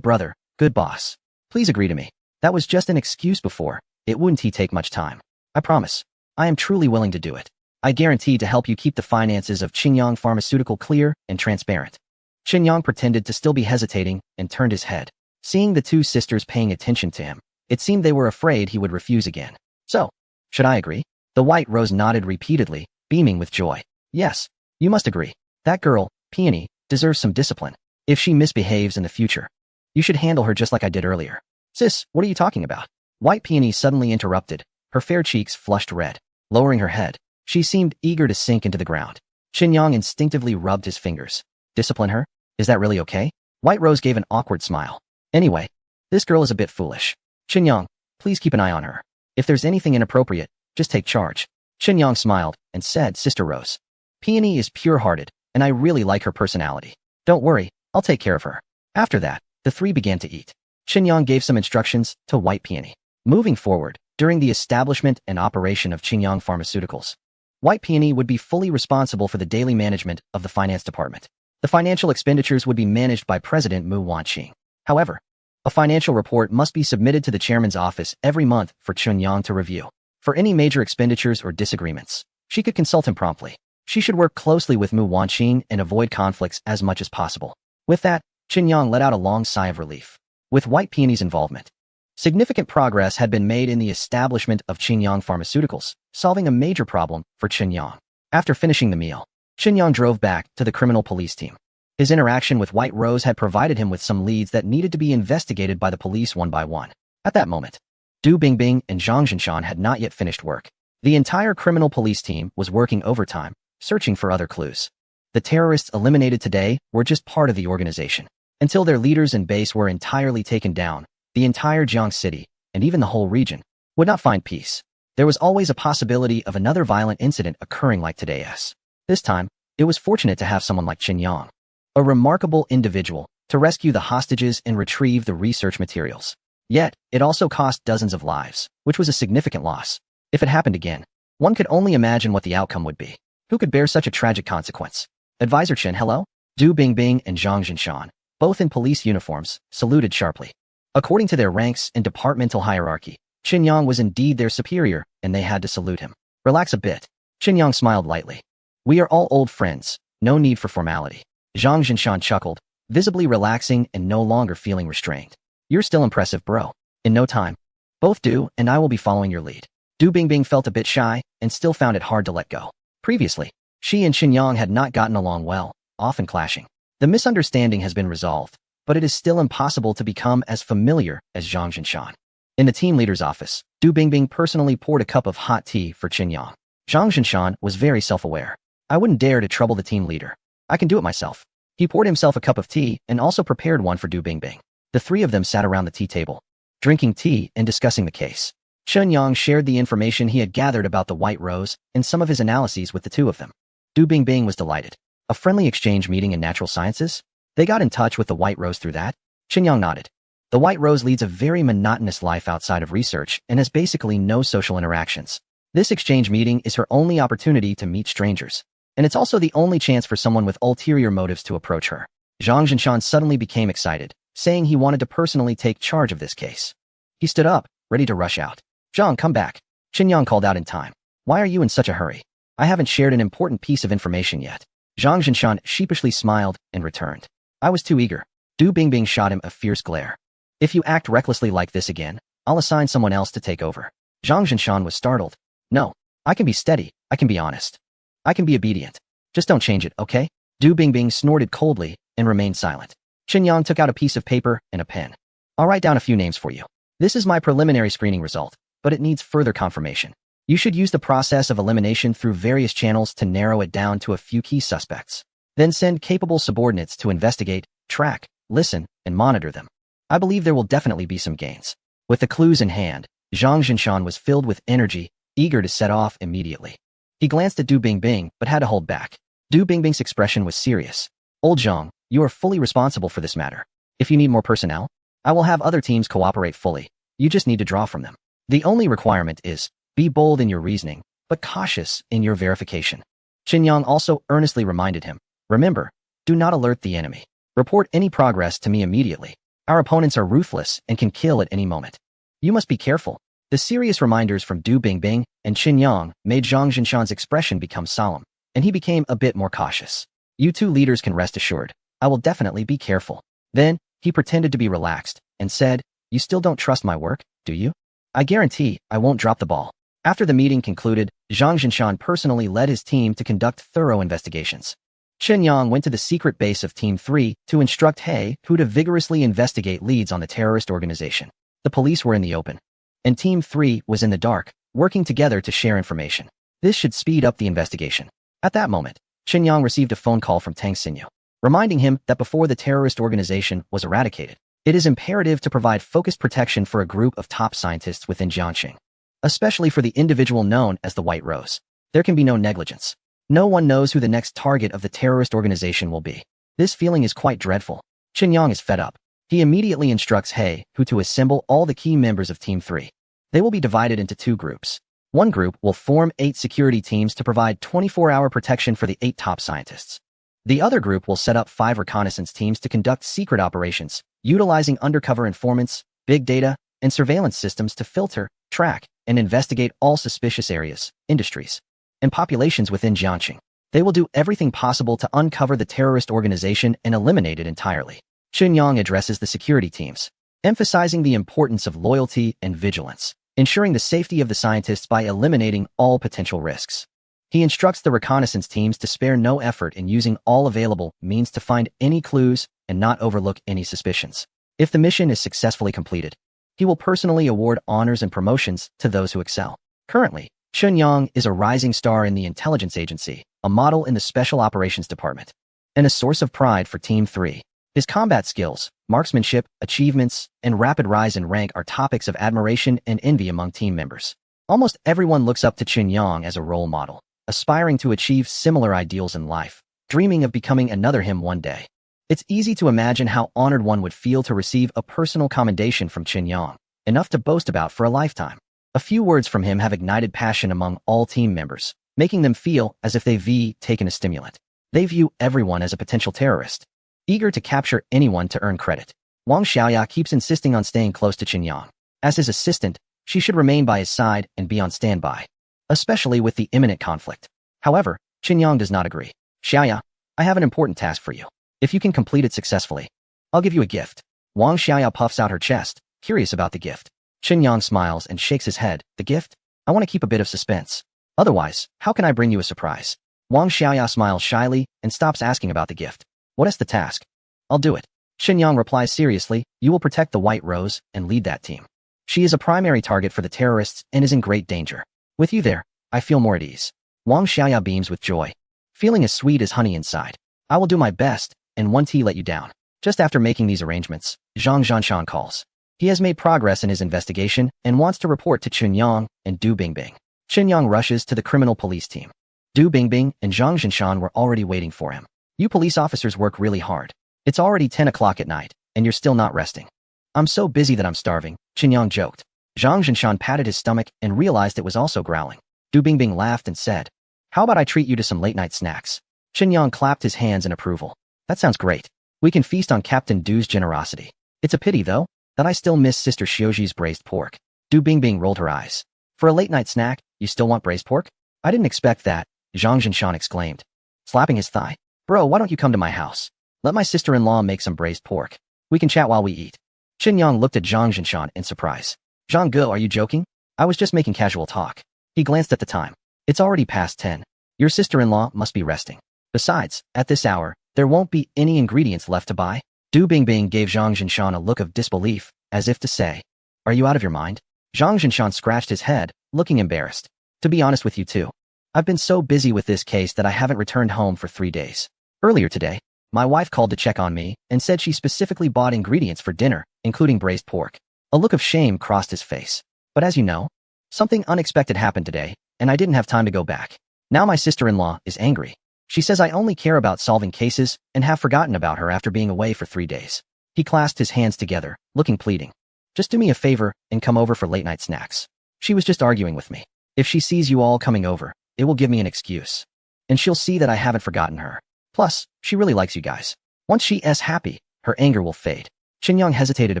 brother, good boss. Please agree to me. That was just an excuse before. It wouldn't take much time. I promise. I am truly willing to do it. I guarantee to help you keep the finances of Qingyang Pharmaceutical clear and transparent. Chen Yang pretended to still be hesitating and turned his head. Seeing the two sisters paying attention to him, it seemed they were afraid he would refuse again. So, should I agree? The White Rose nodded repeatedly, beaming with joy. Yes, you must agree. That girl, Peony, deserves some discipline. If she misbehaves in the future, you should handle her just like I did earlier. Sis, what are you talking about? White Peony suddenly interrupted, her fair cheeks flushed red. Lowering her head, she seemed eager to sink into the ground. Chen Yang instinctively rubbed his fingers. Discipline her? Is that really okay? White Rose gave an awkward smile. Anyway, this girl is a bit foolish. Chen Yang, please keep an eye on her. If there's anything inappropriate, just take charge. Chen Yang smiled and said, Sister Rose, Peony is pure-hearted, and I really like her personality. Don't worry, I'll take care of her. After that, the three began to eat. Chen Yang gave some instructions to White Peony. Moving forward, during the establishment and operation of Qingyang Pharmaceuticals, White Peony would be fully responsible for the daily management of the finance department. The financial expenditures would be managed by President Mu Wanqing. However, a financial report must be submitted to the chairman's office every month for Chen Yang to review. For any major expenditures or disagreements, she could consult him promptly. She should work closely with Mu Wanqing and avoid conflicts as much as possible. With that, Chen Yang let out a long sigh of relief. With White Peony's involvement, significant progress had been made in the establishment of Qingyang Pharmaceuticals, solving a major problem for Chen Yang. After finishing the meal, Chen Yang drove back to the criminal police team. His interaction with White Rose had provided him with some leads that needed to be investigated by the police one by one. At that moment, Du Bingbing and Zhang Zhinshan had not yet finished work. The entire criminal police team was working overtime, searching for other clues. The terrorists eliminated today were just part of the organization. Until their leaders and base were entirely taken down, the entire Jiang city, and even the whole region, would not find peace. There was always a possibility of another violent incident occurring like today's. This time, it was fortunate to have someone like Qin Yang, a remarkable individual, to rescue the hostages and retrieve the research materials. Yet, it also cost dozens of lives, which was a significant loss. If it happened again, one could only imagine what the outcome would be. Who could bear such a tragic consequence? Advisor Chen, hello? Du Bingbing and Zhang Jinshan, both in police uniforms, saluted sharply. According to their ranks and departmental hierarchy, Qin Yang was indeed their superior, and they had to salute him. Relax a bit. Qin Yang smiled lightly. We are all old friends, no need for formality. Zhang Jinshan chuckled, visibly relaxing and no longer feeling restrained. You're still impressive, bro. In no time, both Du and I will be following your lead. Du Bingbing felt a bit shy and still found it hard to let go. Previously, she and Qin Yang had not gotten along well, often clashing. The misunderstanding has been resolved, but it is still impossible to become as familiar as Zhang Jinshan. In the team leader's office, Du Bingbing personally poured a cup of hot tea for Qin Yang. Zhang Jinshan was very self-aware. I wouldn't dare to trouble the team leader. I can do it myself. He poured himself a cup of tea and also prepared one for Du Bingbing. The three of them sat around the tea table, drinking tea and discussing the case. Qin Yang shared the information he had gathered about the White Rose and some of his analyses with the two of them. Du Bingbing was delighted. A friendly exchange meeting in natural sciences? They got in touch with the White Rose through that? Qin Yang nodded. The White Rose leads a very monotonous life outside of research and has basically no social interactions. This exchange meeting is her only opportunity to meet strangers. And it's also the only chance for someone with ulterior motives to approach her. Zhang Jinshan suddenly became excited, saying he wanted to personally take charge of this case. He stood up, ready to rush out. Zhang, come back. Qin Yang called out in time. Why are you in such a hurry? I haven't shared an important piece of information yet. Zhang Jinshan sheepishly smiled and returned. I was too eager. Du Bingbing shot him a fierce glare. If you act recklessly like this again, I'll assign someone else to take over. Zhang Jinshan was startled. No, I can be steady, I can be honest. I can be obedient. Just don't change it, okay? Du Bingbing snorted coldly and remained silent. Qin Yang took out a piece of paper and a pen. I'll write down a few names for you. This is my preliminary screening result, but it needs further confirmation. You should use the process of elimination through various channels to narrow it down to a few key suspects. Then send capable subordinates to investigate, track, listen, and monitor them. I believe there will definitely be some gains. With the clues in hand, Zhang Jinshan was filled with energy, eager to set off immediately. He glanced at Du Bingbing, but had to hold back. Du Bingbing's expression was serious. Old Zhang, you are fully responsible for this matter. If you need more personnel, I will have other teams cooperate fully. You just need to draw from them. The only requirement is, be bold in your reasoning, but cautious in your verification. Qin Yang also earnestly reminded him, remember, do not alert the enemy. Report any progress to me immediately. Our opponents are ruthless and can kill at any moment. You must be careful. The serious reminders from Du Bingbing and Qin Yang made Zhang Jinshan's expression become solemn, and he became a bit more cautious. You two leaders can rest assured. I will definitely be careful. Then, he pretended to be relaxed and said, you still don't trust my work, do you? I guarantee I won't drop the ball. After the meeting concluded, Zhang Jinshan personally led his team to conduct thorough investigations. Qin Yang went to the secret base of Team 3 to instruct He Hu to vigorously investigate leads on the terrorist organization. The police were in the open, and Team 3 was in the dark, working together to share information. This should speed up the investigation. At that moment, Qin Yang received a phone call from Tang Xinyu, reminding him that before the terrorist organization was eradicated, it is imperative to provide focused protection for a group of top scientists within Jiangxing, especially for the individual known as the White Rose. There can be no negligence. No one knows who the next target of the terrorist organization will be. This feeling is quite dreadful. Qin Yang is fed up. He immediately instructs He Hu to assemble all the key members of Team 3. They will be divided into two groups. One group will form 8 security teams to provide 24-hour protection for the 8 top scientists. The other group will set up 5 reconnaissance teams to conduct secret operations, utilizing undercover informants, big data, and surveillance systems to filter, track, and investigate all suspicious areas, industries, and populations within Jiangxing. They will do everything possible to uncover the terrorist organization and eliminate it entirely. Qin Yang addresses the security teams, emphasizing the importance of loyalty and vigilance, ensuring the safety of the scientists by eliminating all potential risks. He instructs the reconnaissance teams to spare no effort in using all available means to find any clues and not overlook any suspicions. If the mission is successfully completed, he will personally award honors and promotions to those who excel. Currently, Qin Yang is a rising star in the intelligence agency, a model in the Special Operations Department, and a source of pride for Team 3. His combat skills, marksmanship, achievements, and rapid rise in rank are topics of admiration and envy among team members. Almost everyone looks up to Qin Yang as a role model, aspiring to achieve similar ideals in life, dreaming of becoming another him one day. It's easy to imagine how honored one would feel to receive a personal commendation from Qin Yang, enough to boast about for a lifetime. A few words from him have ignited passion among all team members, making them feel as if they've taken a stimulant. They view everyone as a potential terrorist, eager to capture anyone to earn credit. Wang Xiaoya keeps insisting on staying close to Qin Yang. As his assistant, she should remain by his side and be on standby, especially with the imminent conflict. However, Qin Yang does not agree. Xiaoya, I have an important task for you. If you can complete it successfully, I'll give you a gift. Wang Xiaoya puffs out her chest, curious about the gift. Qin Yang smiles and shakes his head. The gift? I want to keep a bit of suspense. Otherwise, how can I bring you a surprise? Wang Xiaoya smiles shyly and stops asking about the gift. What is the task? I'll do it. Qin Yang replies seriously, you will protect the White Rose and lead that team. She is a primary target for the terrorists and is in great danger. With you there, I feel more at ease. Wang Xiaoya beams with joy, feeling as sweet as honey inside. I will do my best, and won't let you down. Just after making these arrangements, Zhang Zhanshan calls. He has made progress in his investigation and wants to report to Qin Yang and Du Bingbing. Qin Yang rushes to the criminal police team. Du Bingbing and Zhang Zhanshan were already waiting for him. You police officers work really hard. It's already 10 o'clock at night, and you're still not resting. I'm so busy that I'm starving, Qin Yang joked. Zhang Zhanshan patted his stomach and realized it was also growling. Du Bingbing laughed and said, how about I treat you to some late-night snacks? Qin Yang clapped his hands in approval. That sounds great. We can feast on Captain Du's generosity. It's a pity, though, that I still miss Sister Xiuji's braised pork. Du Bingbing rolled her eyes. For a late-night snack, you still want braised pork? I didn't expect that, Zhang Zhanshan exclaimed, slapping his thigh. Bro, why don't you come to my house? Let my sister-in-law make some braised pork. We can chat while we eat. Qin Yang looked at Zhang Zhanshan in surprise. Zhang Ge, are you joking? I was just making casual talk. He glanced at the time. It's already past 10. Your sister-in-law must be resting. Besides, at this hour, there won't be any ingredients left to buy. Du Bingbing gave Zhang Zhanshan a look of disbelief, as if to say, are you out of your mind? Zhang Zhanshan scratched his head, looking embarrassed. To be honest with you too, I've been so busy with this case that I haven't returned home for 3 days. Earlier today, my wife called to check on me and said she specifically bought ingredients for dinner, including braised pork. A look of shame crossed his face. But as you know, something unexpected happened today, and I didn't have time to go back. Now my sister-in-law is angry. She says I only care about solving cases and have forgotten about her after being away for 3 days. He clasped his hands together, looking pleading. Just do me a favor and come over for late-night snacks. She was just arguing with me. If she sees you all coming over, it will give me an excuse. And she'll see that I haven't forgotten her. Plus, she really likes you guys. Once she is happy, her anger will fade. Qin Yang hesitated a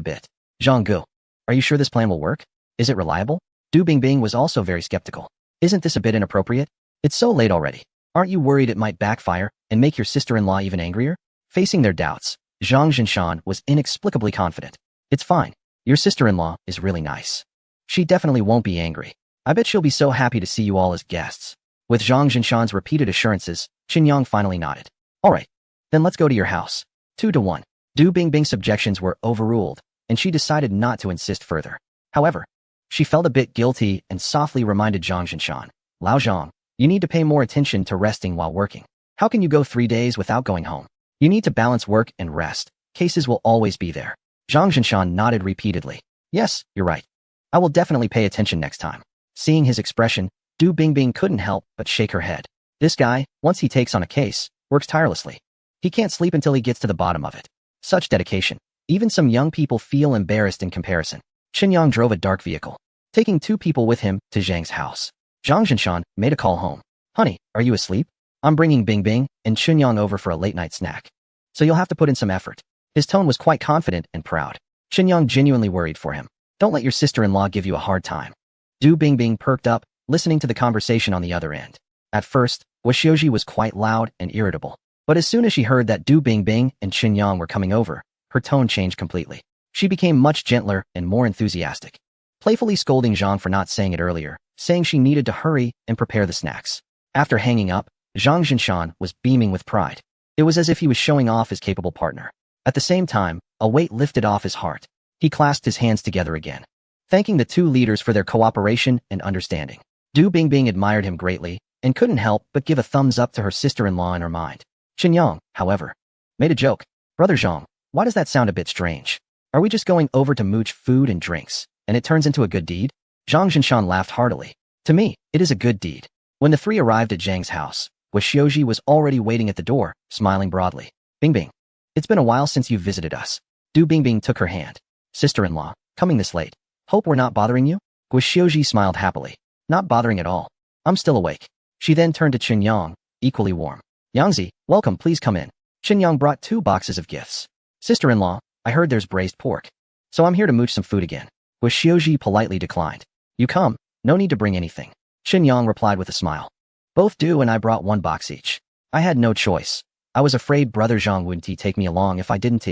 bit. Zhang Gu, are you sure this plan will work? Is it reliable? Du Bingbing was also very skeptical. Isn't this a bit inappropriate? It's so late already. Aren't you worried it might backfire and make your sister-in-law even angrier? Facing their doubts, Zhang Zhanshan was inexplicably confident. It's fine. Your sister-in-law is really nice. She definitely won't be angry. I bet she'll be so happy to see you all as guests. With Zhang Zhanshan's repeated assurances, Qin Yang finally nodded. All right, then let's go to your house. 2-1. Du Bingbing's objections were overruled, and she decided not to insist further. However, she felt a bit guilty and softly reminded Zhang Zhanshan. Lao Zhang, you need to pay more attention to resting while working. How can you go 3 days without going home? You need to balance work and rest. Cases will always be there. Zhang Zhanshan nodded repeatedly. Yes, you're right. I will definitely pay attention next time. Seeing his expression, Du Bingbing couldn't help but shake her head. This guy, once he takes on a case, works tirelessly. He can't sleep until he gets to the bottom of it. Such dedication. Even some young people feel embarrassed in comparison. Qin Yang drove a dark vehicle, taking 2 people with him to Zhang's house. Zhang Zhanshan made a call home. Honey, are you asleep? I'm bringing Bingbing and Qin Yang over for a late-night snack. So you'll have to put in some effort. His tone was quite confident and proud. Qin Yang genuinely worried for him. Don't let your sister-in-law give you a hard time. Du Bingbing perked up, listening to the conversation on the other end. At first, Xiuji was quite loud and irritable. But as soon as she heard that Du Bingbing and Qin Yang were coming over, her tone changed completely. She became much gentler and more enthusiastic, playfully scolding Zhang for not saying it earlier, saying she needed to hurry and prepare the snacks. After hanging up, Zhang Zhanshan was beaming with pride. It was as if he was showing off his capable partner. At the same time, a weight lifted off his heart. He clasped his hands together again, thanking the 2 leaders for their cooperation and understanding. Du Bingbing admired him greatly, and couldn't help but give a thumbs up to her sister-in-law in her mind. Qinyang, however, made a joke. Brother Zhang, why does that sound a bit strange? Are we just going over to mooch food and drinks, and it turns into a good deed? Zhang Jinshan laughed heartily. To me, it is a good deed. When the three arrived at Zhang's house, Guoxiuji was already waiting at the door, smiling broadly. Bingbing. It's been a while since you've visited us. Du Bingbing took her hand. Sister-in-law, coming this late. Hope we're not bothering you? Guoxiuji smiled happily. Not bothering at all. I'm still awake. She then turned to Qinyang, equally warm. Yangzi, welcome, please come in. Qinyang brought 2 boxes of gifts. Sister-in-law, I heard there's braised pork. So I'm here to mooch some food again. Guoxiuji politely declined. You come, no need to bring anything. Qinyang replied with a smile. Both Du and I brought 1 box each. I had no choice. I was afraid Brother Zhang wouldn't take me along if I didn't.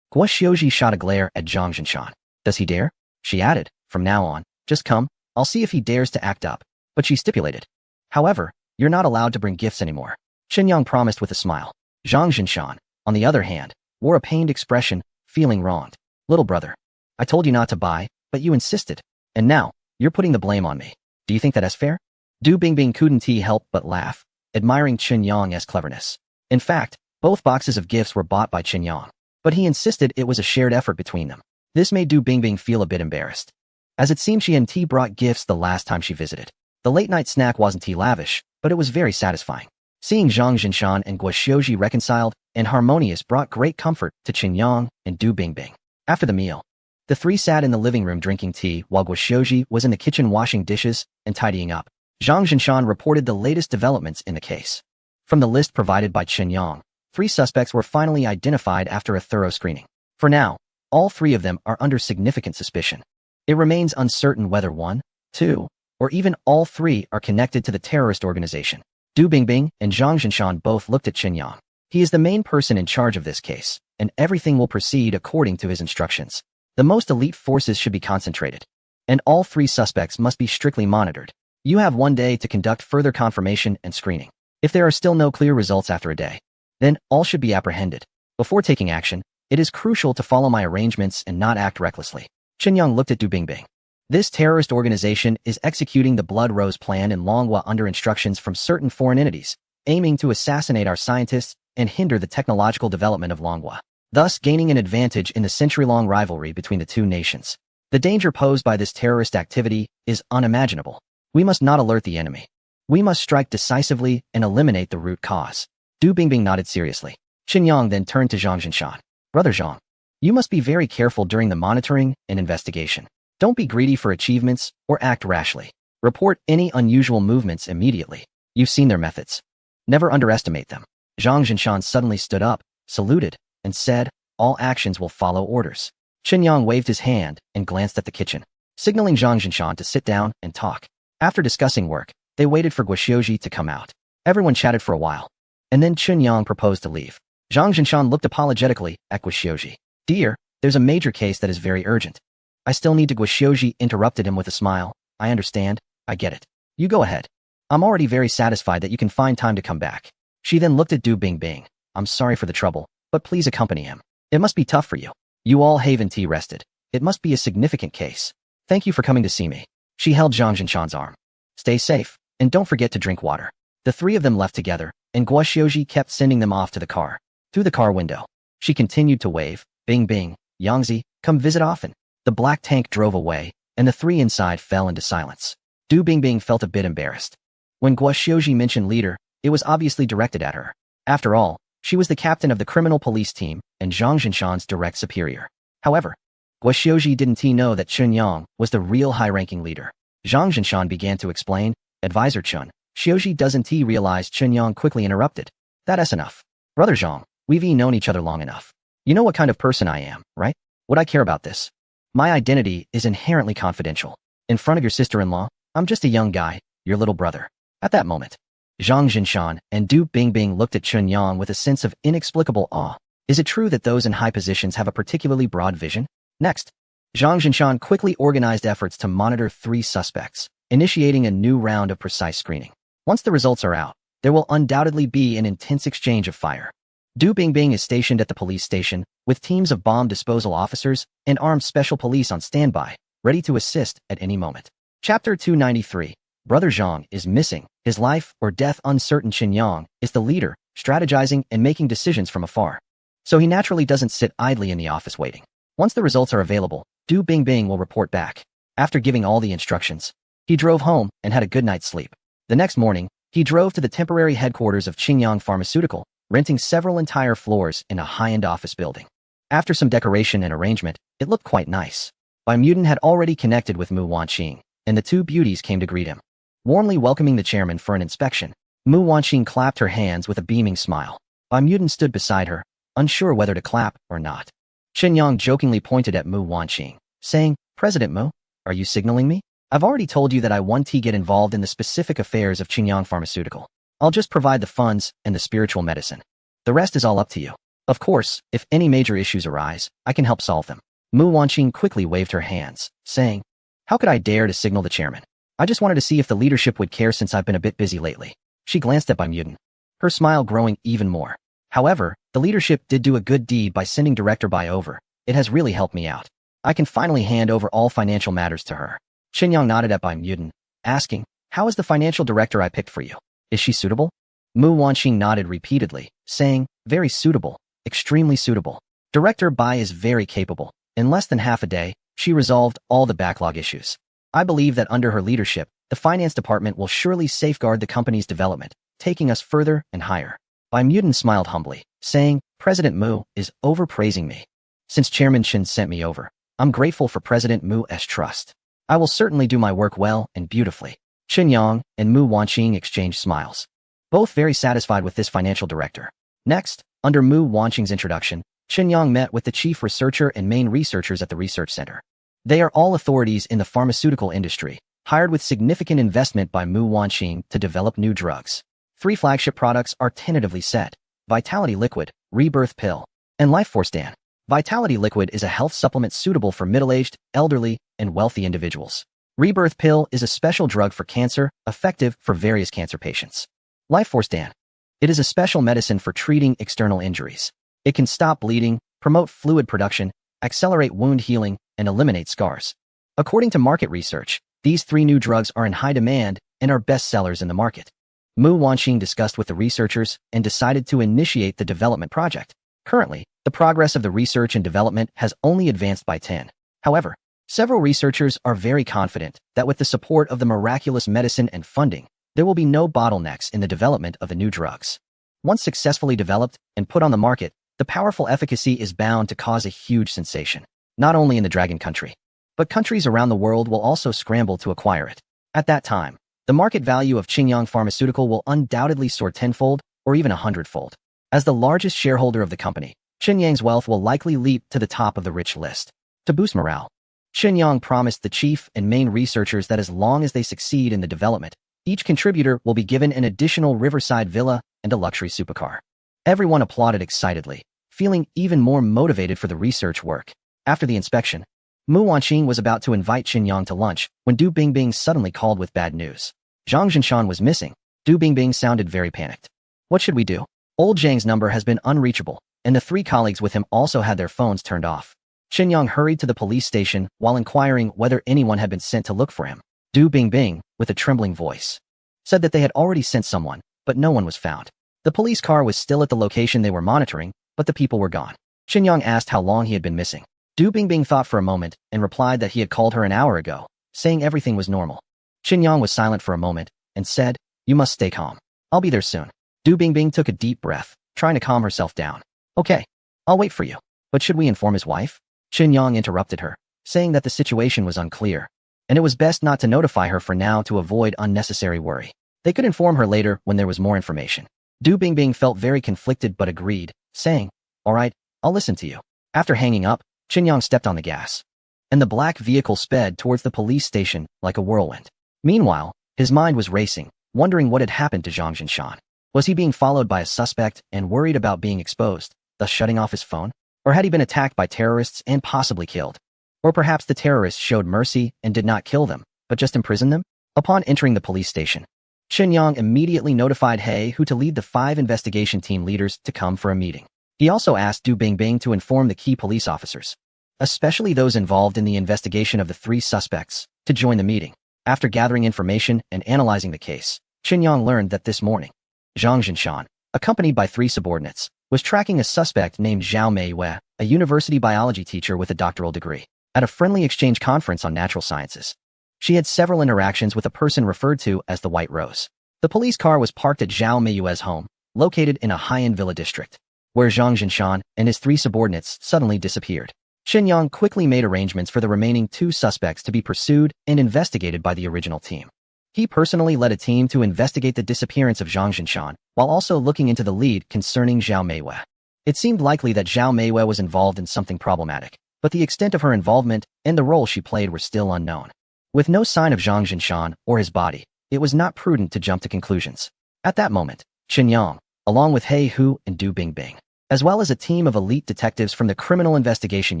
Guoxiuji shot a glare at Zhang Jinshan. Does he dare? She added, from now on, just come, I'll see if he dares to act up. But she stipulated. However, you're not allowed to bring gifts anymore. Qinyang promised with a smile. Zhang Jinshan, on the other hand, wore a pained expression, feeling wronged. Little brother, I told you not to buy, but you insisted. And now, you're putting the blame on me. Do you think that is fair? Du Bingbing couldn't help but laugh, admiring Qinyang's cleverness. In fact, both boxes of gifts were bought by Qinyang, but he insisted it was a shared effort between them. This made Du Bingbing feel a bit embarrassed. As it seemed she and T brought gifts the last time she visited. The late-night snack wasn't lavish, but it was very satisfying. Seeing Zhang Jinshan and Guoxiuji reconciled and harmonious brought great comfort to Qinyang and Du Bingbing. After the meal, the three sat in the living room drinking tea while Guoxiuji was in the kitchen washing dishes and tidying up. Zhang Jinshan reported the latest developments in the case. From the list provided by Qinyang, 3 suspects were finally identified after a thorough screening. For now, all 3 of them are under significant suspicion. It remains uncertain whether 1, 2, or even all 3 are connected to the terrorist organization. Du Bingbing and Zhang Jinshan both looked at Qinyang. He is the main person in charge of this case, and everything will proceed according to his instructions. The most elite forces should be concentrated, and all 3 suspects must be strictly monitored. You have 1 day to conduct further confirmation and screening. If there are still no clear results after a day, then all should be apprehended. Before taking action, it is crucial to follow my arrangements and not act recklessly. Qinyang looked at Du Bingbing. This terrorist organization is executing the Blood Rose plan in Longhua under instructions from certain foreign entities, aiming to assassinate our scientists and hinder the technological development of Longhua, thus gaining an advantage in the century-long rivalry between the 2 nations. The danger posed by this terrorist activity is unimaginable. We must not alert the enemy. We must strike decisively and eliminate the root cause. Du Bingbing nodded seriously. Qinyang then turned to Zhang Jinshan. Brother Zhang, you must be very careful during the monitoring and investigation. Don't be greedy for achievements or act rashly. Report any unusual movements immediately. You've seen their methods. Never underestimate them. Zhang Jinshan suddenly stood up, saluted, and said, all actions will follow orders. Qinyang waved his hand and glanced at the kitchen, signaling Zhang Jinshan to sit down and talk. After discussing work, they waited for Guoxiuji to come out. Everyone chatted for a while, and then Qinyang proposed to leave. Zhang Jinshan looked apologetically at Guoxiuji. Dear, there's a major case that is very urgent. I still need to. Guoxiuji interrupted him with a smile. I understand, I get it. You go ahead. I'm already very satisfied that you can find time to come back. She then looked at Du Bingbing. I'm sorry for the trouble, but please accompany him. It must be tough for you. You all haven't rested. It must be a significant case. Thank you for coming to see me. She held Zhang Jinshan's arm. Stay safe, and don't forget to drink water. The 3 of them left together, and Guoxiuji kept sending them off to the car. Through the car window, she continued to wave, Bingbing, Yangzi, come visit often. The black tank drove away, and the 3 inside fell into silence. Du Bingbing felt a bit embarrassed. When Guoxiuji mentioned leader, it was obviously directed at her. After all, she was the captain of the criminal police team and Zhang Jinshan's direct superior. However, Guoxiuji didn't know that Qinyang was the real high-ranking leader. Zhang Jinshan began to explain. Advisor Chun, Xiuji doesn't realize. Qinyang quickly interrupted. That's enough. Brother Zhang, we've known each other long enough. You know what kind of person I am, right? Would I care about this? My identity is inherently confidential. In front of your sister-in-law, I'm just a young guy, your little brother. At that moment, Zhang Jinshan and Du Bingbing looked at Qinyang with a sense of inexplicable awe. Is it true that those in high positions have a particularly broad vision? Next, Zhang Jinshan quickly organized efforts to monitor 3 suspects, initiating a new round of precise screening. Once the results are out, there will undoubtedly be an intense exchange of fire. Du Bingbing is stationed at the police station, with teams of bomb disposal officers and armed special police on standby, ready to assist at any moment. Chapter 293. Brother Zhang is missing. His life or death uncertain. Qin Yang is the leader, strategizing and making decisions from afar. So he naturally doesn't sit idly in the office waiting. Once the results are available, Du Bingbing will report back. After giving all the instructions, he drove home and had a good night's sleep. The next morning, he drove to the temporary headquarters of Qingyang Pharmaceutical, renting several entire floors in a high-end office building. After some decoration and arrangement, it looked quite nice. Bai Mudan had already connected with Mu Wanqing, and the two beauties came to greet him. Warmly welcoming the chairman for an inspection, Mu Wanqing clapped her hands with a beaming smile. Bai Mudan stood beside her, unsure whether to clap or not. Qin Yang jokingly pointed at Mu Wanqing, saying, "President Mu, are you signaling me? I've already told you that I want to get involved in the specific affairs of Qingyang Pharmaceutical. I'll just provide the funds and the spiritual medicine. The rest is all up to you. Of course, if any major issues arise, I can help solve them." Mu Wanqing quickly waved her hands, saying, "How could I dare to signal the chairman? I just wanted to see if the leadership would care since I've been a bit busy lately." She glanced at Bai Mudan, her smile growing even more. "However, the leadership did do a good deed by sending Director Bai over. It has really helped me out. I can finally hand over all financial matters to her." Qin Yang nodded at Bai Mudan, asking, "How is the financial director I picked for you? Is she suitable?" Mu Wanqing nodded repeatedly, saying, "Very suitable, extremely suitable. Director Bai is very capable. In less than half a day, she resolved all the backlog issues. I believe that under her leadership, the finance department will surely safeguard the company's development, taking us further and higher." Bai Mudan smiled humbly, saying, "President Mu is overpraising me. Since Chairman Qin sent me over, I'm grateful for President Mu's trust. I will certainly do my work well and beautifully." Qin Yang and Mu Wanqing exchanged smiles, both very satisfied with this financial director. Next, under Mu Wanqing's introduction, Qin Yang met with the chief researcher and main researchers at the research center. They are all authorities in the pharmaceutical industry, hired with significant investment by Mu Wanqing to develop new drugs. 3 flagship products are tentatively set: Vitality Liquid, Rebirth Pill, and Life Force Dan. Vitality Liquid is a health supplement suitable for middle-aged, elderly, and wealthy individuals. Rebirth Pill is a special drug for cancer, effective for various cancer patients. Life Force Dan. It is a special medicine for treating external injuries. It can stop bleeding, promote fluid production, accelerate wound healing, and eliminate scars. According to market research, these 3 new drugs are in high demand and are best sellers in the market. Mu Wanqing discussed with the researchers and decided to initiate the development project. Currently, the progress of the research and development has only advanced by 10. However, several researchers are very confident that with the support of the miraculous medicine and funding, there will be no bottlenecks in the development of the new drugs. Once successfully developed and put on the market, the powerful efficacy is bound to cause a huge sensation, not only in the Dragon Country, but countries around the world will also scramble to acquire it. At that time, the market value of Qingyang Pharmaceutical will undoubtedly soar tenfold or even 100-fold. As the largest shareholder of the company, Qinyang's wealth will likely leap to the top of the rich list. To boost morale, Qinyang promised the chief and main researchers that as long as they succeed in the development, each contributor will be given an additional riverside villa and a luxury supercar. Everyone applauded excitedly, feeling even more motivated for the research work. After the inspection, Mu Wanqing was about to invite Qinyang to lunch when Du Bingbing suddenly called with bad news. Zhang Zhinshan was missing. Du Bingbing sounded very panicked. "What should we do? Old Zhang's number has been unreachable, and the 3 colleagues with him also had their phones turned off." Qinyang hurried to the police station while inquiring whether anyone had been sent to look for him. Du Bingbing, with a trembling voice, said that they had already sent someone, but no one was found. The police car was still at the location they were monitoring, but the people were gone. Qinyang asked how long he had been missing. Du Bingbing thought for a moment and replied that he had called her an hour ago, saying everything was normal. Qinyang was silent for a moment and said, "You must stay calm. I'll be there soon." Du Bingbing took a deep breath, trying to calm herself down. "Okay, I'll wait for you. But should we inform his wife?" Qinyang interrupted her, saying that the situation was unclear, and it was best not to notify her for now to avoid unnecessary worry. They could inform her later when there was more information. Du Bingbing felt very conflicted but agreed, saying, "All right, I'll listen to you." After hanging up, Qinyang stepped on the gas, and the black vehicle sped towards the police station like a whirlwind. Meanwhile, his mind was racing, wondering what had happened to Zhang Zhinshan. Was he being followed by a suspect and worried about being exposed, thus shutting off his phone? Or had he been attacked by terrorists and possibly killed? Or perhaps the terrorists showed mercy and did not kill them, but just imprisoned them? Upon entering the police station, Qinyang immediately notified He Hu to lead the 5 investigation team leaders to come for a meeting. He also asked Du Bingbing to inform the key police officers, especially those involved in the investigation of the 3 suspects, to join the meeting. After gathering information and analyzing the case, Qinyang learned that this morning, Zhang Jinshan, accompanied by 3 subordinates, was tracking a suspect named Zhao Meiyue, a university biology teacher with a doctoral degree, at a friendly exchange conference on natural sciences. She had several interactions with a person referred to as the White Rose. The police car was parked at Zhao Meiyue's home, located in a high-end villa district, where Zhang Jinshan and his 3 subordinates suddenly disappeared. Qinyang quickly made arrangements for the remaining 2 suspects to be pursued and investigated by the original team. He personally led a team to investigate the disappearance of Zhang Jinshan, while also looking into the lead concerning Zhao Meiyue. It seemed likely that Zhao Meiyue was involved in something problematic, but the extent of her involvement and the role she played were still unknown. With no sign of Zhang Jinshan or his body, it was not prudent to jump to conclusions. At that moment, Qinyang, along with He Hu and Du Bingbing, as well as a team of elite detectives from the Criminal Investigation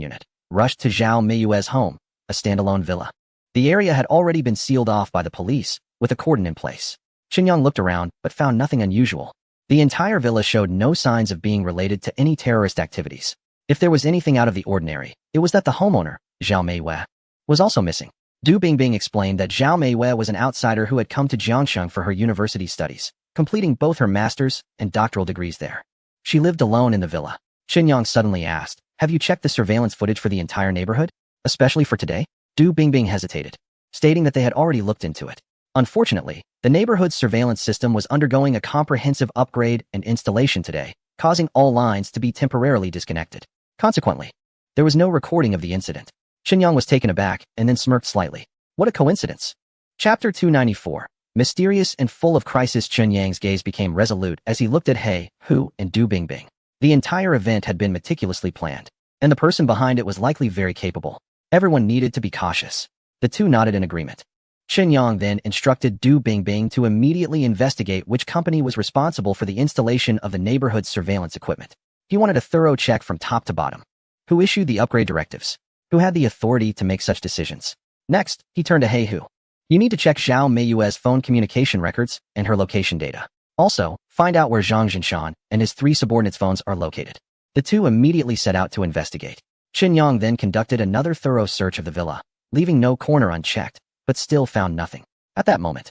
Unit, rushed to Zhao Meiyue's home, a standalone villa. The area had already been sealed off by the police, with a cordon in place. Qinyang looked around but found nothing unusual. The entire villa showed no signs of being related to any terrorist activities. If there was anything out of the ordinary, it was that the homeowner, Zhao Meiyue, was also missing. Du Bingbing explained that Zhao Meiyue was an outsider who had come to Jiangsheng for her university studies, completing both her master's and doctoral degrees there. She lived alone in the villa. Qinyang suddenly asked, "Have you checked the surveillance footage for the entire neighborhood? Especially for today?" Du Bingbing hesitated, stating that they had already looked into it. Unfortunately, the neighborhood's surveillance system was undergoing a comprehensive upgrade and installation today, causing all lines to be temporarily disconnected. Consequently, there was no recording of the incident. Qinyang was taken aback and then smirked slightly. What a coincidence. Chapter 294. Mysterious and full of crisis. Qinyang's gaze became resolute as he looked at He Hu and Du Bingbing. The entire event had been meticulously planned, and the person behind it was likely very capable. Everyone needed to be cautious. The 2 nodded in agreement. Qinyang then instructed Du Bingbing to immediately investigate which company was responsible for the installation of the neighborhood's surveillance equipment. He wanted a thorough check from top to bottom. Who issued the upgrade directives? Who had the authority to make such decisions? Next, he turned to He Hu. You need to check Zhao Meiyue's phone communication records and her location data. Also, find out where Zhang Jinshan and his 3 subordinates' phones are located. The 2 immediately set out to investigate. Qinyang then conducted another thorough search of the villa, leaving no corner unchecked, but still found nothing. At that moment,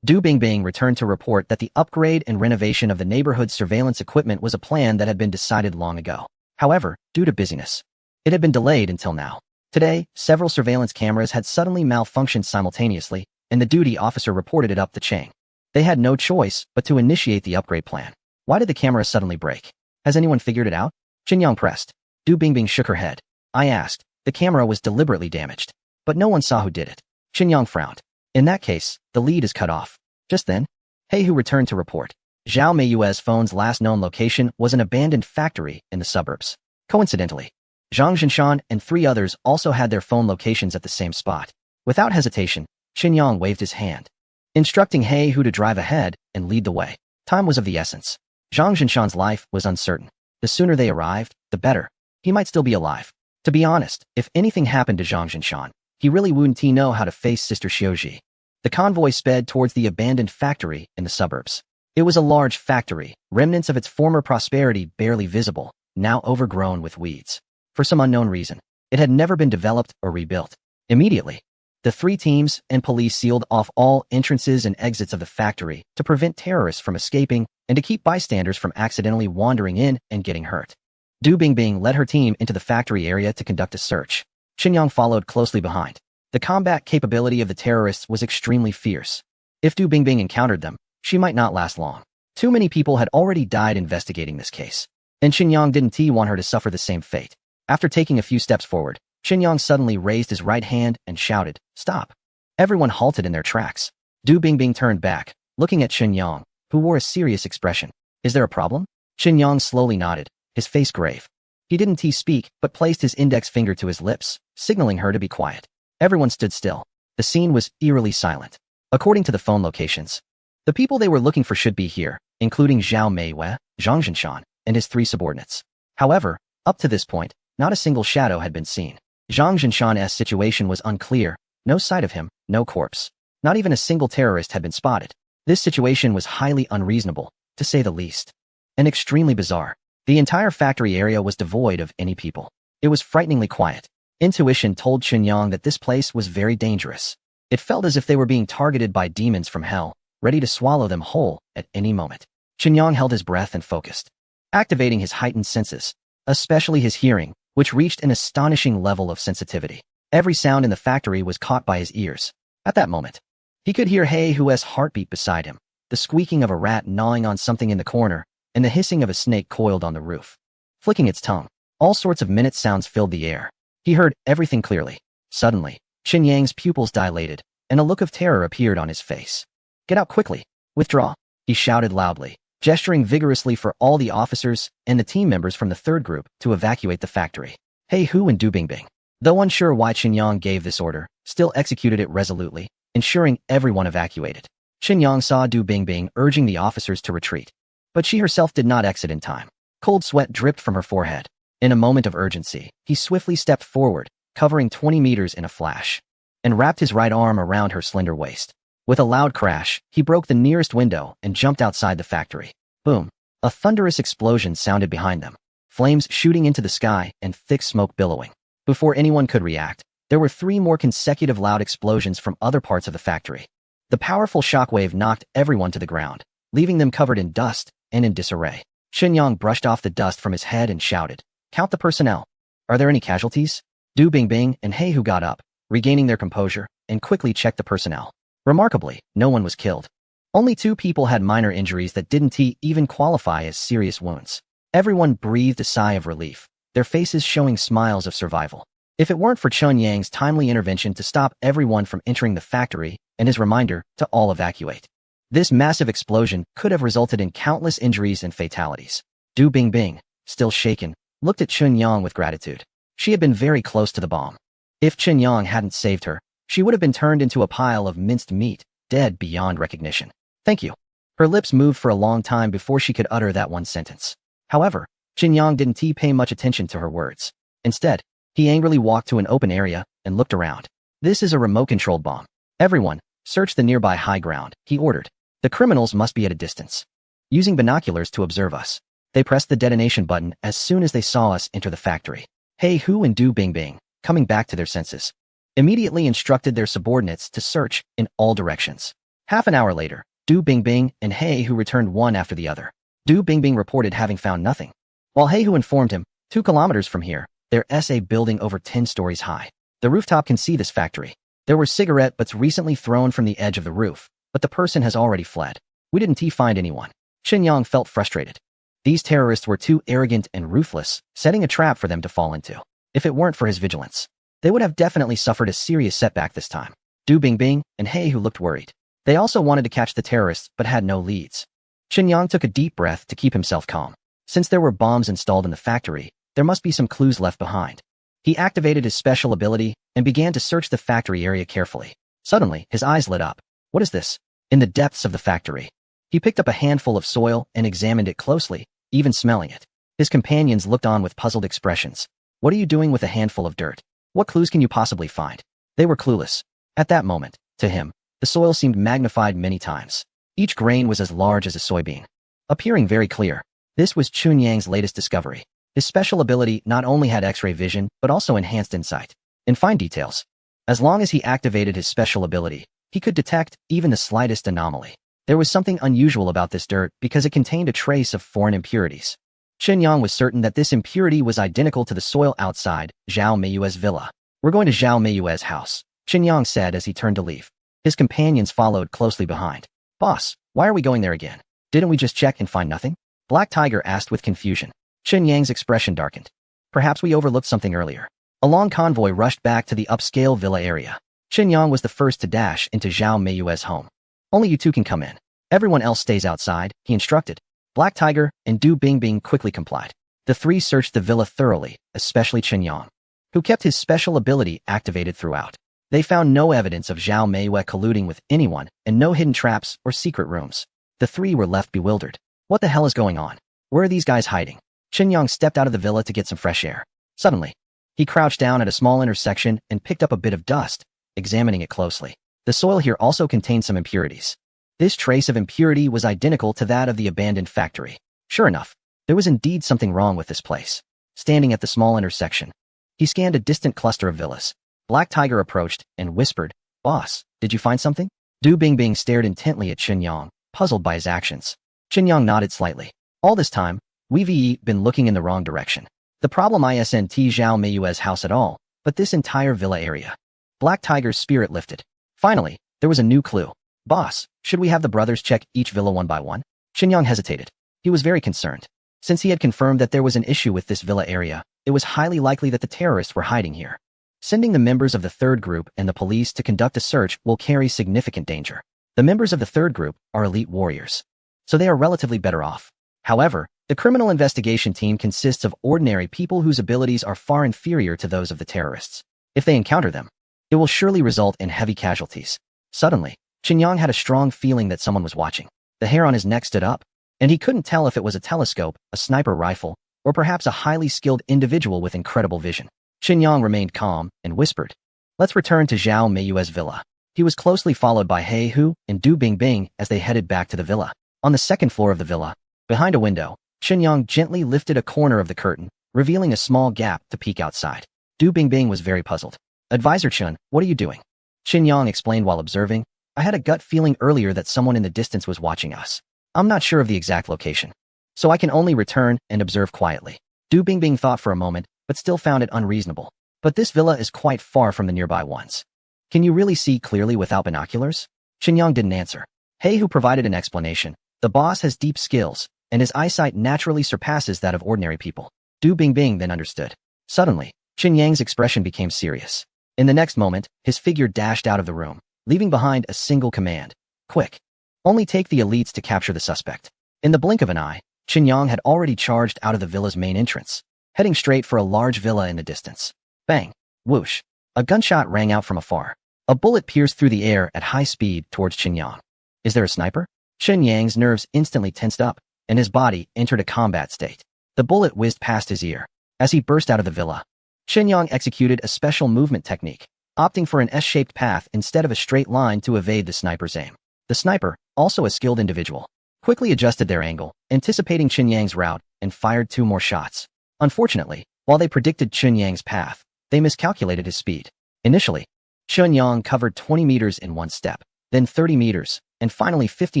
Du Bingbing returned to report that the upgrade and renovation of the neighborhood's surveillance equipment was a plan that had been decided long ago. However, due to busyness, it had been delayed until now. Today, several surveillance cameras had suddenly malfunctioned simultaneously, and the duty officer reported it up the chain. They had no choice but to initiate the upgrade plan. Why did the camera suddenly break? Has anyone figured it out? Qinyang pressed. Du Bingbing shook her head. I asked. The camera was deliberately damaged, but no one saw who did it. Qinyang frowned. In that case, the lead is cut off. Just then, He Hu returned to report. Zhao Meiyue's phone's last known location was an abandoned factory in the suburbs. Coincidentally, Zhang Jinshan and 3 others also had their phone locations at the same spot. Without hesitation, Qinyang waved his hand, instructing He Hu to drive ahead and lead the way. Time was of the essence. Zhang Jinshan's life was uncertain. The sooner they arrived, the better. He might still be alive. To be honest, if anything happened to Zhang Jinshan, he really wouldn't know how to face Sister Xiuji. The convoy sped towards the abandoned factory in the suburbs. It was a large factory, remnants of its former prosperity barely visible, now overgrown with weeds. For some unknown reason, it had never been developed or rebuilt. Immediately, the 3 teams and police sealed off all entrances and exits of the factory to prevent terrorists from escaping and to keep bystanders from accidentally wandering in and getting hurt. Du Bingbing led her team into the factory area to conduct a search. Qinyang followed closely behind. The combat capability of the terrorists was extremely fierce. If Du Bingbing encountered them, she might not last long. Too many people had already died investigating this case, and Qinyang didn't want her to suffer the same fate. After taking a few steps forward, Qinyang suddenly raised his right hand and shouted, "Stop!" Everyone halted in their tracks. Du Bingbing turned back, looking at Qinyang, who wore a serious expression. Is there a problem? Qinyang slowly nodded, his face grave. He didn't speak, but placed his index finger to his lips, signaling her to be quiet. Everyone stood still. The scene was eerily silent. According to the phone locations, the people they were looking for should be here, including Zhao Meiyue, Zhang Jinshan, and his 3 subordinates. However, up to this point, not a single shadow had been seen. Zhang Jinshan's situation was unclear. No sight of him, no corpse. Not even a single terrorist had been spotted. This situation was highly unreasonable, to say the least, and extremely bizarre. The entire factory area was devoid of any people. It was frighteningly quiet. Intuition told Qinyang that this place was very dangerous. It felt as if they were being targeted by demons from hell, ready to swallow them whole at any moment. Qinyang held his breath and focused, activating his heightened senses, especially his hearing, which reached an astonishing level of sensitivity. Every sound in the factory was caught by his ears. At that moment, he could hear Hei Hu's heartbeat beside him, the squeaking of a rat gnawing on something in the corner, and the hissing of a snake coiled on the roof, flicking its tongue. All sorts of minute sounds filled the air. He heard everything clearly. Suddenly, Qinyang's pupils dilated, and a look of terror appeared on his face. "Get out quickly! Withdraw!" he shouted loudly, gesturing vigorously for all the officers and the team members from the third group to evacuate the factory. Hei Hu and Du Bingbing, though unsure why Qinyang gave this order, still executed it resolutely, ensuring everyone evacuated. Qinyang saw Du Bingbing urging the officers to retreat, but she herself did not exit in time. Cold sweat dripped from her forehead. In a moment of urgency, he swiftly stepped forward, covering 20 meters in a flash, and wrapped his right arm around her slender waist. With a loud crash, he broke the nearest window and jumped outside the factory. Boom! A thunderous explosion sounded behind them, flames shooting into the sky and thick smoke billowing. Before anyone could react, there were 3 more consecutive loud explosions from other parts of the factory. The powerful shockwave knocked everyone to the ground, leaving them covered in dust and in disarray. Qinyang brushed off the dust from his head and shouted, "Count the personnel. Are there any casualties?" Du Bingbing and Hei Hu got up, regaining their composure, and quickly checked the personnel. Remarkably, no one was killed. Only 2 people had minor injuries that didn't even qualify as serious wounds. Everyone breathed a sigh of relief, their faces showing smiles of survival. If it weren't for Qinyang's timely intervention to stop everyone from entering the factory and his reminder to all evacuate, this massive explosion could have resulted in countless injuries and fatalities. Du Bingbing, still shaken, looked at Qinyang with gratitude. She had been very close to the bomb. If Qinyang hadn't saved her, she would have been turned into a pile of minced meat, dead beyond recognition. "Thank you." Her lips moved for a long time before she could utter that one sentence. However, Qinyang didn't pay much attention to her words. Instead, he angrily walked to an open area and looked around. "This is a remote-controlled bomb. Everyone, search the nearby high ground," he ordered. "The criminals must be at a distance, using binoculars to observe us." They pressed the detonation button as soon as they saw us enter the factory. Hei Hu and Du Bingbing, coming back to their senses, immediately instructed their subordinates to search in all directions. Half an hour later, Du Bingbing and Hei Hu returned one after the other. Du Bingbing reported having found nothing, while Hei Hu informed him, 2 kilometers from here, there's a building over 10 stories high. The rooftop can see this factory. There were cigarette butts recently thrown from the edge of the roof, but the person has already fled. We didn't find anyone. Qinyang felt frustrated. These terrorists were too arrogant and ruthless, setting a trap for them to fall into. If it weren't for his vigilance, they would have definitely suffered a serious setback this time. Du Bingbing and Hei Hu looked worried. They also wanted to catch the terrorists but had no leads. Qinyang took a deep breath to keep himself calm. Since there were bombs installed in the factory, there must be some clues left behind. He activated his special ability and began to search the factory area carefully. Suddenly, his eyes lit up. What is this? In the depths of the factory, he picked up a handful of soil and examined it closely, even smelling it. His companions looked on with puzzled expressions. "What are you doing with a handful of dirt? What clues can you possibly find?" They were clueless. At that moment, to him, the soil seemed magnified many times. Each grain was as large as a soybean, appearing very clear. This was Qinyang's latest discovery. His special ability not only had X-ray vision, but also enhanced insight in fine details. As long as he activated his special ability, he could detect even the slightest anomaly. There was something unusual about this dirt because it contained a trace of foreign impurities. Qinyang was certain that this impurity was identical to the soil outside Zhao Meiyue's villa. "We're going to Zhao Meiyue's house," Qinyang said as he turned to leave. His companions followed closely behind. "Boss, why are we going there again? Didn't we just check and find nothing?" Black Tiger asked with confusion. Qinyang's expression darkened. "Perhaps we overlooked something earlier." A long convoy rushed back to the upscale villa area. Qinyang was the first to dash into Zhao Meiyue's home. "Only you 2 can come in. Everyone else stays outside," he instructed. Black Tiger and Du Bingbing quickly complied. The 3 searched the villa thoroughly, especially Qinyang, who kept his special ability activated throughout. They found no evidence of Zhao Meiyue colluding with anyone and no hidden traps or secret rooms. The 3 were left bewildered. What the hell is going on? Where are these guys hiding? Qinyang stepped out of the villa to get some fresh air. Suddenly, he crouched down at a small intersection and picked up a bit of dust, examining it closely. The soil here also contained some impurities. This trace of impurity was identical to that of the abandoned factory. Sure enough, there was indeed something wrong with this place. Standing at the small intersection, he scanned a distant cluster of villas. Black Tiger approached and whispered, Boss, did you find something? Du Bingbing stared intently at Chen Yang, puzzled by his actions. Chen Yang nodded slightly. All this time, we've been looking in the wrong direction. The problem isn't Zhao Meiyue's house at all, but this entire villa area. Black Tiger's spirit lifted. Finally, there was a new clue. Boss, should we have the brothers check each villa one by one? Chen Yang hesitated. He was very concerned. Since he had confirmed that there was an issue with this villa area, it was highly likely that the terrorists were hiding here. Sending the members of the third group and the police to conduct a search will carry significant danger. The members of the third group are elite warriors, so they are relatively better off. However, the criminal investigation team consists of ordinary people whose abilities are far inferior to those of the terrorists. If they encounter them, it will surely result in heavy casualties. Suddenly, Chen Yang had a strong feeling that someone was watching. The hair on his neck stood up, and he couldn't tell if it was a telescope, a sniper rifle, or perhaps a highly skilled individual with incredible vision. Chen Yang remained calm and whispered, "Let's return to Zhao Meiyue's villa." He was closely followed by He Hu and Du Bingbing as they headed back to the villa. On the second floor of the villa, behind a window, Chen Yang gently lifted a corner of the curtain, revealing a small gap to peek outside. Du Bingbing was very puzzled. "Advisor Chen, what are you doing?" Chen Yang explained while observing, "I had a gut feeling earlier that someone in the distance was watching us. I'm not sure of the exact location, so I can only return and observe quietly." Du Bingbing thought for a moment, but still found it unreasonable. "But this villa is quite far from the nearby ones. Can you really see clearly without binoculars?" Chen Yang didn't answer. He Hu provided an explanation. "The boss has deep skills, and his eyesight naturally surpasses that of ordinary people." Du Bingbing then understood. Suddenly, Chen Yang's expression became serious. In the next moment, his figure dashed out of the room, leaving behind a single command. "Quick! Only take the elites to capture the suspect." In the blink of an eye, Chen Yang had already charged out of the villa's main entrance, heading straight for a large villa in the distance. Bang! Whoosh! A gunshot rang out from afar. A bullet pierced through the air at high speed towards Chen Yang. Is there a sniper? Chen Yang's nerves instantly tensed up, and his body entered a combat state. The bullet whizzed past his ear. As he burst out of the villa, Chen Yang executed a special movement technique, opting for an S-shaped path instead of a straight line to evade the sniper's aim. The sniper, also a skilled individual, quickly adjusted their angle, anticipating Chen Yang's route, and fired 2 more shots. Unfortunately, while they predicted Chen Yang's path, they miscalculated his speed. Initially, Chen Yang covered 20 meters in one step, then 30 meters, and finally 50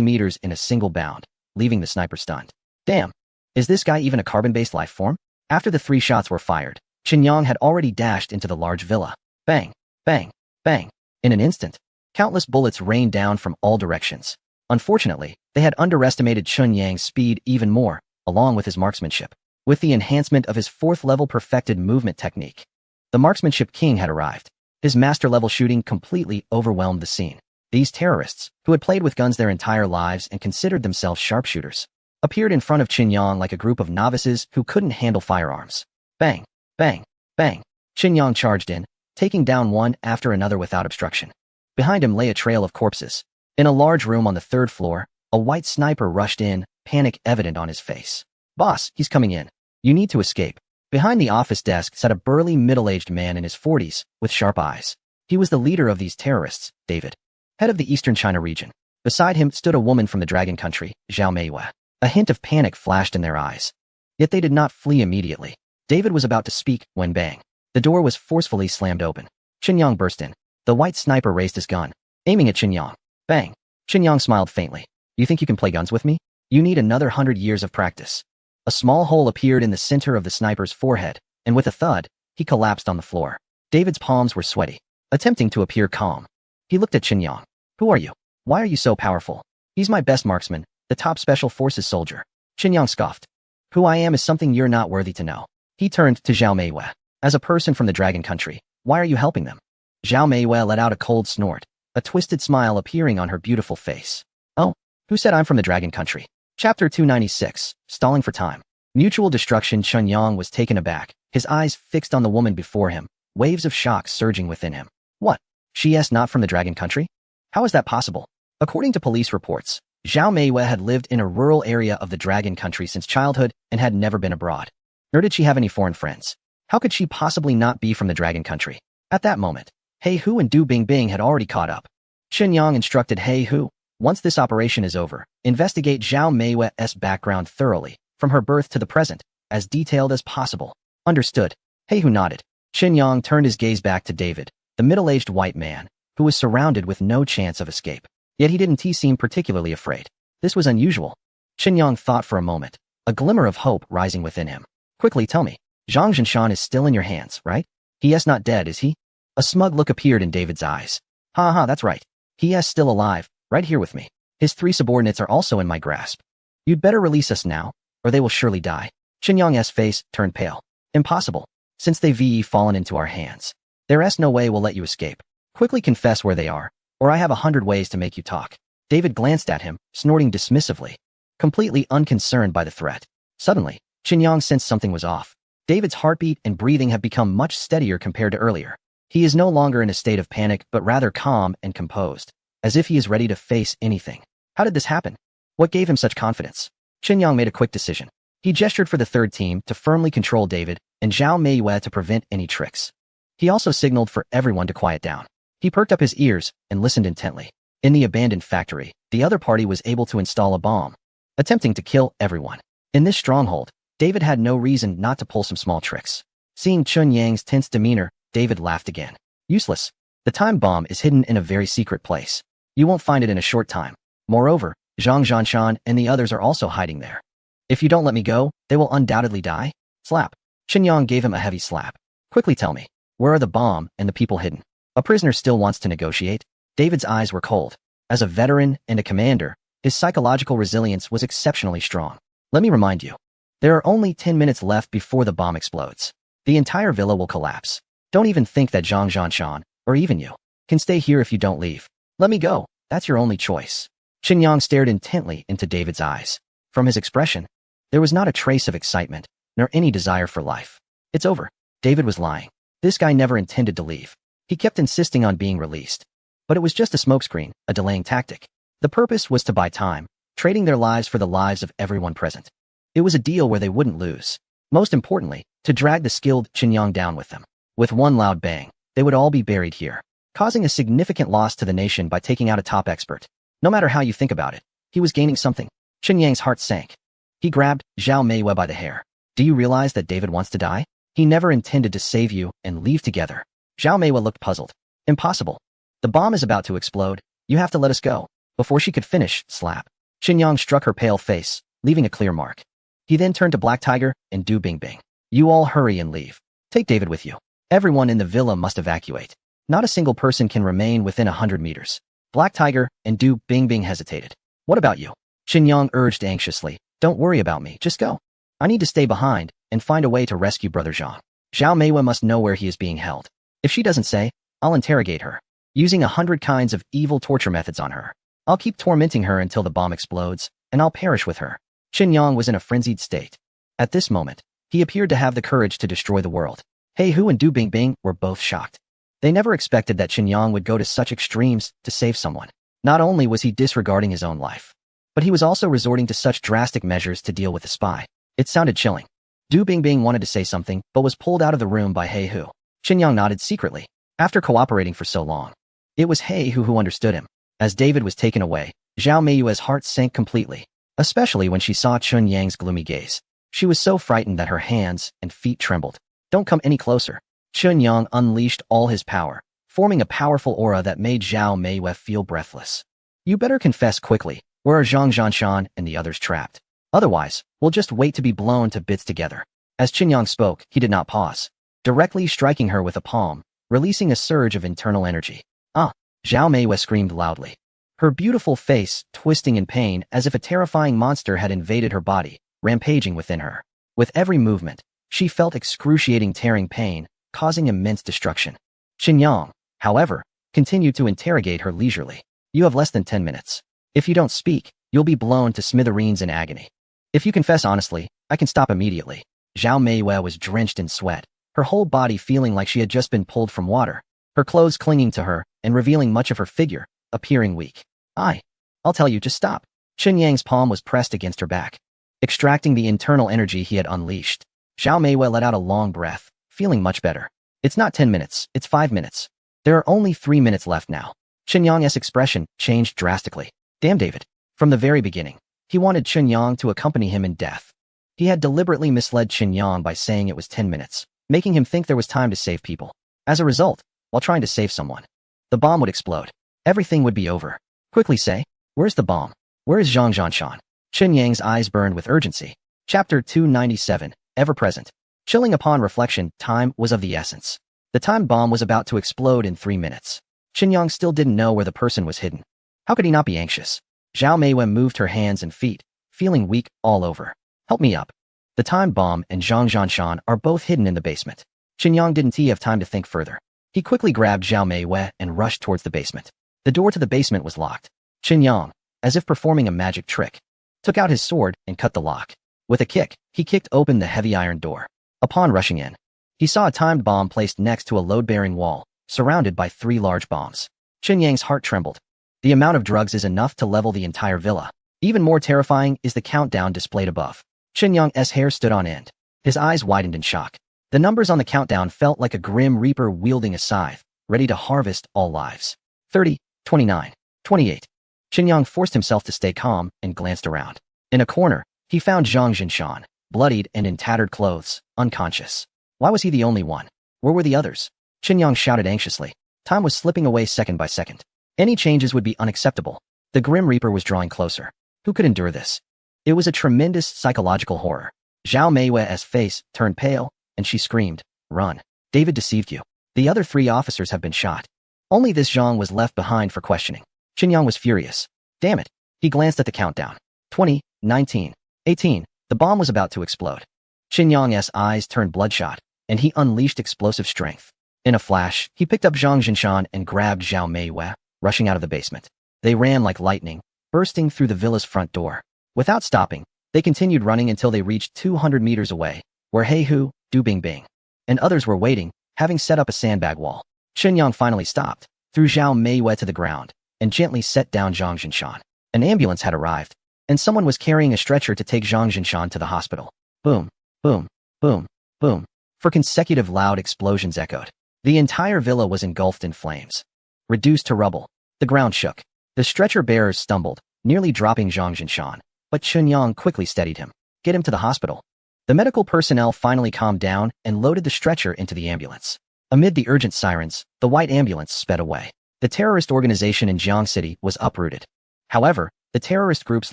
meters in a single bound, leaving the sniper stunned. Damn! Is this guy even a carbon-based life form? After the 3 shots were fired, Chen Yang had already dashed into the large villa. Bang! Bang! Bang! In an instant, countless bullets rained down from all directions. Unfortunately, they had underestimated Chen Yang's speed even more, along with his marksmanship. With the enhancement of his 4th-level perfected movement technique, the marksmanship king had arrived. His master-level shooting completely overwhelmed the scene. These terrorists, who had played with guns their entire lives and considered themselves sharpshooters, appeared in front of Chen Yang like a group of novices who couldn't handle firearms. Bang! Bang! Bang! Chen Yang charged in, taking down one after another without obstruction. Behind him lay a trail of corpses. In a large room on the 3rd floor, a white sniper rushed in, panic evident on his face. "Boss, he's coming in. You need to escape." Behind the office desk sat a burly middle-aged man in his 40s, with sharp eyes. He was the leader of these terrorists, David, head of the Eastern China region. Beside him stood a woman from the Dragon Country, Zhao Meiyue. A hint of panic flashed in their eyes. Yet they did not flee immediately. David was about to speak when bang! The door was forcefully slammed open. Chen Yang burst in. The white sniper raised his gun, aiming at Chen Yang. Bang! Chen Yang smiled faintly. "You think you can play guns with me? You need another 100 years of practice." A small hole appeared in the center of the sniper's forehead, and with a thud, he collapsed on the floor. David's palms were sweaty, attempting to appear calm. He looked at Chen Yang. "Who are you? Why are you so powerful?" "He's my best marksman, the top special forces soldier." Chen Yang scoffed. "Who I am is something you're not worthy to know." He turned to Zhao Meiyue. "As a person from the Dragon Country, why are you helping them?" Zhao Meiyue let out a cold snort, a twisted smile appearing on her beautiful face. "Oh, who said I'm from the Dragon Country?" Chapter 296, Stalling for Time. Mutual destruction. Chen Yang was taken aback, his eyes fixed on the woman before him, waves of shock surging within him. "What? She is not from the Dragon Country? How is that possible?" According to police reports, Zhao Meiyue had lived in a rural area of the Dragon Country since childhood and had never been abroad. Nor did she have any foreign friends. How could she possibly not be from the Dragon Country? At that moment, He Hu and Du Bingbing had already caught up. Chen Yang instructed He Hu, "Once this operation is over, investigate Zhao Meiyue's background thoroughly, from her birth to the present, as detailed as possible." "Understood." He Hu nodded. Chen Yang turned his gaze back to David, the middle-aged white man, who was surrounded with no chance of escape. Yet he didn't seem particularly afraid. This was unusual. Qinyang thought for a moment, a glimmer of hope rising within him. Quickly tell me, Zhang Zhanshan is still in your hands, right? He is not dead, is he? A smug look appeared in David's eyes. Ha ha, that's right. He is still alive, right here with me. His 3 subordinates are also in my grasp. You'd better release us now, or they will surely die. Qinyang's face turned pale. Impossible, since they've fallen into our hands. There is no way we'll let you escape. Quickly confess where they are, or I have 100 ways to make you talk. David glanced at him, snorting dismissively, completely unconcerned by the threat. Suddenly, Qinyang sensed something was off. David's heartbeat and breathing have become much steadier compared to earlier. He is no longer in a state of panic, but rather calm and composed, as if he is ready to face anything. How did this happen? What gave him such confidence? Qinyang made a quick decision. He gestured for the third team to firmly control David and Zhao Meiyue to prevent any tricks. He also signaled for everyone to quiet down. He perked up his ears and listened intently. In the abandoned factory, the other party was able to install a bomb, attempting to kill everyone. In this stronghold, David had no reason not to pull some small tricks. Seeing Qinyang's tense demeanor, David laughed again. Useless. The time bomb is hidden in a very secret place. You won't find it in a short time. Moreover, Zhang Zhanshan and the others are also hiding there. If you don't let me go, they will undoubtedly die. Slap. Qinyang gave him a heavy slap. Quickly tell me, where are the bomb and the people hidden? A prisoner still wants to negotiate? David's eyes were cold. As a veteran and a commander, his psychological resilience was exceptionally strong. Let me remind you, there are only 10 minutes left before the bomb explodes. The entire villa will collapse. Don't even think that Zhang Zhanshan, or even you, can stay here if you don't leave. Let me go. That's your only choice. Qinyang stared intently into David's eyes. From his expression, there was not a trace of excitement, nor any desire for life. It's over. David was lying. This guy never intended to leave. He kept insisting on being released. But it was just a smokescreen, a delaying tactic. The purpose was to buy time, trading their lives for the lives of everyone present. It was a deal where they wouldn't lose. Most importantly, to drag the skilled Qinyang down with them. With one loud bang, they would all be buried here, causing a significant loss to the nation by taking out a top expert. No matter how you think about it, he was gaining something. Qinyang's heart sank. He grabbed Zhao Meiyue by the hair. Do you realize that David wants to die? He never intended to save you and leave together. Zhao Meiyue looked puzzled. Impossible. The bomb is about to explode. You have to let us go. Before she could finish, slap. Qinyang struck her pale face, leaving a clear mark. He then turned to Black Tiger and Du Bingbing. You all hurry and leave. Take David with you. Everyone in the villa must evacuate. Not a single person can remain within 100 meters. Black Tiger and Du Bingbing hesitated. What about you? Qinyang urged anxiously. Don't worry about me, just go. I need to stay behind and find a way to rescue Brother Zhang. Zhao Meiyue must know where he is being held. If she doesn't say, I'll interrogate her, using 100 kinds of evil torture methods on her. I'll keep tormenting her until the bomb explodes, and I'll perish with her. Qinyang was in a frenzied state. At this moment, he appeared to have the courage to destroy the world. He Hu and Du Bingbing were both shocked. They never expected that Qinyang would go to such extremes to save someone. Not only was he disregarding his own life, but he was also resorting to such drastic measures to deal with the spy. It sounded chilling. Du Bingbing wanted to say something, but was pulled out of the room by He Hu. Qinyang nodded secretly. After cooperating for so long, it was He Hu who understood him. As David was taken away, Zhao Meiyue's heart sank completely, especially when she saw Qinyang's gloomy gaze. She was so frightened that her hands and feet trembled. Don't come any closer. Qinyang unleashed all his power, forming a powerful aura that made Zhao Meiyue feel breathless. You better confess quickly. Where are Zhang Zhanshan and the others trapped? Otherwise, we'll just wait to be blown to bits together. As Qinyang spoke, he did not pause, directly striking her with a palm, releasing a surge of internal energy. Ah! Zhao Meiyue screamed loudly, her beautiful face twisting in pain as if a terrifying monster had invaded her body, rampaging within her. With every movement, she felt excruciating tearing pain, causing immense destruction. Qinyang, however, continued to interrogate her leisurely. You have less than 10 minutes. If you don't speak, you'll be blown to smithereens in agony. If you confess honestly, I can stop immediately. Zhao Meiyue was drenched in sweat, her whole body feeling like she had just been pulled from water, her clothes clinging to her and revealing much of her figure, appearing weak. I'll tell you, just stop. Qinyang's palm was pressed against her back, extracting the internal energy he had unleashed. Zhao Meiyue let out a long breath, feeling much better. It's not 10 minutes, it's 5 minutes. There are only 3 minutes left now. Qinyang's expression changed drastically. Damn David. From the very beginning, he wanted Qinyang to accompany him in death. He had deliberately misled Qinyang by saying it was 10 minutes, making him think there was time to save people. As a result, while trying to save someone, The bomb would explode. Everything would be over. Quickly say, where's the bomb? Where is Zhang Zhanshan? Qin Yang's eyes burned with urgency. Chapter 297, Ever Present. Chilling upon reflection, time was of the essence. The time bomb was about to explode in 3 minutes. Qin Yang still didn't know where the person was hidden. How could he not be anxious? Zhao Meiwen moved her hands and feet, feeling weak all over. Help me up. The time bomb and Zhang Zhanshan are both hidden in the basement. Qin Yang didn't have time to think further. He quickly grabbed Zhao Meiwen and rushed towards the basement. The door to the basement was locked. Qin Yang, as if performing a magic trick, took out his sword and cut the lock. With a kick, he kicked open the heavy iron door. Upon rushing in, he saw a timed bomb placed next to a load-bearing wall, surrounded by 3 large bombs. Qin Yang's heart trembled. The amount of drugs is enough to level the entire villa. Even more terrifying is the countdown displayed above. Qin Yang's hair stood on end. His eyes widened in shock. The numbers on the countdown felt like a grim reaper wielding a scythe, ready to harvest all lives. 30, 29, 28. Qin Yang forced himself to stay calm and glanced around. In a corner, he found Zhang Zhanshan, bloodied and in tattered clothes, unconscious. Why was he the only one? Where were the others? Qin Yang shouted anxiously. Time was slipping away second by second. Any changes would be unacceptable. The Grim Reaper was drawing closer. Who could endure this? It was a tremendous psychological horror. Zhao Meiwen's face turned pale, and she screamed, "Run. David deceived you. The other 3 officers have been shot." Only this Zhang was left behind for questioning. Qin Yang was furious. Damn it. He glanced at the countdown. 20, 19, 18. The bomb was about to explode. Qin Yang's eyes turned bloodshot, and he unleashed explosive strength. In a flash, he picked up Zhang Zhanshan and grabbed Zhao Meiwen, rushing out of the basement. They ran like lightning, bursting through the villa's front door. Without stopping, they continued running until they reached 200 meters away, where He Hu, Du Bingbing, and others were waiting, having set up a sandbag wall. Qin Yang finally stopped, threw Zhao Meiwen to the ground, and gently set down Zhang Zhanshan. An ambulance had arrived, and someone was carrying a stretcher to take Zhang Zhanshan to the hospital. Boom, boom, boom, boom. For consecutive loud explosions echoed. The entire villa was engulfed in flames. Reduced to rubble, the ground shook. The stretcher bearers stumbled, nearly dropping Zhang Zhanshan, but Qin Yang quickly steadied him. Get him to the hospital. The medical personnel finally calmed down and loaded the stretcher into the ambulance. Amid the urgent sirens, the white ambulance sped away. The terrorist organization in Jiang City was uprooted. However, the terrorist groups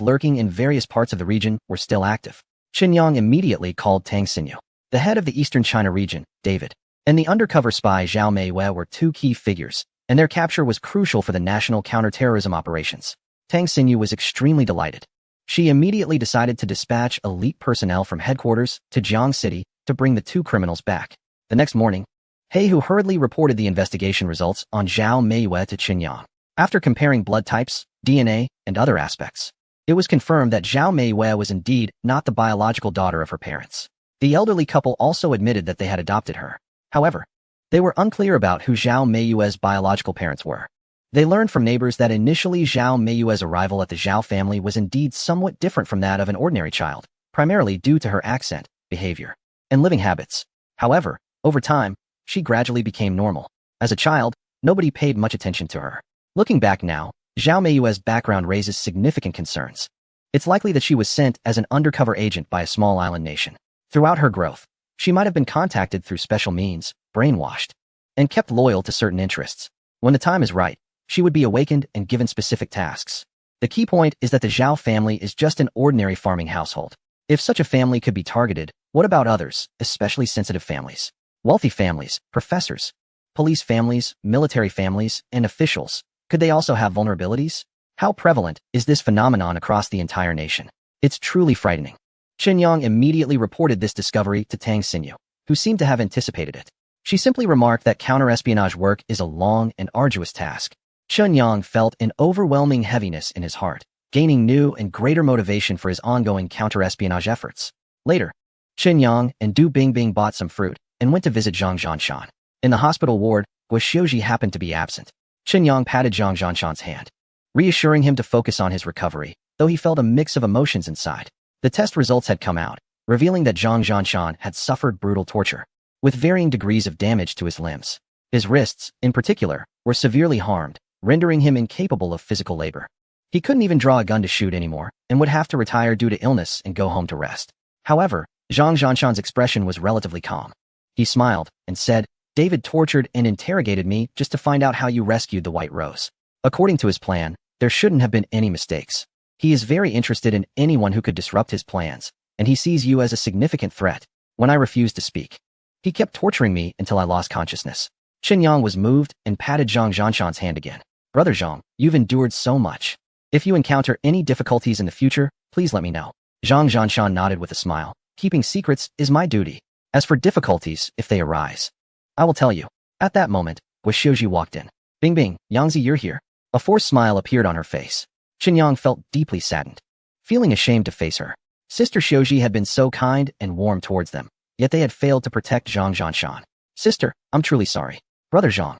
lurking in various parts of the region were still active. Qin Yang immediately called Tang Xinyu, the head of the Eastern China region, David, and the undercover spy Zhao Meiwen were 2 key figures, and their capture was crucial for the national counterterrorism operations. Tang Xinyu was extremely delighted. She immediately decided to dispatch elite personnel from headquarters to Jiang City to bring the 2 criminals back. The next morning, He Hu hurriedly reported the investigation results on Zhao Meiwen to Qin Yang. After comparing blood types, DNA, and other aspects, it was confirmed that Zhao Meiwen was indeed not the biological daughter of her parents. The elderly couple also admitted that they had adopted her. However, they were unclear about who Zhao Meiwen's biological parents were. They learned from neighbors that initially Zhao Meiwen's arrival at the Zhao family was indeed somewhat different from that of an ordinary child, primarily due to her accent, behavior, and living habits. However, over time, she gradually became normal. As a child, nobody paid much attention to her. Looking back now, Zhao Meiwen's background raises significant concerns. It's likely that she was sent as an undercover agent by a small island nation. Throughout her growth, she might have been contacted through special means, brainwashed, and kept loyal to certain interests. When the time is right, she would be awakened and given specific tasks. The key point is that the Zhao family is just an ordinary farming household. If such a family could be targeted, what about others, especially sensitive families? Wealthy families, professors, police families, military families, and officials. Could they also have vulnerabilities? How prevalent is this phenomenon across the entire nation? It's truly frightening. Qin Yang immediately reported this discovery to Tang Xinyu, who seemed to have anticipated it. She simply remarked that counter-espionage work is a long and arduous task. Qin Yang felt an overwhelming heaviness in his heart, gaining new and greater motivation for his ongoing counter-espionage efforts. Later, Qin Yang and Du Bingbing bought some fruit and went to visit Zhang Zhanshan. In the hospital ward, Guo Xiuji happened to be absent. Qin Yang patted Zhang Zhanshan's hand, reassuring him to focus on his recovery, though he felt a mix of emotions inside. The test results had come out, revealing that Zhang Zhanshan had suffered brutal torture, with varying degrees of damage to his limbs. His wrists, in particular, were severely harmed, rendering him incapable of physical labor. He couldn't even draw a gun to shoot anymore, and would have to retire due to illness and go home to rest. However, Zhang Zhanshan's expression was relatively calm. He smiled and said, David tortured and interrogated me just to find out how you rescued the White Rose. According to his plan, there shouldn't have been any mistakes. He is very interested in anyone who could disrupt his plans, and he sees you as a significant threat. When I refused to speak, he kept torturing me until I lost consciousness. Qin Yang was moved and patted Zhang Zhanshan's hand again. Brother Zhang, you've endured so much. If you encounter any difficulties in the future, please let me know. Zhang Zhanshan nodded with a smile. Keeping secrets is my duty. As for difficulties, if they arise, I will tell you. At that moment, Guoxiuji walked in. Bing Bing, Yangzi, you're here. A forced smile appeared on her face. Qin Yang felt deeply saddened, feeling ashamed to face her. Sister Xiuji had been so kind and warm towards them, yet they had failed to protect Zhang Zhanshan. Sister, I'm truly sorry. Brother Zhang.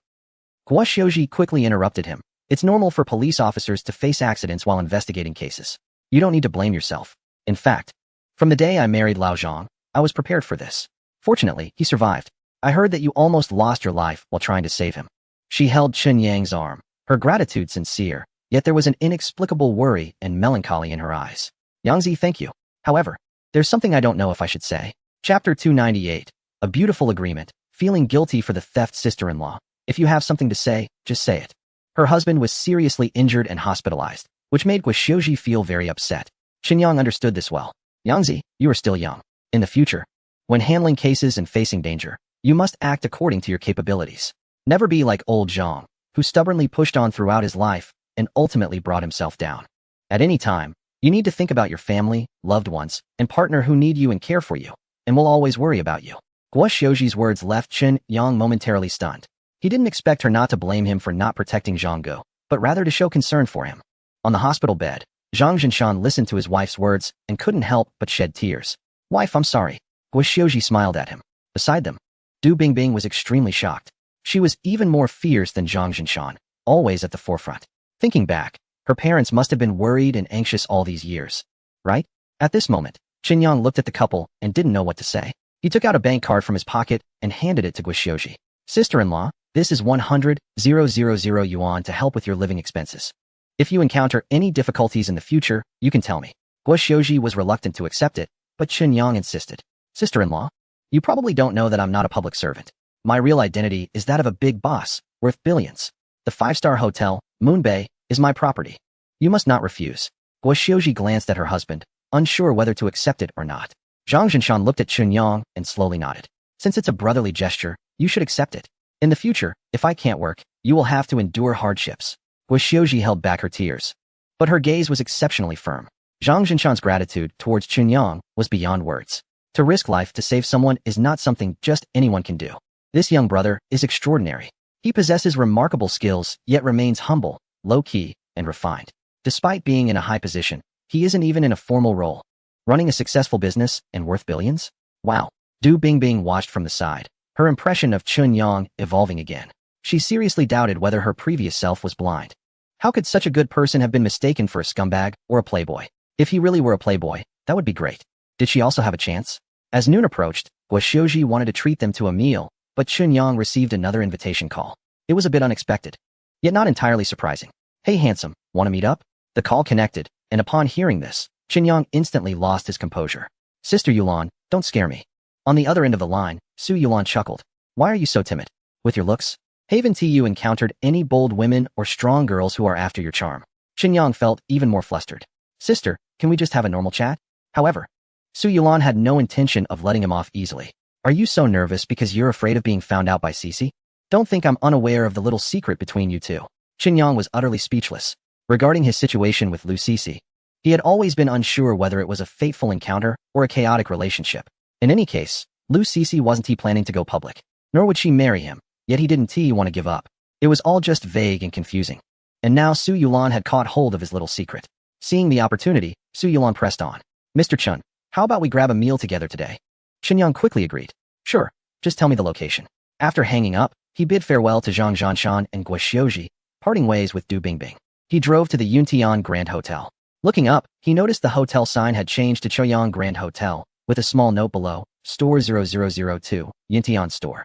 Guoxiuji quickly interrupted him. It's normal for police officers to face accidents while investigating cases. You don't need to blame yourself. In fact, from the day I married Lao Zhang, I was prepared for this. Fortunately, he survived. I heard that you almost lost your life while trying to save him. She held Qin Yang's arm, her gratitude sincere, yet there was an inexplicable worry and melancholy in her eyes. Yangzi, thank you. However, there's something I don't know if I should say. Chapter 298. A beautiful agreement. Feeling guilty for the theft sister-in-law. If you have something to say, just say it. Her husband was seriously injured and hospitalized, which made Guoxiuji feel very upset. Qin Yang understood this well. Yangzi, you are still young. In the future, when handling cases and facing danger, you must act according to your capabilities. Never be like old Zhang, who stubbornly pushed on throughout his life and ultimately brought himself down. At any time, you need to think about your family, loved ones, and partner who need you and care for you, and will always worry about you. Guoxiuji's words left Qin Yang momentarily stunned. He didn't expect her not to blame him for not protecting Zhang Ge, but rather to show concern for him. On the hospital bed, Zhang Zhanshan listened to his wife's words and couldn't help but shed tears. Wife, I'm sorry. Guoxiuji smiled at him. Beside them, Du Bingbing was extremely shocked. She was even more fierce than Zhang Zhanshan, always at the forefront. Thinking back, her parents must have been worried and anxious all these years, right? At this moment, Qin Yang looked at the couple and didn't know what to say. He took out a bank card from his pocket and handed it to Guoxiuji. Sister-in-law, this is 100,000 yuan to help with your living expenses. If you encounter any difficulties in the future, you can tell me. Guoxiuji was reluctant to accept it, but Qin Yang insisted. Sister-in-law, you probably don't know that I'm not a public servant. My real identity is that of a big boss, worth billions. The 5-star hotel, Moonbay, is my property. You must not refuse. Guoxiuji glanced at her husband, unsure whether to accept it or not. Zhang Zhanshan looked at Qin Yang and slowly nodded. Since it's a brotherly gesture, you should accept it. In the future, if I can't work, you will have to endure hardships. Guoxiuji held back her tears, but her gaze was exceptionally firm. Zhang Zhanshan's gratitude towards Qin Yang was beyond words. To risk life to save someone is not something just anyone can do. This young brother is extraordinary. He possesses remarkable skills, yet remains humble, low-key, and refined. Despite being in a high position, he isn't even in a formal role. Running a successful business and worth billions? Wow. Du Bingbing watched from the side, her impression of Qin Yang evolving again. She seriously doubted whether her previous self was blind. How could such a good person have been mistaken for a scumbag or a playboy? If he really were a playboy, that would be great. Did she also have a chance? As noon approached, Guoxiuji wanted to treat them to a meal, but Qin Yang received another invitation call. It was a bit unexpected, yet not entirely surprising. Hey handsome, want to meet up? The call connected, and upon hearing this, Qin Yang instantly lost his composure. Sister Yulan, don't scare me. On the other end of the line, Su Yulan chuckled. Why are you so timid? With your looks? Haven't you encountered any bold women or strong girls who are after your charm? Qin Yang felt even more flustered. Sister, can we just have a normal chat? However, Su Yulan had no intention of letting him off easily. Are you so nervous because you're afraid of being found out by Cici? Don't think I'm unaware of the little secret between you two. Qin Yang was utterly speechless. Regarding his situation with Lu Cici, he had always been unsure whether it was a fateful encounter or a chaotic relationship. In any case, Lu Cici wasn't planning to go public, nor would she marry him, yet he didn't want to give up. It was all just vague and confusing. And now Su Yulan had caught hold of his little secret. Seeing the opportunity, Su Yulan pressed on. Mr. Chun, how about we grab a meal together today? Qin Yang quickly agreed. Sure, just tell me the location. After hanging up, he bid farewell to Zhang Zhanshan and Guoxiuji, parting ways with Du Bingbing. He drove to the Yuntian Grand Hotel. Looking up, he noticed the hotel sign had changed to Choyang Grand Hotel, with a small note below, Store 0002, Yuntian Store.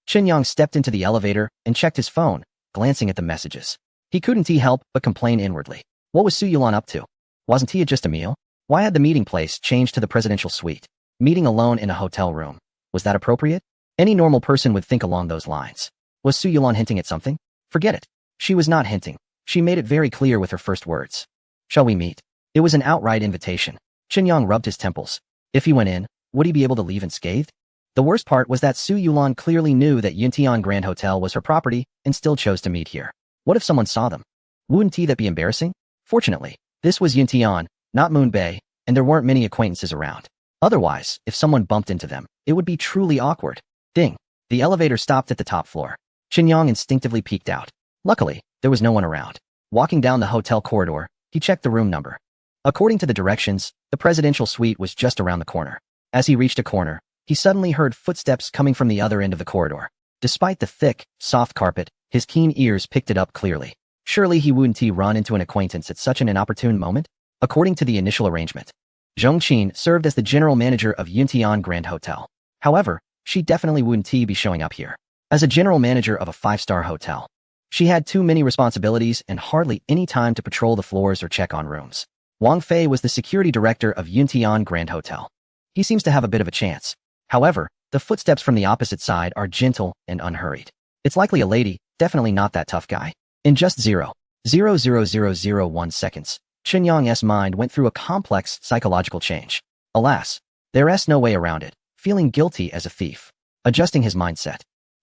Qin Yang stepped into the elevator and checked his phone, glancing at the messages. He couldn't help but complain inwardly. What was Su Yulan up to? Wasn't he at just a meal? Why had the meeting place changed to the presidential suite? Meeting alone in a hotel room. Was that appropriate? Any normal person would think along those lines. Was Su Yulan hinting at something? Forget it. She was not hinting. She made it very clear with her first words. Shall we meet? It was an outright invitation. Qinyang rubbed his temples. If he went in, would he be able to leave unscathed? The worst part was that Su Yulan clearly knew that Yuntian Grand Hotel was her property and still chose to meet here. What if someone saw them? Wouldn't that be embarrassing? Fortunately, this was Yuntian, not Moon Bay, and there weren't many acquaintances around. Otherwise, if someone bumped into them, it would be truly awkward. Ding! The elevator stopped at the top floor. Qinyang instinctively peeked out. Luckily, there was no one around. Walking down the hotel corridor, he checked the room number. According to the directions, the presidential suite was just around the corner. As he reached a corner, he suddenly heard footsteps coming from the other end of the corridor. Despite the thick, soft carpet, his keen ears picked it up clearly. Surely he wouldn't run into an acquaintance at such an inopportune moment? According to the initial arrangement, Zhong Qin served as the general manager of Yuntian Grand Hotel. However, she definitely wouldn't be showing up here. As a general manager of a 5-star hotel, she had too many responsibilities and hardly any time to patrol the floors or check on rooms. Wang Fei was the security director of Yuntian Grand Hotel. He seems to have a bit of a chance. However, the footsteps from the opposite side are gentle and unhurried. It's likely a lady, definitely not that tough guy. In just 0.00001 seconds, Qinyang's mind went through a complex psychological change. Alas, there's no way around it, feeling guilty as a thief. Adjusting his mindset,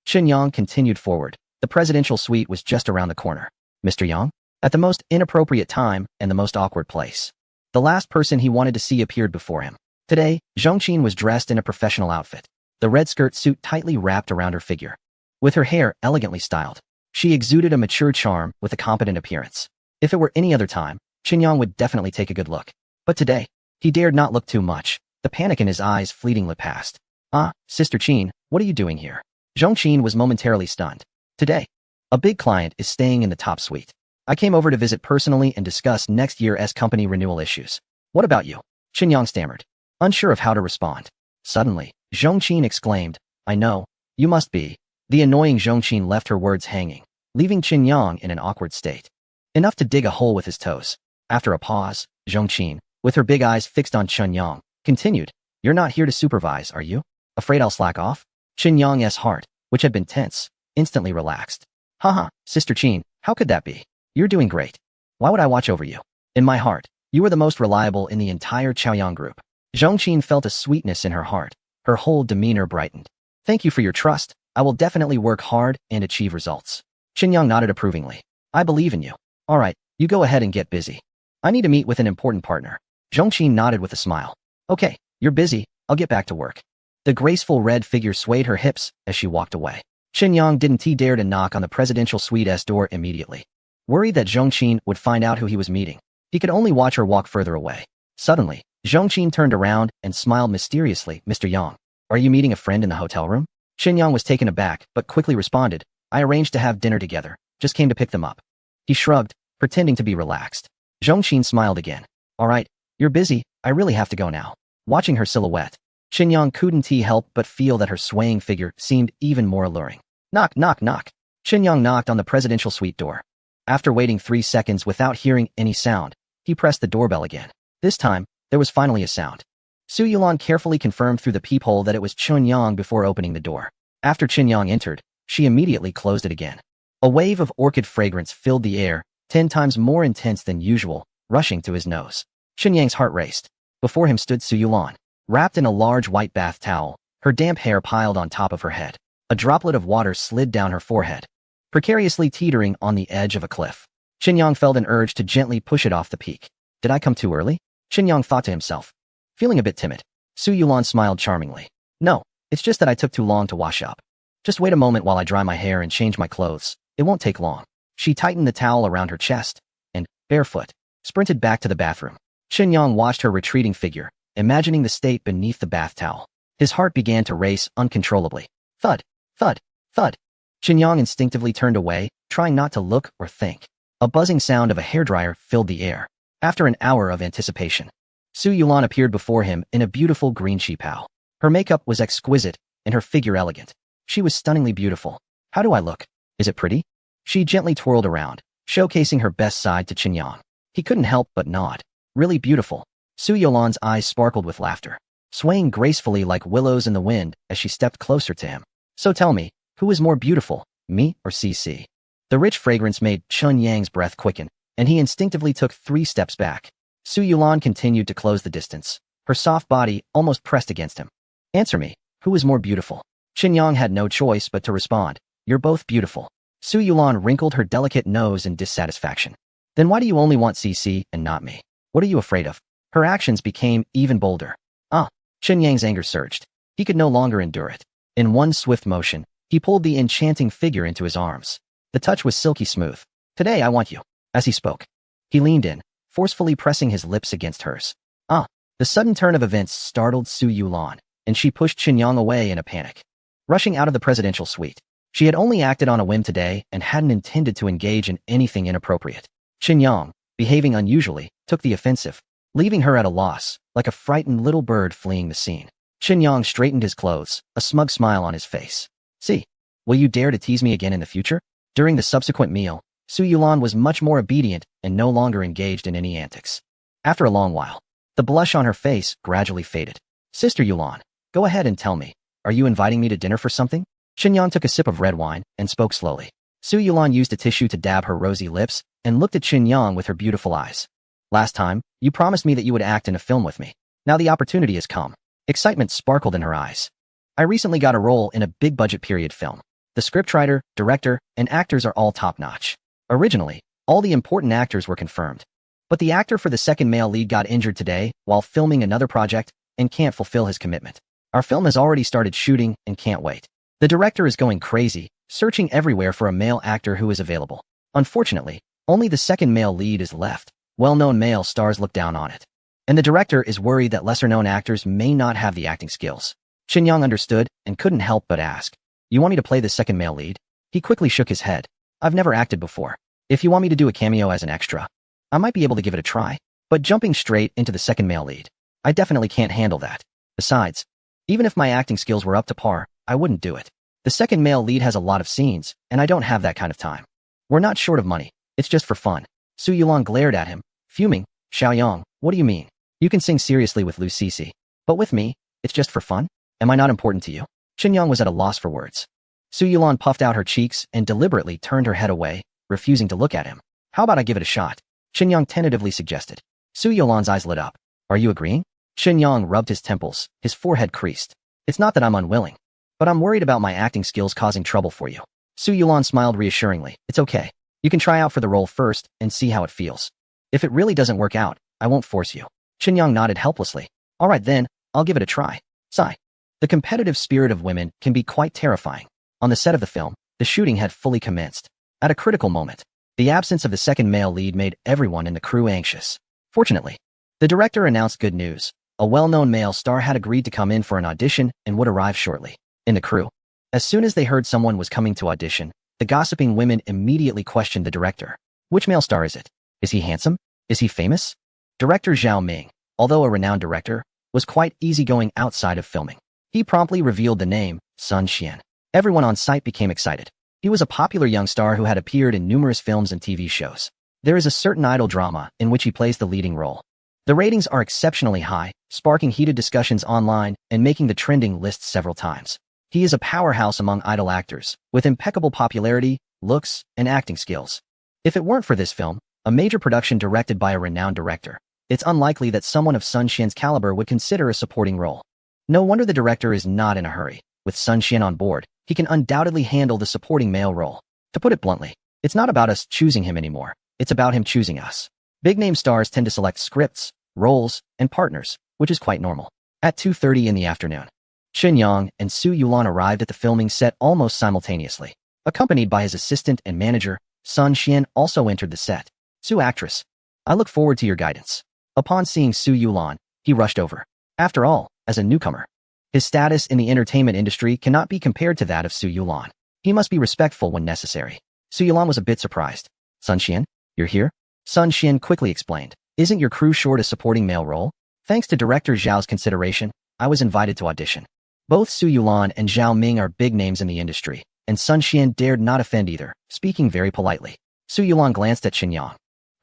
Qinyang continued forward. The presidential suite was just around the corner. Mr. Yang? At the most inappropriate time and the most awkward place. The last person he wanted to see appeared before him. Today, Zhong Qin was dressed in a professional outfit. The red skirt suit tightly wrapped around her figure. With her hair elegantly styled, she exuded a mature charm with a competent appearance. If it were any other time, Qinyang would definitely take a good look. But today, he dared not look too much. The panic in his eyes fleetingly passed. Ah, Sister Qin, what are you doing here? Zhong Qin was momentarily stunned. Today, a big client is staying in the top suite. I came over to visit personally and discuss next year's company renewal issues. What about you? Qinyang stammered, unsure of how to respond. Suddenly, Zhong Qin exclaimed, I know, you must be. The annoying Zhong Qin left her words hanging, leaving Qinyang in an awkward state. Enough to dig a hole with his toes. After a pause, Zhong Qin, with her big eyes fixed on Qinyang, continued, You're not here to supervise, are you? Afraid I'll slack off? Qinyang's heart, which had been tense, instantly relaxed. Haha, Sister Qin, how could that be? You're doing great. Why would I watch over you? In my heart, you are the most reliable in the entire Chaoyang group. Zhong Qin felt a sweetness in her heart. Her whole demeanor brightened. Thank you for your trust. I will definitely work hard and achieve results. Qinyang nodded approvingly. I believe in you. All right, you go ahead and get busy. I need to meet with an important partner. Zhong Qin nodded with a smile. Okay, you're busy. I'll get back to work. The graceful red figure swayed her hips as she walked away. Qinyang didn't dare to knock on the presidential suite's door immediately. Worried that Zhong Qin would find out who he was meeting, he could only watch her walk further away. Suddenly, Zhong Qin turned around and smiled mysteriously. Mr. Yang, are you meeting a friend in the hotel room? Qinyang was taken aback, but quickly responded, I arranged to have dinner together, just came to pick them up. He shrugged, pretending to be relaxed. Zhong Qin smiled again. All right, you're busy, I really have to go now. Watching her silhouette, Qinyang couldn't help but feel that her swaying figure seemed even more alluring. Knock, knock, knock. Qinyang knocked on the presidential suite door. After waiting 3 seconds without hearing any sound, he pressed the doorbell again. This time, there was finally a sound. Su Yulan carefully confirmed through the peephole that it was Qinyang before opening the door. After Qinyang entered, she immediately closed it again. A wave of orchid fragrance filled the air, 10 times more intense than usual, rushing to his nose. Qinyang's heart raced. Before him stood Su Yulan, wrapped in a large white bath towel, her damp hair piled on top of her head. A droplet of water slid down her forehead, precariously teetering on the edge of a cliff. Qinyang felt an urge to gently push it off the peak. Did I come too early? Qinyang thought to himself. Feeling a bit timid, Su Yulan smiled charmingly. No, it's just that I took too long to wash up. Just wait a moment while I dry my hair and change my clothes. It won't take long. She tightened the towel around her chest and, barefoot, sprinted back to the bathroom. Qinyang watched her retreating figure, imagining the state beneath the bath towel. His heart began to race uncontrollably. Thud, thud, thud. Qinyang instinctively turned away, trying not to look or think. A buzzing sound of a hairdryer filled the air. After an hour of anticipation, Su Yulan appeared before him in a beautiful green qipao. Her makeup was exquisite and her figure elegant. She was stunningly beautiful. How do I look? Is it pretty? She gently twirled around, showcasing her best side to Qinyang. He couldn't help but nod. Really beautiful. Su Yulan's eyes sparkled with laughter, swaying gracefully like willows in the wind as she stepped closer to him. So tell me, who is more beautiful, me or CC? The rich fragrance made Chun Yang's breath quicken, and he instinctively took 3 steps back. Su Yulan continued to close the distance, her soft body almost pressed against him. Answer me, who is more beautiful? Qin Yang had no choice but to respond. You're both beautiful. Su Yulan wrinkled her delicate nose in dissatisfaction. Then why do you only want CC and not me? What are you afraid of? Her actions became even bolder. Qin Yang's anger surged. He could no longer endure it. In one swift motion, he pulled the enchanting figure into his arms. The touch was silky smooth. Today I want you. As he spoke, he leaned in, forcefully pressing his lips against hers. The sudden turn of events startled Su Yulan, and she pushed Qin Yang away in a panic. Rushing out of the presidential suite, she had only acted on a whim today and hadn't intended to engage in anything inappropriate. Qin Yang, behaving unusually, took the offensive, leaving her at a loss, like a frightened little bird fleeing the scene. Qin Yang straightened his clothes, a smug smile on his face. See, will you dare to tease me again in the future? During the subsequent meal, Su Yulan was much more obedient and no longer engaged in any antics. After a long while, the blush on her face gradually faded. Sister Yulan, go ahead and tell me, are you inviting me to dinner for something? Qin Yang took a sip of red wine and spoke slowly. Su Yulan used a tissue to dab her rosy lips and looked at Qin Yang with her beautiful eyes. Last time, you promised me that you would act in a film with me. Now the opportunity has come. Excitement sparkled in her eyes. I recently got a role in a big-budget period film. The scriptwriter, director, and actors are all top-notch. Originally, all the important actors were confirmed. But the actor for the second male lead got injured today while filming another project and can't fulfill his commitment. Our film has already started shooting and can't wait. The director is going crazy, searching everywhere for a male actor who is available. Unfortunately, only the second male lead is left. Well-known male stars look down on it. And the director is worried that lesser-known actors may not have the acting skills. Qin Yang understood and couldn't help but ask, you want me to play the second male lead? He quickly shook his head. I've never acted before. If you want me to do a cameo as an extra, I might be able to give it a try. But jumping straight into the second male lead, I definitely can't handle that. Besides, even if my acting skills were up to par, I wouldn't do it. The second male lead has a lot of scenes, and I don't have that kind of time. We're not short of money. It's just for fun. Su Yulan glared at him, fuming. Xiaoyang, what do you mean? You can sing seriously with Lu Cece. But with me, it's just for fun? Am I not important to you? Qin Yang was at a loss for words. Su Yulan puffed out her cheeks and deliberately turned her head away, refusing to look at him. How about I give it a shot? Qin Yang tentatively suggested. Su Yulan's eyes lit up. Are you agreeing? Qin Yang rubbed his temples, his forehead creased. It's not that I'm unwilling, but I'm worried about my acting skills causing trouble for you. Su Yulan smiled reassuringly. It's okay. You can try out for the role first and see how it feels. If it really doesn't work out, I won't force you. Qin Yang nodded helplessly. All right then, I'll give it a try. Sigh. The competitive spirit of women can be quite terrifying. On the set of the film, the shooting had fully commenced. At a critical moment, the absence of the second male lead made everyone in the crew anxious. Fortunately, the director announced good news. A well-known male star had agreed to come in for an audition and would arrive shortly. In the crew, as soon as they heard someone was coming to audition, the gossiping women immediately questioned the director. Which male star is it? Is he handsome? Is he famous? Director Zhao Ming, although a renowned director, was quite easygoing outside of filming. He promptly revealed the name, Sun Xian. Everyone on site became excited. He was a popular young star who had appeared in numerous films and TV shows. There is a certain idol drama in which he plays the leading role. The ratings are exceptionally high, sparking heated discussions online and making the trending lists several times. He is a powerhouse among idol actors, with impeccable popularity, looks, and acting skills. If it weren't for this film, a major production directed by a renowned director, it's unlikely that someone of Sun Xian's caliber would consider a supporting role. No wonder the director is not in a hurry. With Sun Xian on board, he can undoubtedly handle the supporting male role. To put it bluntly, it's not about us choosing him anymore. It's about him choosing us. Big-name stars tend to select scripts, roles, and partners, which is quite normal. At 2:30 in the afternoon, Qin Yang and Su Yulan arrived at the filming set almost simultaneously. Accompanied by his assistant and manager, Sun Xian also entered the set. Su actress, I look forward to your guidance. Upon seeing Su Yulan, he rushed over. After all, as a newcomer, his status in the entertainment industry cannot be compared to that of Su Yulan. He must be respectful when necessary. Su Yulan was a bit surprised. Sun Xian, you're here? Sun Xian quickly explained. Isn't your crew short a supporting male role? Thanks to director Zhao's consideration, I was invited to audition. Both Su Yulan and Zhao Ming are big names in the industry, and Sun Xian dared not offend either, speaking very politely. Su Yulan glanced at Qin Yang.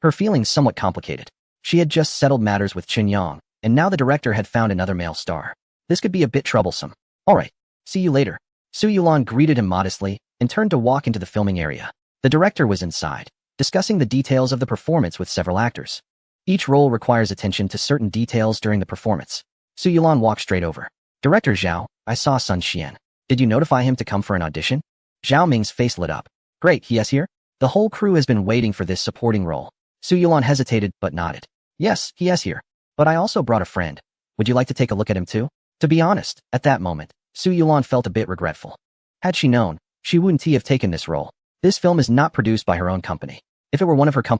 Her feelings somewhat complicated. She had just settled matters with Qin Yang, and now the director had found another male star. This could be a bit troublesome. All right, see you later. Su Yulan greeted him modestly and turned to walk into the filming area. The director was inside, discussing the details of the performance with several actors. Each role requires attention to certain details during the performance. Su Yulan walked straight over. Director Zhao, I saw Sun Xian. Did you notify him to come for an audition? Zhao Ming's face lit up. Great, he is here? The whole crew has been waiting for this supporting role. Su Yulan hesitated but nodded. Yes, he is here. But I also brought a friend. Would you like to take a look at him too? To be honest, at that moment, Su Yulan felt a bit regretful. Had she known, she wouldn't have taken this role. This film is not produced by her own company. If it were one of her company